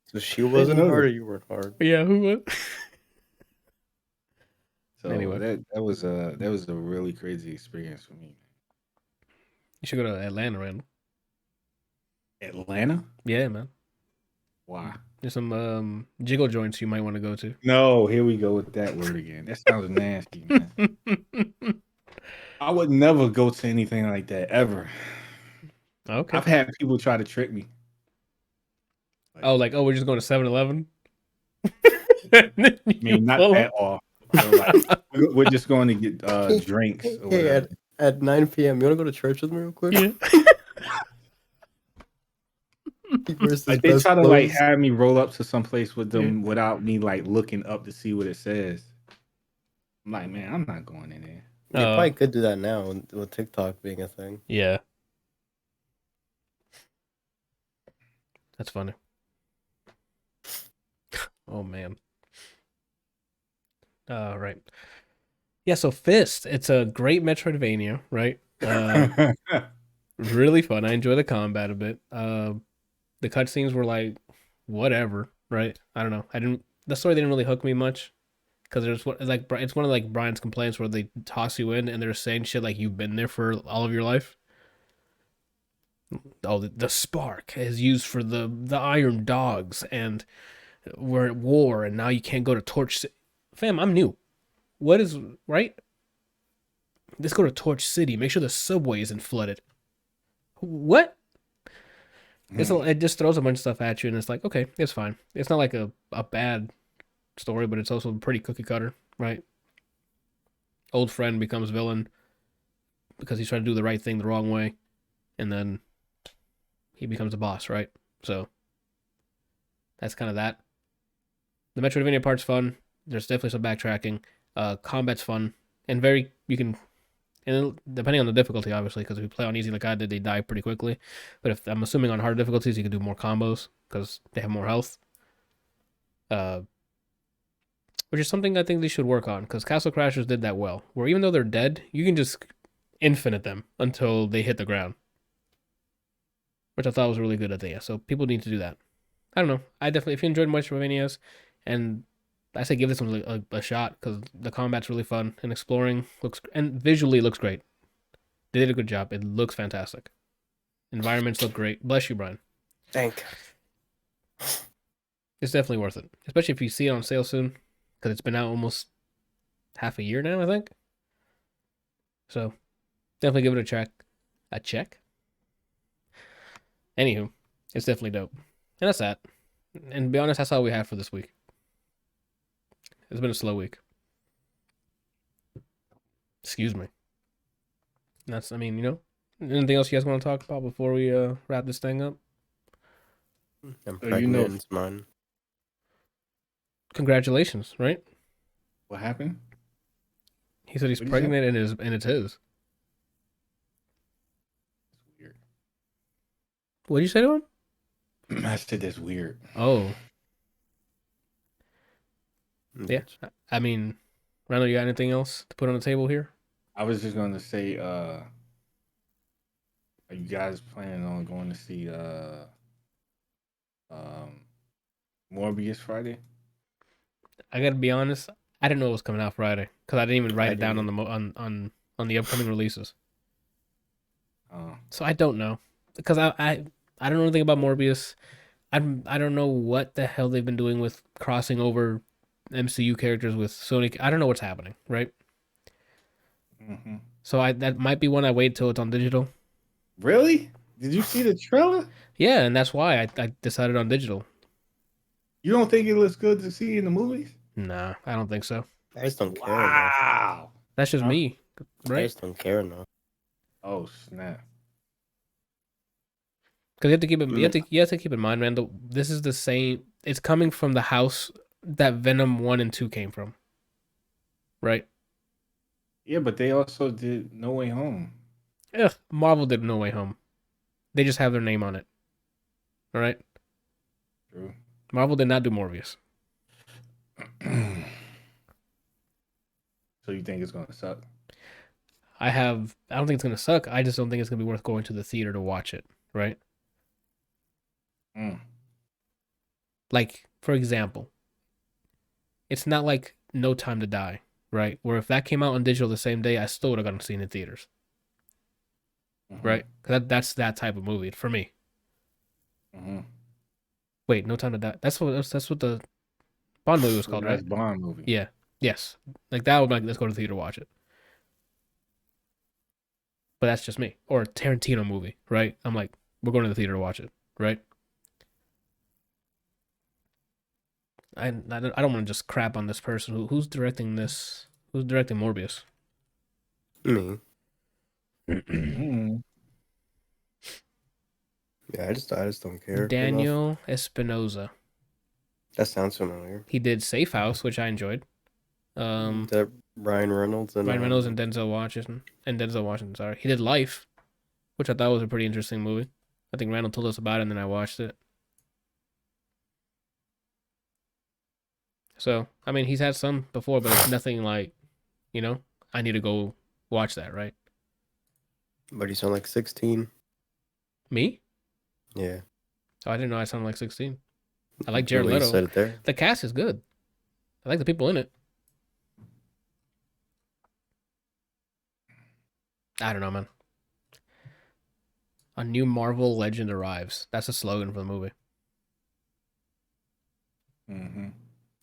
[SPEAKER 2] So she wasn't
[SPEAKER 3] know
[SPEAKER 2] hard,
[SPEAKER 3] that.
[SPEAKER 2] or you weren't hard?
[SPEAKER 1] Yeah, who was?
[SPEAKER 3] So
[SPEAKER 1] Anyway.
[SPEAKER 3] that was a really crazy experience for me.
[SPEAKER 1] You should go to Atlanta, Randall.
[SPEAKER 3] Atlanta?
[SPEAKER 1] Yeah, man.
[SPEAKER 3] Why?
[SPEAKER 1] There's some jiggle joints you might want to go to.
[SPEAKER 3] No, here we go with that word again. That sounds nasty, man. I would never go to anything like that ever.
[SPEAKER 1] Okay.
[SPEAKER 3] I've had people try to trick me.
[SPEAKER 1] We're just going to 7-Eleven?
[SPEAKER 3] I mean, not at all. We're just going to get drinks. Or
[SPEAKER 2] Hey, at 9 p.m., you want to go to church with me real quick?
[SPEAKER 1] Yeah.
[SPEAKER 3] Like they try to like have me roll up to someplace with them without me like looking up to see what it says. I'm like, man, I'm not going in there.
[SPEAKER 2] They probably could do that now with TikTok being a thing.
[SPEAKER 1] Yeah. That's funny. Oh, man. Right. Yeah, so F.I.S.T. It's a great Metroidvania, right? Really fun. I enjoy the combat a bit. The cutscenes were like, whatever, right? I don't know. The story didn't really hook me much. Because it's one of like Brian's complaints where they toss you in and they're saying shit like you've been there for all of your life. Oh, the spark is used for the Iron Dogs, and we're at war, and now you can't go to Torch City. Fam, I'm new. What is right? Let's go to Torch City. Make sure the subway isn't flooded. What? It just throws a bunch of stuff at you, and it's like, okay, it's fine. It's not like a bad story, but it's also pretty cookie cutter, right? Old friend becomes villain because he's trying to do the right thing the wrong way, and then he becomes a boss, right? So that's kind of that. The Metroidvania part's fun. There's definitely some backtracking. Combat's fun and and depending on the difficulty, obviously, because if you play on easy like I did, they die pretty quickly. But if I'm assuming on hard difficulties, you can do more combos because they have more health. which is something I think they should work on because Castle Crashers did that well. Where even though they're dead, you can just infinite them until they hit the ground, which I thought was a really good idea. So people need to do that. I don't know. I definitely, if you enjoyed Metroidvanias, and I say give this one a shot because the combat's really fun and exploring and visually looks great. They did a good job. It looks fantastic. Environments look great. Bless you, Brian.
[SPEAKER 2] Thank.
[SPEAKER 1] It's definitely worth it, especially if you see it on sale soon, because it's been out almost half a year now, I think. So definitely give it a check. A check? Anywho, it's definitely dope. And that's that. And to be honest, that's all we have for this week. It's been a slow week. Excuse me. That's, I mean, anything else you guys want to talk about before we wrap this thing up?
[SPEAKER 2] I'm pregnant. It's mine.
[SPEAKER 1] Congratulations, right?
[SPEAKER 3] What happened?
[SPEAKER 1] He said he's pregnant and it's his.
[SPEAKER 3] It's weird.
[SPEAKER 1] What did you say to him?
[SPEAKER 3] I said that's weird.
[SPEAKER 1] Oh. Yeah. I mean, Randall, you got anything else to put on the table here?
[SPEAKER 3] I was just going to say, are you guys planning on going to see Morbius Friday?
[SPEAKER 1] I gotta be honest, I didn't know it was coming out Friday because I didn't even write it down on the on the upcoming releases. So I don't know because I don't know anything about Morbius. I don't know what the hell they've been doing with crossing over MCU characters with Sony. I don't know what's happening, right?
[SPEAKER 3] Mm-hmm.
[SPEAKER 1] So that might be one I wait till it's on digital.
[SPEAKER 3] Really? Did you see the trailer?
[SPEAKER 1] Yeah, and that's why I decided on digital.
[SPEAKER 3] You don't think it looks good to see in the movies?
[SPEAKER 1] Nah, I don't think so.
[SPEAKER 2] I just don't care.
[SPEAKER 3] Wow.
[SPEAKER 1] That's just me, right?
[SPEAKER 2] I just don't care enough.
[SPEAKER 3] Oh snap!
[SPEAKER 1] Because you have to keep in mind, Randall. This is the same. It's coming from the house that Venom 1 and 2 came from, right?
[SPEAKER 3] Yeah, but they also did No Way Home.
[SPEAKER 1] Ugh, Marvel did No Way Home. They just have their name on it. All right.
[SPEAKER 3] True.
[SPEAKER 1] Marvel did not do Morbius.
[SPEAKER 3] So you think it's gonna suck?
[SPEAKER 1] I don't think it's gonna suck. I just don't think it's gonna be worth going to the theater to watch it, right? Like, for example, it's not like No Time to Die, right? Where if that came out on digital the same day, I still would have gone to see it in theaters, right? Because that's that type of movie for me. Wait, No Time to Die. That's what the Bond movie was called, right?
[SPEAKER 3] Bond movie.
[SPEAKER 1] Yeah. Yes. Like that would be like, let's go to the theater to watch it. But that's just me. Or a Tarantino movie, right? I'm like, we're going to the theater to watch it, right? I don't want to just crap on this person. Who's directing this? Who's directing Morbius?
[SPEAKER 2] Me. Yeah, I just don't care.
[SPEAKER 1] Daniel Espinosa.
[SPEAKER 2] That sounds familiar.
[SPEAKER 1] He did Safe House, which I enjoyed.
[SPEAKER 2] That Ryan Reynolds and
[SPEAKER 1] Denzel Washington. Sorry, he did Life, which I thought was a pretty interesting movie. I think Randall told us about it, and then I watched it. So I mean, he's had some before, but it's nothing like, I need to go watch that, right?
[SPEAKER 2] But you sound like 16.
[SPEAKER 1] Me?
[SPEAKER 2] Yeah.
[SPEAKER 1] Oh, I didn't know I sounded like 16. I like Jared Leto.
[SPEAKER 2] Said it there.
[SPEAKER 1] The cast is good. I like the people in it. I don't know, man. A new Marvel legend arrives. That's a slogan for the movie.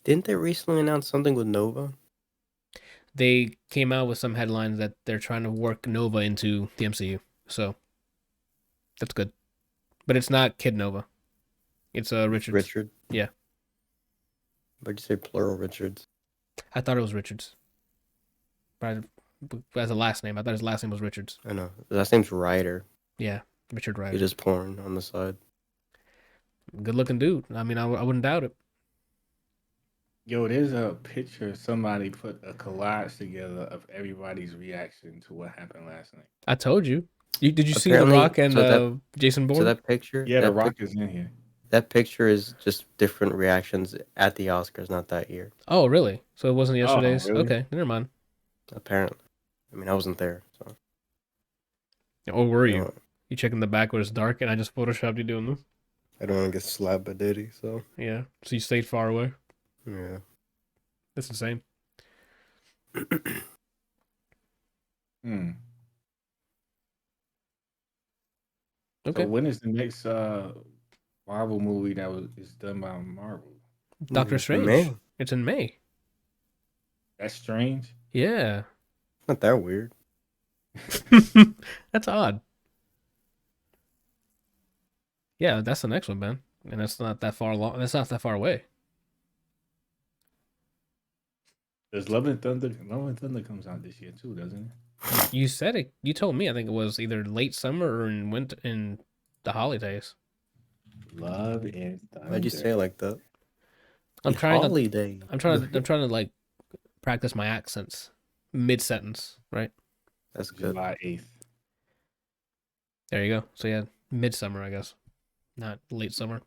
[SPEAKER 2] Didn't they recently announce something with Nova?
[SPEAKER 1] They came out with some headlines that they're trying to work Nova into the MCU. So, that's good. But it's not Kid Nova. It's Richards.
[SPEAKER 2] Richard?
[SPEAKER 1] Yeah.
[SPEAKER 2] Why'd you say plural Richards?
[SPEAKER 1] I thought it was Richards. But as a last name, I thought his last name was Richards.
[SPEAKER 2] I know. His last name's Ryder.
[SPEAKER 1] Yeah, Richard Ryder.
[SPEAKER 2] He does porn on the side.
[SPEAKER 1] Good looking dude. I mean, I wouldn't doubt it.
[SPEAKER 3] Yo, there's a picture. Somebody put a collage together of everybody's reaction to what happened last night.
[SPEAKER 1] I told you. Did you see The Rock and Jason Bourne?
[SPEAKER 2] So that picture?
[SPEAKER 3] Yeah,
[SPEAKER 2] The
[SPEAKER 3] Rock is in here.
[SPEAKER 2] That picture is just different reactions at the Oscars, not that year.
[SPEAKER 1] Oh, really? So it wasn't
[SPEAKER 3] Oh,
[SPEAKER 1] yesterday's?
[SPEAKER 3] really?
[SPEAKER 1] Okay, never mind.
[SPEAKER 2] Apparently, I mean, I wasn't there, so.
[SPEAKER 1] Or were
[SPEAKER 2] I
[SPEAKER 1] you?
[SPEAKER 2] don't,
[SPEAKER 1] You checking the back where it's dark and I just photoshopped you doing this?
[SPEAKER 2] I don't want to get slapped by Diddy, so
[SPEAKER 1] Yeah. So you stayed far away?
[SPEAKER 2] yeah.
[SPEAKER 1] That's insane.
[SPEAKER 3] Hmm.
[SPEAKER 1] Okay.
[SPEAKER 3] So when is the next Marvel movie that is done by Marvel?
[SPEAKER 1] Doctor
[SPEAKER 2] In
[SPEAKER 1] Strange.
[SPEAKER 2] May.
[SPEAKER 1] It's in May.
[SPEAKER 3] That's strange.
[SPEAKER 1] Yeah.
[SPEAKER 2] Not that weird.
[SPEAKER 1] That's odd. Yeah, that's the next one, man. And that's not that far long. That's not that far away.
[SPEAKER 3] Does Love and Thunder? Love and Thunder comes out this year too, doesn't it?
[SPEAKER 1] You said it. You told me. I think it was either late summer or in winter, in the holidays.
[SPEAKER 3] Love and Thunder.
[SPEAKER 2] Why'd you say it like that?
[SPEAKER 1] I'm
[SPEAKER 2] The
[SPEAKER 1] trying to.
[SPEAKER 2] holiday.
[SPEAKER 1] I'm trying to like practice my accents mid sentence. Right.
[SPEAKER 2] That's good.
[SPEAKER 3] July 8th.
[SPEAKER 1] There you go. So yeah, midsummer, I guess, not late summer.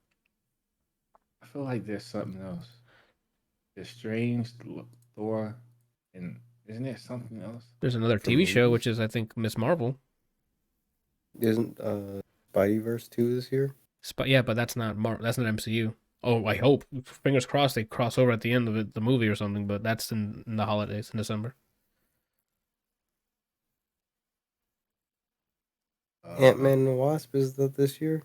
[SPEAKER 3] I feel like there's something else. There's Strange, Thor, and isn't there something else?
[SPEAKER 1] There's another
[SPEAKER 2] For
[SPEAKER 1] TV show,
[SPEAKER 2] movies?
[SPEAKER 1] which is I think Miss Marvel.
[SPEAKER 2] Isn't Spideyverse 2 this year?
[SPEAKER 1] Yeah, but that's not That's not MCU. Oh, I hope. Fingers crossed they cross over at the end of the movie or something. But that's in the holidays in December.
[SPEAKER 2] Ant-Man and the Wasp, is that this year?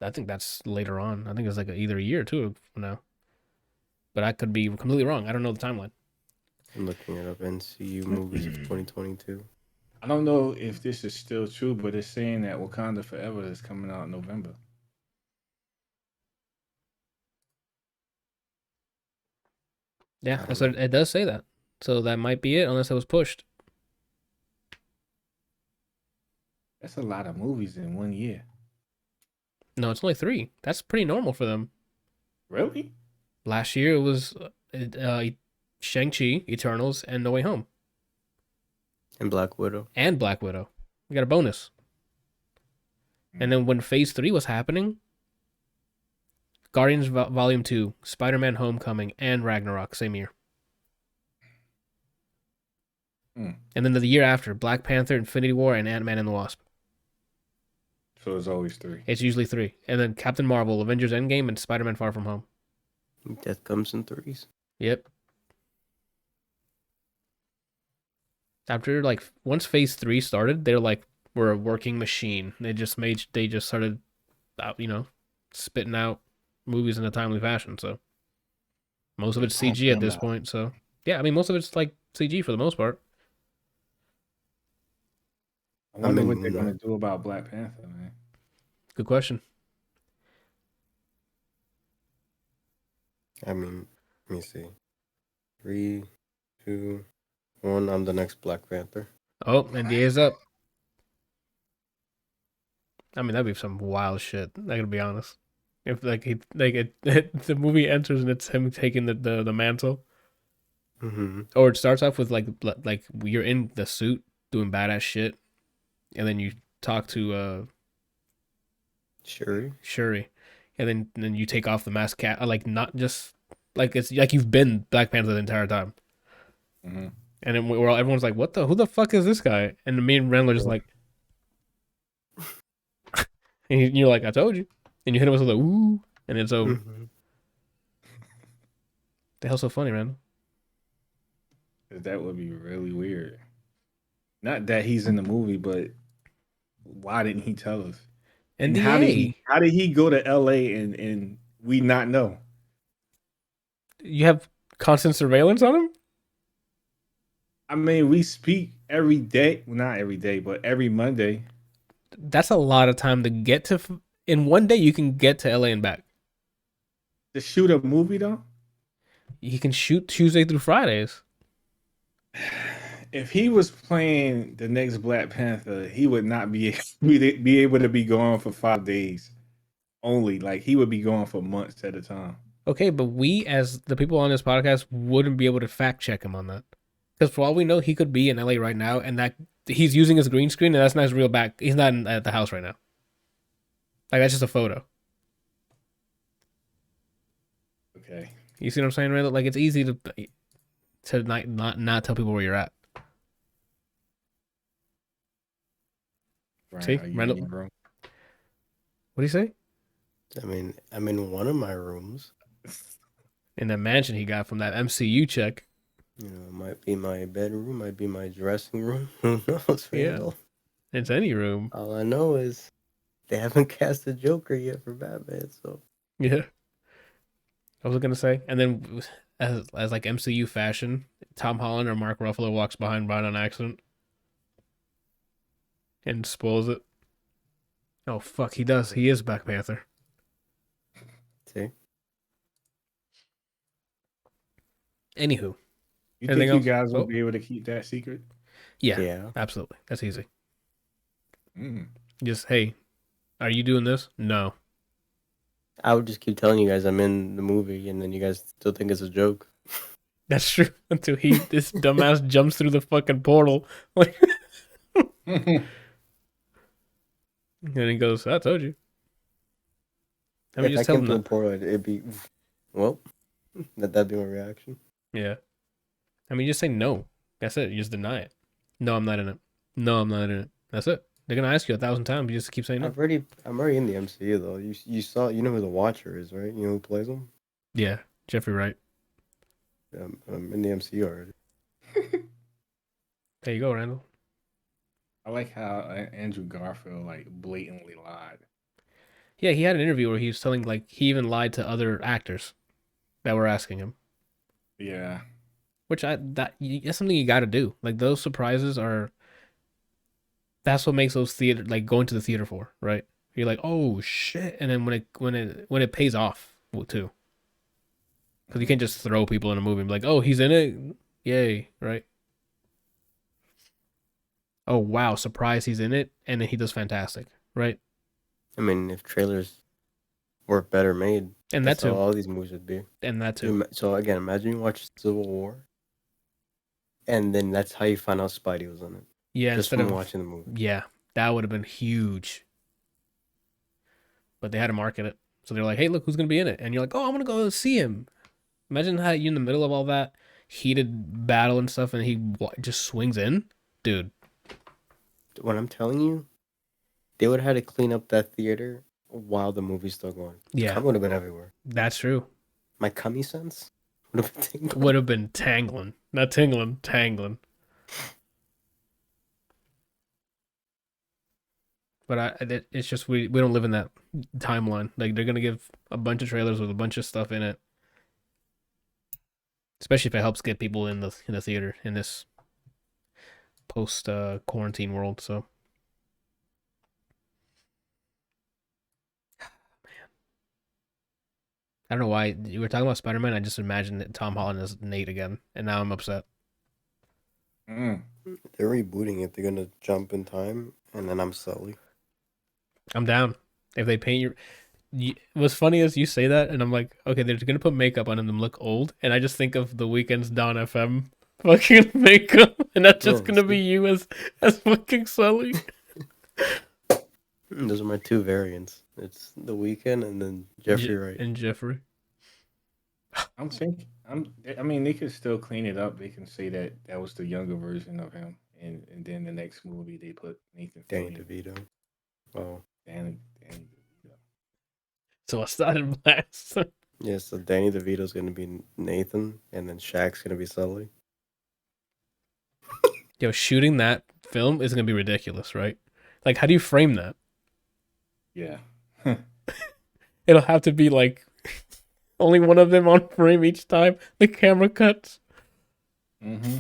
[SPEAKER 1] I think that's later on. I think it's like either a year or two from now. But I could be completely wrong. I don't know the timeline.
[SPEAKER 2] I'm looking it up. NCU movies of 2022.
[SPEAKER 3] I don't know if this is still true, but it's saying that Wakanda Forever is coming out in November.
[SPEAKER 1] Yeah, that's what it does say that. So that might be it, unless it was pushed.
[SPEAKER 3] That's a lot of movies in 1 year.
[SPEAKER 1] No, it's only 3. That's pretty normal for them.
[SPEAKER 3] Really?
[SPEAKER 1] Last year it was Shang-Chi, Eternals, and No Way Home.
[SPEAKER 2] And Black Widow.
[SPEAKER 1] And Black Widow. We got a bonus. And then when Phase 3 was happening, Guardians Volume 2, Spider-Man Homecoming, and Ragnarok, same year. And then the year after, Black Panther, Infinity War, and Ant-Man and the Wasp.
[SPEAKER 3] So it's always 3.
[SPEAKER 1] It's usually 3. And then Captain Marvel, Avengers Endgame, and Spider-Man Far From Home.
[SPEAKER 2] Death comes in 3s.
[SPEAKER 1] Yep. After, like, once Phase 3 started, they're like, we're a working machine. They just started, spitting out movies in a timely fashion, so. Most of it's CG at this point, so. Yeah, I mean, most of it's, like, CG for the most part.
[SPEAKER 3] I wonder what they're going to do about Black Panther, man.
[SPEAKER 1] Good question.
[SPEAKER 2] I mean, let me see. 3, 2, 1. I'm the next Black Panther.
[SPEAKER 1] Oh, NDA is up. I mean, that'd be some wild shit. I gotta be honest. If the movie enters and it's him taking the mantle, or it starts off with like you're in the suit doing badass shit, and then you talk to Shuri, and then you take off the mask, like not just like it's like you've been Black Panther the entire time, and then everyone's like, who the fuck is this guy? And me and Randall are just like. And you're like, I told you. And you hit him with like, ooh. And it's over. The hell's so funny, man?
[SPEAKER 3] That would be really weird. Not that he's in the movie, but why didn't he tell us? And how did he go to LA and we not know?
[SPEAKER 1] You have constant surveillance on him?
[SPEAKER 3] I mean, we speak every day. Well, not every day, but every Monday.
[SPEAKER 1] That's a lot of time to get to. In one day, you can get to LA and back.
[SPEAKER 3] To shoot a movie, though?
[SPEAKER 1] You can shoot Tuesday through Fridays.
[SPEAKER 3] If he was playing the next Black Panther, he would not be able to be gone for 5 days only. Like, he would be gone for months at a time.
[SPEAKER 1] Okay, but we, as the people on this podcast, wouldn't be able to fact check him on that. Because for all we know, he could be in LA right now, and that he's using his green screen, and that's not his real back. He's not at the house right now. Like, that's just a photo.
[SPEAKER 3] Okay.
[SPEAKER 1] You see what I'm saying, Randall? Like, it's easy to not tell people where you're at.
[SPEAKER 3] Right.
[SPEAKER 1] See,
[SPEAKER 3] Are you
[SPEAKER 1] Randall?
[SPEAKER 3] in your room?
[SPEAKER 1] What do you say?
[SPEAKER 2] I mean, I'm in one of my rooms.
[SPEAKER 1] In that mansion he got from that MCU check.
[SPEAKER 2] You know, it might be my bedroom, might be my dressing room. Who knows,
[SPEAKER 1] Yeah.
[SPEAKER 2] Randall?
[SPEAKER 1] It's any room.
[SPEAKER 2] All I know is they haven't cast a Joker yet for Batman, so
[SPEAKER 1] Yeah. I was gonna say, and then as like MCU fashion, Tom Holland or Mark Ruffalo walks behind Brian on accident and spoils it. Oh fuck, he does. He is Black Panther.
[SPEAKER 2] see.
[SPEAKER 1] Anywho,
[SPEAKER 3] You
[SPEAKER 1] anything
[SPEAKER 3] think you
[SPEAKER 1] else?
[SPEAKER 3] guys will
[SPEAKER 1] Oh.
[SPEAKER 3] be able to keep that secret?
[SPEAKER 1] Yeah,
[SPEAKER 2] Yeah.
[SPEAKER 1] absolutely. That's easy.
[SPEAKER 3] Mm.
[SPEAKER 1] Just hey, are you doing this? No.
[SPEAKER 2] I would just keep telling you guys I'm in the movie, and then you guys still think it's a joke.
[SPEAKER 1] That's true. Until this dumbass jumps through the fucking portal, like, and he goes, "I told you." I mean,
[SPEAKER 2] If I
[SPEAKER 1] just tell
[SPEAKER 2] came
[SPEAKER 1] him
[SPEAKER 2] through
[SPEAKER 1] that.
[SPEAKER 2] the portal, it'd be, well, that'd be my reaction.
[SPEAKER 1] Yeah. I mean, just say no. That's it. You just deny it. No, I'm not in it. No, I'm not in it. That's it. They're gonna ask you 1,000 times. You just keep saying no.
[SPEAKER 2] I'm already in the MCU though. You know who the Watcher is, right? You know who plays him?
[SPEAKER 1] Yeah, Jeffrey Wright.
[SPEAKER 2] I'm in the MCU already.
[SPEAKER 1] There you go, Randall.
[SPEAKER 3] I like how Andrew Garfield like blatantly lied.
[SPEAKER 1] Yeah, he had an interview where he was telling like he even lied to other actors that were asking him,
[SPEAKER 3] Yeah.
[SPEAKER 1] which that's something you got to do. Like those surprises are. That's what makes those theater like going to the theater for, right? You're like, oh shit, and then when it pays off too, because you can't just throw people in a movie and be like, oh, he's in it, yay, right? Oh wow, surprise, he's in it, and then he does fantastic, right?
[SPEAKER 2] I mean, if trailers were better made,
[SPEAKER 1] And that
[SPEAKER 2] that's how
[SPEAKER 1] too,
[SPEAKER 2] all these movies would be.
[SPEAKER 1] and that too.
[SPEAKER 2] So again, imagine you watch Civil War, and then that's how you find out Spidey was in it.
[SPEAKER 1] Yeah,
[SPEAKER 2] Just
[SPEAKER 1] instead
[SPEAKER 2] from
[SPEAKER 1] of
[SPEAKER 2] watching the movie.
[SPEAKER 1] yeah, that would have been huge. But they had to market it, so they're like, hey, look who's gonna be in it, and you're like, oh, I'm gonna go see him. Imagine how you in the middle of all that heated battle and stuff, and he just swings in, dude.
[SPEAKER 2] What I'm telling you, they would have had to clean up that theater while the movie's still going.
[SPEAKER 1] Yeah,
[SPEAKER 2] Cum would have been everywhere.
[SPEAKER 1] that's true.
[SPEAKER 2] My cummy sense would have been tingling.
[SPEAKER 1] Would have been tangling, not tingling, tangling. But it's just we don't live in that timeline. Like they're gonna give a bunch of trailers with a bunch of stuff in it, especially if it helps get people in the theater in this post quarantine world. So I don't know why you were talking about Spider-Man. I just imagined that Tom Holland as Nate again, and now I'm upset.
[SPEAKER 3] Mm.
[SPEAKER 2] They're rebooting it. They're gonna jump in time, and then I'm Sully.
[SPEAKER 1] I'm down if they paint what's funny is you say that, and I'm like, okay, they're gonna put makeup on him and look old, and I just think of the Weeknd's Don FM fucking makeup, and that's just gonna be you as fucking Sully.
[SPEAKER 2] Those are my two variants. It's The Weeknd and then Jeffrey Wright.
[SPEAKER 1] And Jeffrey.
[SPEAKER 3] I mean, they could still clean it up. They can say that that was the younger version of him, and then the next movie they put Nathan
[SPEAKER 2] Danny
[SPEAKER 3] Fillion.
[SPEAKER 2] DeVito. Oh.
[SPEAKER 3] Danny DeVito.
[SPEAKER 1] So I started blast.
[SPEAKER 2] Yeah, so Danny DeVito's gonna be Nathan, and then Shaq's gonna be Sully.
[SPEAKER 1] Yo, shooting that film is gonna be ridiculous, right? Like, how do you frame that?
[SPEAKER 3] Yeah.
[SPEAKER 1] It'll have to be like only one of them on frame each time the camera cuts.
[SPEAKER 3] Mm-hmm.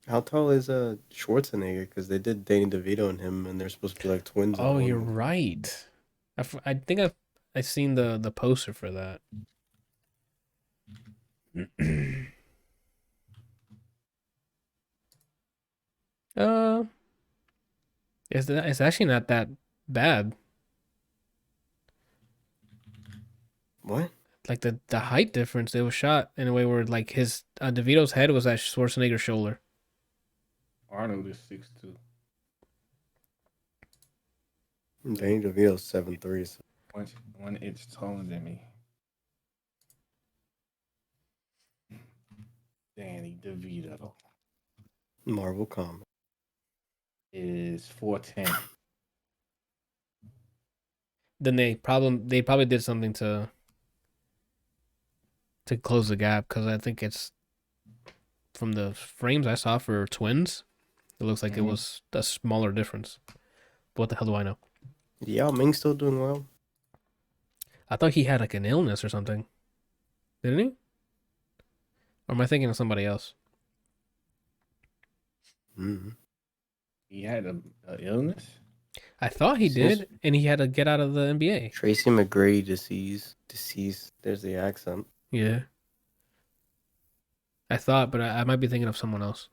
[SPEAKER 2] How tall is Schwarzenegger? Because they did Danny DeVito and him, and they're supposed to be like twins.
[SPEAKER 1] Oh, you're right. I think I've seen the poster for that. It's actually not that bad.
[SPEAKER 2] What?
[SPEAKER 1] Like the height difference, it was shot in a way where like his DeVito's head was at Schwarzenegger's shoulder.
[SPEAKER 3] Arnold is 6'2".
[SPEAKER 2] Danny DeVito's 7'3". So.
[SPEAKER 3] 1 inch taller than me. Danny DeVito
[SPEAKER 2] Marvel Comics.
[SPEAKER 3] is 410.
[SPEAKER 1] Then they probably did something to close the gap, because I think it's from the frames I saw for twins, it looks like it was a smaller difference. But what the hell do I know?
[SPEAKER 2] Yao Ming still doing well.
[SPEAKER 1] I thought he had like an illness or something. Didn't he? Or am I thinking of somebody else?
[SPEAKER 2] Mm-hmm.
[SPEAKER 3] He had a illness.
[SPEAKER 1] I thought he did, and he had to get out of the NBA.
[SPEAKER 2] Tracy McGrady deceased. There's the accent.
[SPEAKER 1] Yeah. I thought, but I might be thinking of someone else.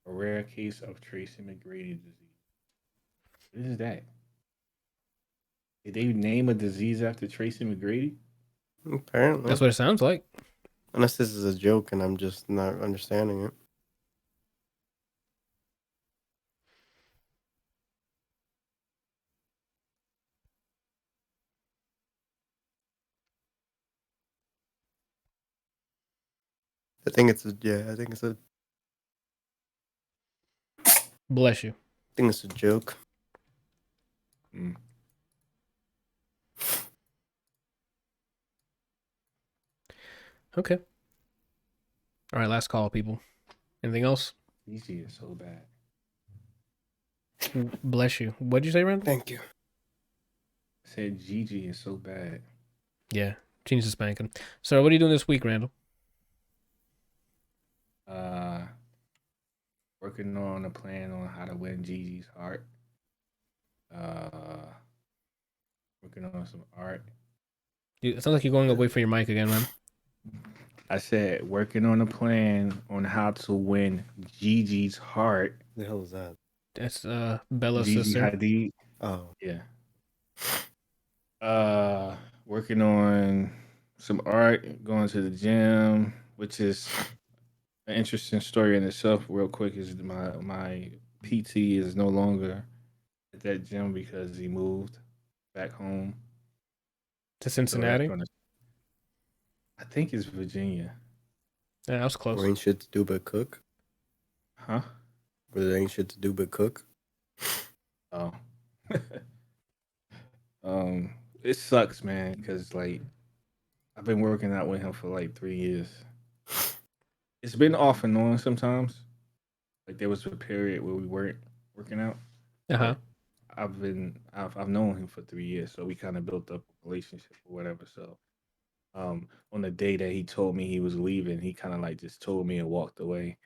[SPEAKER 3] A rare case of Tracy McGrady disease. What is that? Did they name a disease after Tracy McGrady?
[SPEAKER 2] Apparently.
[SPEAKER 1] That's what it sounds like.
[SPEAKER 2] Unless this is a joke and I'm just not understanding it. I think it's a
[SPEAKER 1] Bless you.
[SPEAKER 2] I think it's a joke.
[SPEAKER 3] Mm.
[SPEAKER 1] Okay. All right, last call, people. Anything else?
[SPEAKER 3] Easy is so bad.
[SPEAKER 1] Bless you. What'd you say, Rand?
[SPEAKER 2] Thank you.
[SPEAKER 3] I said Gigi is so bad.
[SPEAKER 1] Yeah, she needs a spanking. So, what are you doing this week, Randall?
[SPEAKER 3] Working on a plan on how to win Gigi's heart. Working on some art.
[SPEAKER 1] Dude, it sounds like you're going away from your mic again, man.
[SPEAKER 3] I said working on a plan on how to win Gigi's heart.
[SPEAKER 2] The hell is that?
[SPEAKER 1] That's Bella's
[SPEAKER 3] Gigi
[SPEAKER 1] sister.
[SPEAKER 3] Hadid.
[SPEAKER 2] Oh.
[SPEAKER 3] Yeah. Working on some art, going to the gym, which is an interesting story in itself. Real quick, is my PT is no longer at that gym because he moved back home
[SPEAKER 1] To
[SPEAKER 3] So
[SPEAKER 1] Cincinnati?
[SPEAKER 3] I think it's Virginia.
[SPEAKER 1] Yeah, that was close.
[SPEAKER 2] Where ain't shit to do but cook?
[SPEAKER 3] Huh?
[SPEAKER 2] Where there ain't shit to do but cook?
[SPEAKER 3] Oh. It sucks, man, because like I've been working out with him for like 3 years. It's been off and on sometimes. Like there was a period where we weren't working out.
[SPEAKER 1] Uh-huh.
[SPEAKER 3] I've known him for 3 years, so we kind of built up a relationship or whatever. So on the day that he told me he was leaving, he kind of like just told me and walked away.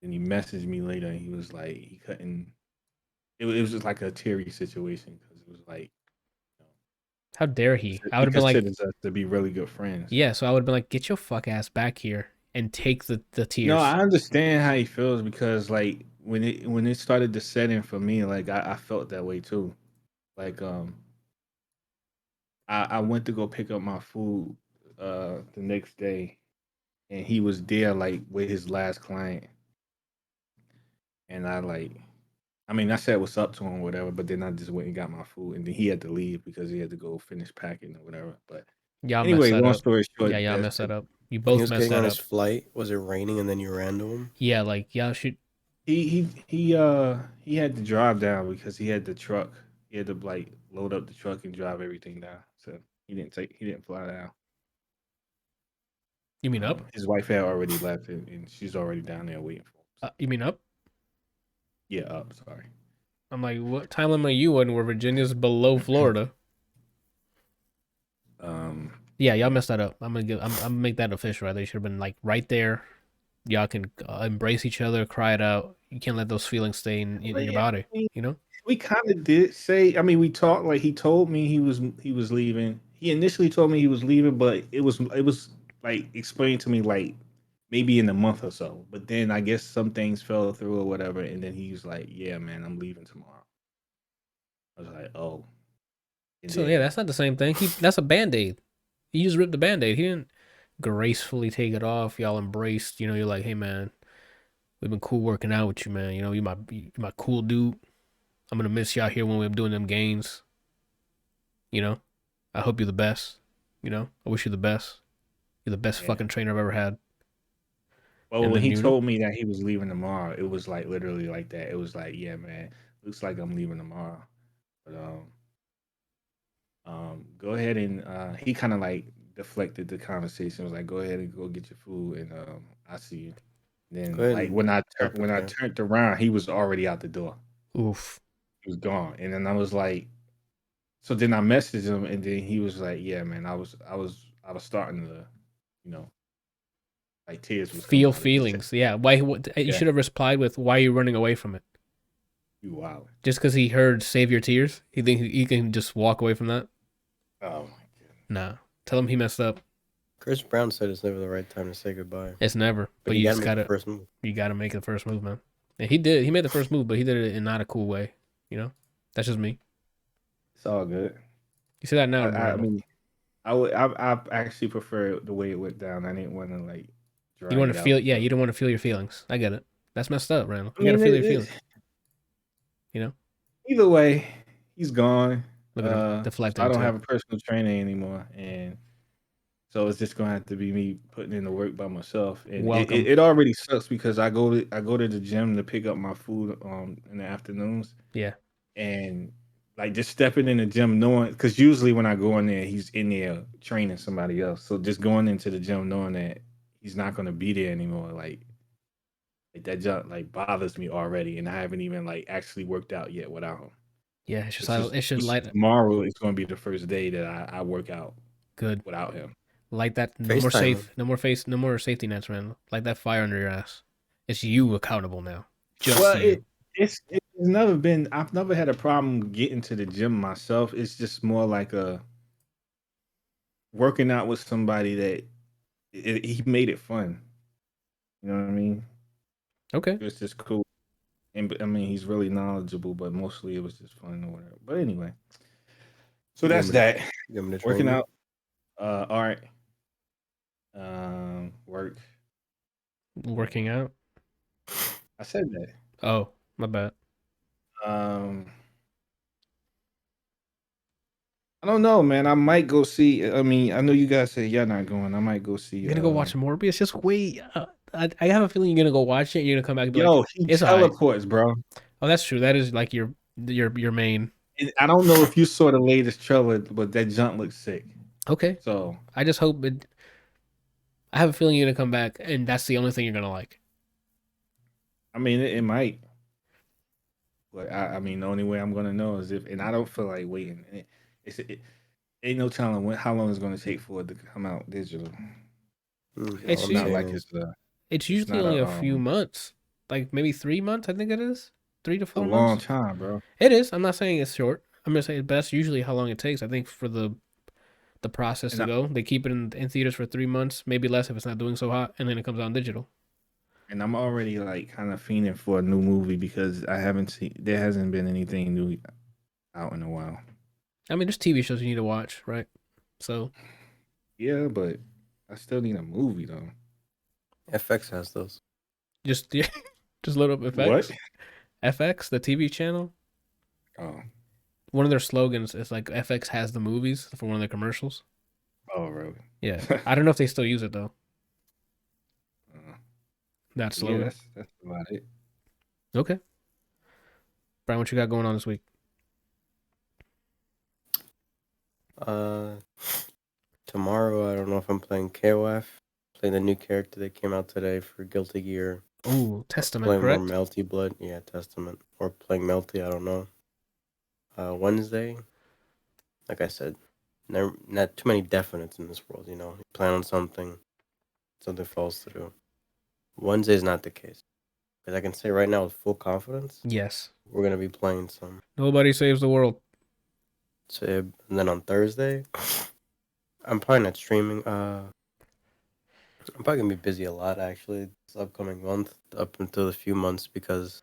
[SPEAKER 3] And he messaged me later and he was like he couldn't it was just like a teary situation because it was like
[SPEAKER 1] How dare he? I
[SPEAKER 3] he
[SPEAKER 1] would have been like,
[SPEAKER 3] considers us to be really good friends.
[SPEAKER 1] yeah, so I would have been like, get your fuck ass back here and take the tears.
[SPEAKER 3] No, I understand how he feels because like when it started to set in for me, like I felt that way too. Like I went to go pick up my food the next day and he was there like with his last client. And I said what's up to him, whatever, but then I just went and got my food and then he had to leave because he had to go finish packing or whatever. But
[SPEAKER 1] Y'all
[SPEAKER 3] anyway,
[SPEAKER 1] messed that
[SPEAKER 3] long
[SPEAKER 1] up.
[SPEAKER 3] story short,
[SPEAKER 1] Yeah, y'all messed that up. You
[SPEAKER 2] When he
[SPEAKER 1] both
[SPEAKER 2] was
[SPEAKER 1] messed
[SPEAKER 2] getting on
[SPEAKER 1] that
[SPEAKER 2] his
[SPEAKER 1] up.
[SPEAKER 2] flight, was it raining and then you ran to him?
[SPEAKER 1] Yeah, like y'all should.
[SPEAKER 3] He had to drive down because he had the truck. He had to like load up the truck and drive everything down. So he didn't fly down.
[SPEAKER 1] You mean up?
[SPEAKER 3] His wife had already left and she's already down there waiting for him.
[SPEAKER 1] You mean up?
[SPEAKER 3] Yeah, up. Sorry.
[SPEAKER 1] I'm like, what time limit are you in where Virginia's below Florida? Yeah, y'all messed that up. I'm gonna make that official. Right? They should have been like right there. Y'all can embrace each other, cry it out. You can't let those feelings stay in your body. You know.
[SPEAKER 3] We kind of did say. I mean, we talked. Like he told me he was leaving. He initially told me he was leaving, but it was like explained to me like maybe in a month or so. But then I guess some things fell through or whatever, and then he was like, "Yeah, man, I'm leaving tomorrow." I was like, "Oh." And
[SPEAKER 1] So
[SPEAKER 3] then,
[SPEAKER 1] yeah, that's not the same thing. That's a Band-Aid. He just ripped the Band-Aid. He didn't gracefully take it off. Y'all embraced. You know, you're like, hey man, we've been cool working out with you, man. You know, you my cool dude. I'm gonna miss y'all here when we're doing them games. You know, I hope you're the best. You know, I wish you the best. You're the best
[SPEAKER 3] Yeah.
[SPEAKER 1] fucking trainer I've ever had.
[SPEAKER 3] Well,
[SPEAKER 1] And
[SPEAKER 3] when
[SPEAKER 1] then
[SPEAKER 3] he told me that he was leaving tomorrow, it was like literally like that. It was like, yeah, man, looks like I'm leaving tomorrow. But go ahead and he kind of like deflected the conversation. Was like, go ahead and go get your food, and I see you.
[SPEAKER 2] Go
[SPEAKER 3] Then
[SPEAKER 2] ahead
[SPEAKER 3] like
[SPEAKER 2] and start
[SPEAKER 3] when I
[SPEAKER 2] preparing.
[SPEAKER 3] turned around, he was already out the door.
[SPEAKER 1] oof.
[SPEAKER 3] He was gone, and then I was like, so then I messaged him, and then he was like, yeah, man, I was starting to, you know, like tears was coming
[SPEAKER 1] Feel
[SPEAKER 3] out. He just said,
[SPEAKER 1] feelings. Yeah. Why? You
[SPEAKER 3] yeah,
[SPEAKER 1] should have replied with, "Why are you running away from it?"
[SPEAKER 3] you wild.
[SPEAKER 1] Just because he heard "Save your tears," he think he can just walk away from that.
[SPEAKER 3] Oh my god.
[SPEAKER 1] Nah. Tell him he messed up.
[SPEAKER 2] Chris Brown said it's never the right time to say goodbye.
[SPEAKER 1] It's never.
[SPEAKER 2] But
[SPEAKER 1] But
[SPEAKER 2] you
[SPEAKER 1] you
[SPEAKER 2] gotta
[SPEAKER 1] just
[SPEAKER 2] make the
[SPEAKER 1] gotta
[SPEAKER 2] first move.
[SPEAKER 1] make the first move, man. And he did. He made the first move, but he did it in not a cool way. You know. That's just me.
[SPEAKER 3] It's all good.
[SPEAKER 1] You say that now,
[SPEAKER 3] I
[SPEAKER 1] Randall.
[SPEAKER 3] mean, I actually prefer the way it went down. I didn't want to like
[SPEAKER 1] You
[SPEAKER 3] drag
[SPEAKER 1] want
[SPEAKER 3] it
[SPEAKER 1] to
[SPEAKER 3] out.
[SPEAKER 1] feel, yeah.
[SPEAKER 3] But,
[SPEAKER 1] You don't want to feel your feelings. I get it. That's messed up, Randall.
[SPEAKER 3] I
[SPEAKER 1] You gotta
[SPEAKER 3] mean,
[SPEAKER 1] feel your feelings. You know.
[SPEAKER 3] either way, he's gone.
[SPEAKER 1] Look at him
[SPEAKER 3] So I
[SPEAKER 1] deflecting
[SPEAKER 3] don't
[SPEAKER 1] too.
[SPEAKER 3] have a personal trainer anymore, and so it's just gonna have to be me putting in the work by myself. And
[SPEAKER 1] Welcome.
[SPEAKER 3] it already sucks because I go to the gym to pick up my food in the afternoons,
[SPEAKER 1] Yeah.
[SPEAKER 3] and like just stepping in the gym knowing because usually when I go in there, he's in there training somebody else. So just going into the gym knowing that he's not gonna be there anymore, like that just like bothers me already, and I haven't even like actually worked out yet without him.
[SPEAKER 1] Yeah. It should
[SPEAKER 3] This
[SPEAKER 1] light.
[SPEAKER 3] tomorrow is going to be the first day that I work out
[SPEAKER 1] Good.
[SPEAKER 3] without him.
[SPEAKER 1] Like that. No more
[SPEAKER 2] FaceTime him.
[SPEAKER 1] safe. No more safety nets, Randall. Like that fire under your ass. It's you accountable now. Just
[SPEAKER 3] Well,
[SPEAKER 1] you.
[SPEAKER 3] it's never been. I've never had a problem getting to the gym myself. It's just more like a working out with somebody that he made it fun. You know what I mean?
[SPEAKER 1] Okay.
[SPEAKER 3] It was just cool, and I mean he's really knowledgeable, but mostly it was just fun or whatever. But anyway, so
[SPEAKER 2] You
[SPEAKER 3] that's
[SPEAKER 2] want me
[SPEAKER 3] that.
[SPEAKER 2] to, you want me to train
[SPEAKER 3] Working
[SPEAKER 2] you?
[SPEAKER 3] out, art, work.
[SPEAKER 1] Working out.
[SPEAKER 3] I said that.
[SPEAKER 1] Oh, my bad.
[SPEAKER 3] Um, I don't know, man. I might go see. I mean, I know you guys say y'all not going. I might go see.
[SPEAKER 1] You're gonna go watch Morbius. Just wait. I have a feeling you're gonna go watch it. And you're gonna come back and be
[SPEAKER 3] Yo,
[SPEAKER 1] like,
[SPEAKER 3] he
[SPEAKER 1] "It's alright."
[SPEAKER 3] teleports, bro.
[SPEAKER 1] Oh, that's true. That is like your main.
[SPEAKER 3] And I don't know if you saw the latest trailer, but that junk looks sick.
[SPEAKER 1] Okay.
[SPEAKER 3] So
[SPEAKER 1] I just hope it. I have a feeling you're gonna come back, and that's the only thing you're gonna like.
[SPEAKER 3] I mean, it might. But I mean, the only way I'm gonna know is if, and I don't feel like waiting. It ain't no telling how long it's gonna take for it to come out digital.
[SPEAKER 2] All
[SPEAKER 1] It's
[SPEAKER 2] I'm
[SPEAKER 3] Not
[SPEAKER 2] saying
[SPEAKER 3] like
[SPEAKER 2] is,
[SPEAKER 1] It's
[SPEAKER 3] it's
[SPEAKER 1] usually
[SPEAKER 3] not
[SPEAKER 1] only a few months, like maybe 3 months. I think it is 3 to
[SPEAKER 3] a
[SPEAKER 1] 4
[SPEAKER 3] long
[SPEAKER 1] months.
[SPEAKER 3] time, bro.
[SPEAKER 1] It is. I'm not saying it's short. I'm gonna say that's usually how long it takes. I think for the process
[SPEAKER 3] And
[SPEAKER 1] to go, they keep it in theaters for 3 months, maybe less if it's not doing so hot, and then it comes out on digital.
[SPEAKER 3] I'm already like kind of fiending for a new movie because I haven't seen. There hasn't been anything new out in a while.
[SPEAKER 1] I mean, there's TV shows you need to watch, right? So
[SPEAKER 3] Yeah, but I still need a movie though.
[SPEAKER 2] FX has those.
[SPEAKER 1] just just load up
[SPEAKER 3] What?
[SPEAKER 1] FX, the TV channel.
[SPEAKER 3] Oh,
[SPEAKER 1] One of their slogans is like FX has the movies for one of their commercials.
[SPEAKER 3] oh, really?
[SPEAKER 1] Yeah, I don't know if they still use it though. That
[SPEAKER 3] Yeah,
[SPEAKER 1] slogan.
[SPEAKER 3] that's about it.
[SPEAKER 1] Okay, Brian, what you got going on this week?
[SPEAKER 2] Tomorrow I don't know if I'm playing KOF, playing the new character that came out today for Guilty Gear.
[SPEAKER 1] Oh, Testament,
[SPEAKER 2] Playing
[SPEAKER 1] correct?
[SPEAKER 2] more Melty Blood, yeah, Testament, or playing Melty, I don't know. Wednesday, like I said, not too many definites in this world, you know. You plan on something falls through. Wednesday is not the case. Because I can say right now with full confidence,
[SPEAKER 1] Yes.
[SPEAKER 2] we're going to be playing some.
[SPEAKER 1] Nobody saves the world.
[SPEAKER 2] And then on Thursday, I'm probably not streaming. I'm probably going to be busy a lot, actually, this upcoming month, up until a few months, because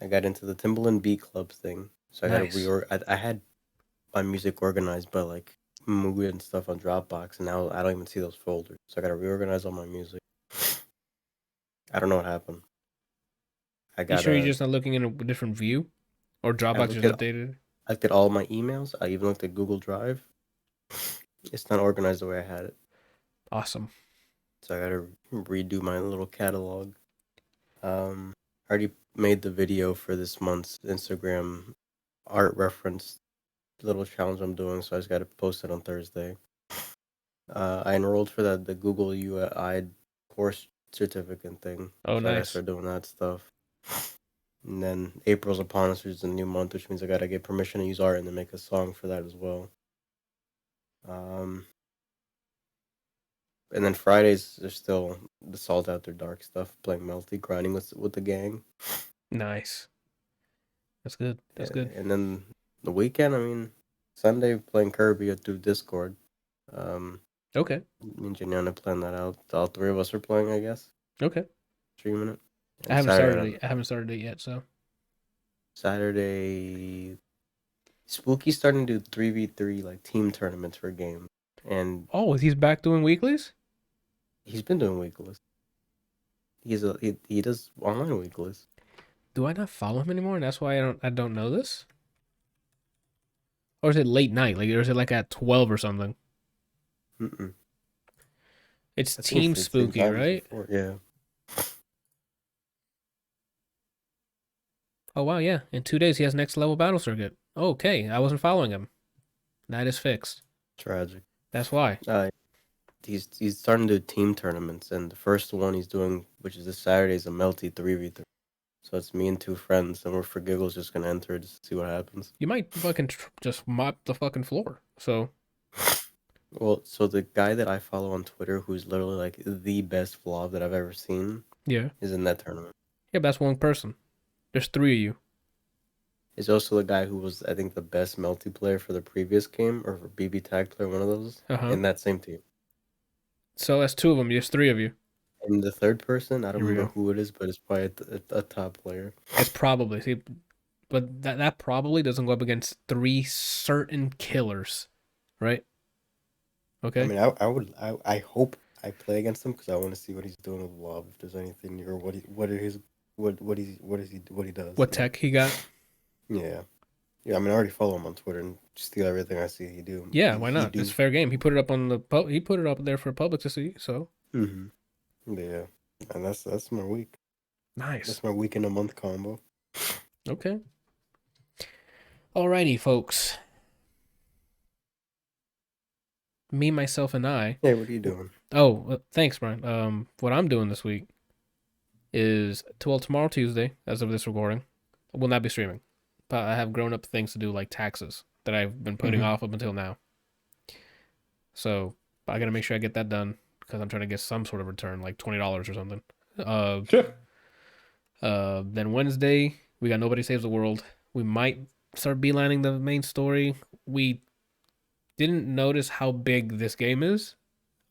[SPEAKER 2] I got into the Timbaland Beat Club thing. So I
[SPEAKER 1] Nice.
[SPEAKER 2] got to I had my music organized by, like, movie and stuff on Dropbox, and now I don't even see those folders. So I got to reorganize all my music. I don't know what happened.
[SPEAKER 1] You sure you're just not looking in a different view? Or Dropbox just updated?
[SPEAKER 2] I looked at all my emails. I even looked at Google Drive. It's not organized the way I had it.
[SPEAKER 1] Awesome.
[SPEAKER 2] So I gotta redo my little catalog. I already made the video for this month's Instagram art reference little challenge I'm doing, so I just gotta post it on Thursday. I enrolled for the Google UI course certificate thing.
[SPEAKER 1] Oh,
[SPEAKER 2] So I gotta
[SPEAKER 1] nice.
[SPEAKER 2] start doing that stuff. And then April's upon us, which is a new month, which means I gotta get permission to use art and then make a song for that as well. And then Fridays are still the Salt After Dark stuff, playing Melty, grinding with the gang.
[SPEAKER 1] Nice. That's good. That's good.
[SPEAKER 2] And then the weekend, I mean, Sunday playing Kirby through Discord.
[SPEAKER 1] Okay.
[SPEAKER 2] Me and Janiana planned that out. All three of us are playing, I guess.
[SPEAKER 1] Okay.
[SPEAKER 2] Streaming it.
[SPEAKER 1] I haven't started it. I haven't started it yet, so.
[SPEAKER 2] Saturday, Spooky's starting to do 3v3 like team tournaments for a game, and
[SPEAKER 1] he's back doing weeklies?
[SPEAKER 2] he's been doing weeklies. He does online weeklies.
[SPEAKER 1] Do I not follow him anymore? And that's why I don't know this? Or is it late night? Like, or is it like at 12 or something?
[SPEAKER 2] Mm-mm.
[SPEAKER 1] It's
[SPEAKER 2] I think
[SPEAKER 1] Team
[SPEAKER 2] it's the same
[SPEAKER 1] Spooky,
[SPEAKER 2] time as
[SPEAKER 1] right?
[SPEAKER 2] before, yeah.
[SPEAKER 1] Oh, wow, yeah. In 2 days, he has next level battle circuit. Okay, I wasn't following him. That is fixed.
[SPEAKER 2] Tragic.
[SPEAKER 1] That's why.
[SPEAKER 2] He's starting to do team tournaments, and the first one he's doing, which is this Saturday, is a Melty 3v3. So it's me and two friends, and we're for giggles just gonna enter it just to see what happens.
[SPEAKER 1] You might fucking just mop the fucking floor. So.
[SPEAKER 2] Well, so the guy that I follow on Twitter, who's literally like the best vlog that I've ever seen,
[SPEAKER 1] Yeah.
[SPEAKER 2] is in that tournament.
[SPEAKER 1] Yeah, but that's one person. There's 3 of you.
[SPEAKER 2] He's also the guy who was, I think, the best multiplayer for the previous game, or for BB Tag Player, one of those, in that same team.
[SPEAKER 1] So that's 2 of them. There's 3 of you.
[SPEAKER 2] And the third person, I don't
[SPEAKER 1] Here we
[SPEAKER 2] remember
[SPEAKER 1] go.
[SPEAKER 2] who it is, but it's probably a top player.
[SPEAKER 1] It's probably. See, but that probably doesn't go up against 3 certain killers, right? Okay.
[SPEAKER 2] I mean, I hope I play against him because I want to see what he's doing with Love. If there's anything new, or what he does.
[SPEAKER 1] What tech he got?
[SPEAKER 2] Yeah. Yeah, I mean, I already follow him on Twitter and steal everything I see he do.
[SPEAKER 1] Yeah, why not? It's fair game. He put it up on he put it up there for public to see. So.
[SPEAKER 2] Yeah, and that's my week.
[SPEAKER 1] Nice.
[SPEAKER 2] That's my week in a month combo.
[SPEAKER 1] Okay. Alrighty, folks. Me, myself, and I.
[SPEAKER 2] Hey, what are you doing?
[SPEAKER 1] Oh, thanks, Brian. What I'm doing this week is tomorrow Tuesday, as of this recording, I will not be streaming. But I have grown up things to do like taxes that I've been putting off up until now. So I gotta make sure I get that done because I'm trying to get some sort of return, like $20 or something. Then Wednesday we got Nobody Saves the World. We might start beelining the main story. We didn't notice how big this game is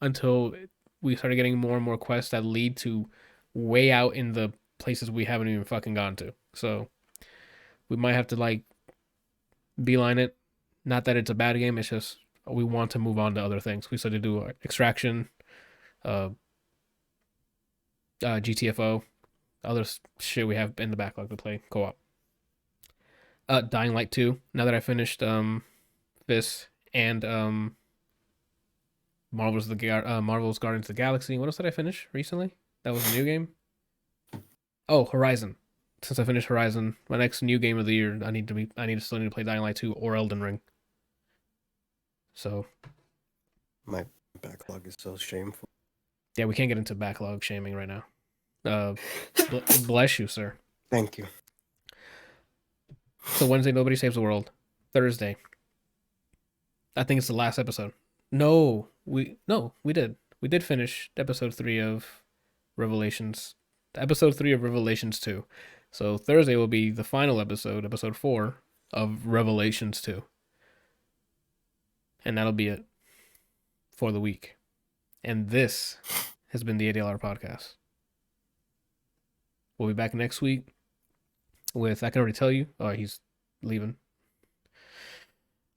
[SPEAKER 1] until we started getting more and more quests that lead to way out in the places we haven't even fucking gone to. So we might have to like beeline it. Not that it's a bad game, it's just we want to move on to other things. We started to do Extraction, GTFO, other shit we have in the backlog to play co-op. Dying Light 2. Now that I finished F.I.S.T and Marvel's Guardians of the Galaxy. What else did I finish recently? That was a new game. Oh, Horizon. Since I finished Horizon, my next new game of the year, I still need to play Dying Light 2 or Elden Ring. So
[SPEAKER 2] my backlog is so shameful.
[SPEAKER 1] Yeah, we can't get into backlog shaming right now. Bless you, sir.
[SPEAKER 2] Thank you.
[SPEAKER 1] So Wednesday, Nobody Saves the World. Thursday, I think it's the last episode. No, we did. We did finish episode 3 of Revelations. Episode 3 of Revelations 2. So Thursday will be the final episode 4 of Revelations 2. And that'll be it for the week. And this has been the ADLR Podcast. We'll be back next week with, I can already tell you, he's leaving.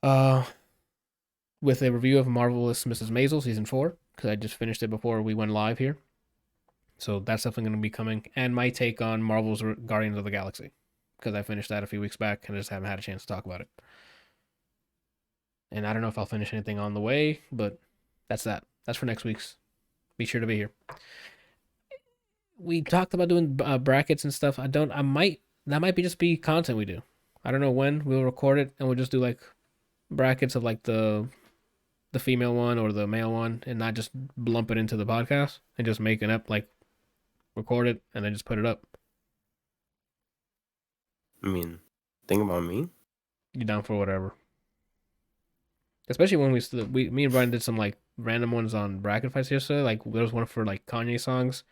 [SPEAKER 1] With a review of Marvelous Mrs. Maisel Season 4, because I just finished it before we went live here. So that's definitely going to be coming. And my take on Marvel's Guardians of the Galaxy, because I finished that a few weeks back and I just haven't had a chance to talk about it. And I don't know if I'll finish anything on the way, but that's that. That's for next week's Be sure to be here. We talked about doing brackets and stuff. That might just be content we do. I don't know when we'll record it, and we'll just do like brackets of like the female one or the male one, and not just lump it into the podcast and just make it up, like record it and then just put it up.
[SPEAKER 2] I mean, think about me.
[SPEAKER 1] You down for whatever? Especially when me and Brian did some like random ones on bracket fights yesterday. Like there was one for like Kanye songs.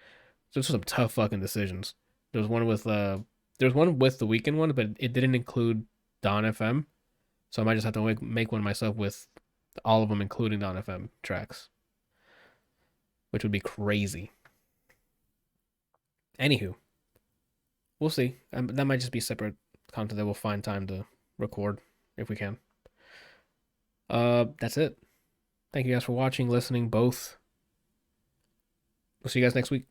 [SPEAKER 1] So this was some tough fucking decisions. There was one with the Weeknd one, but it didn't include Don FM. So I might just have to make one myself with all of them, including Don FM tracks, which would be crazy. Anywho, we'll see. That might just be separate content that we'll find time to record if we can. That's it. Thank you guys for watching, listening, both. We'll see you guys next week.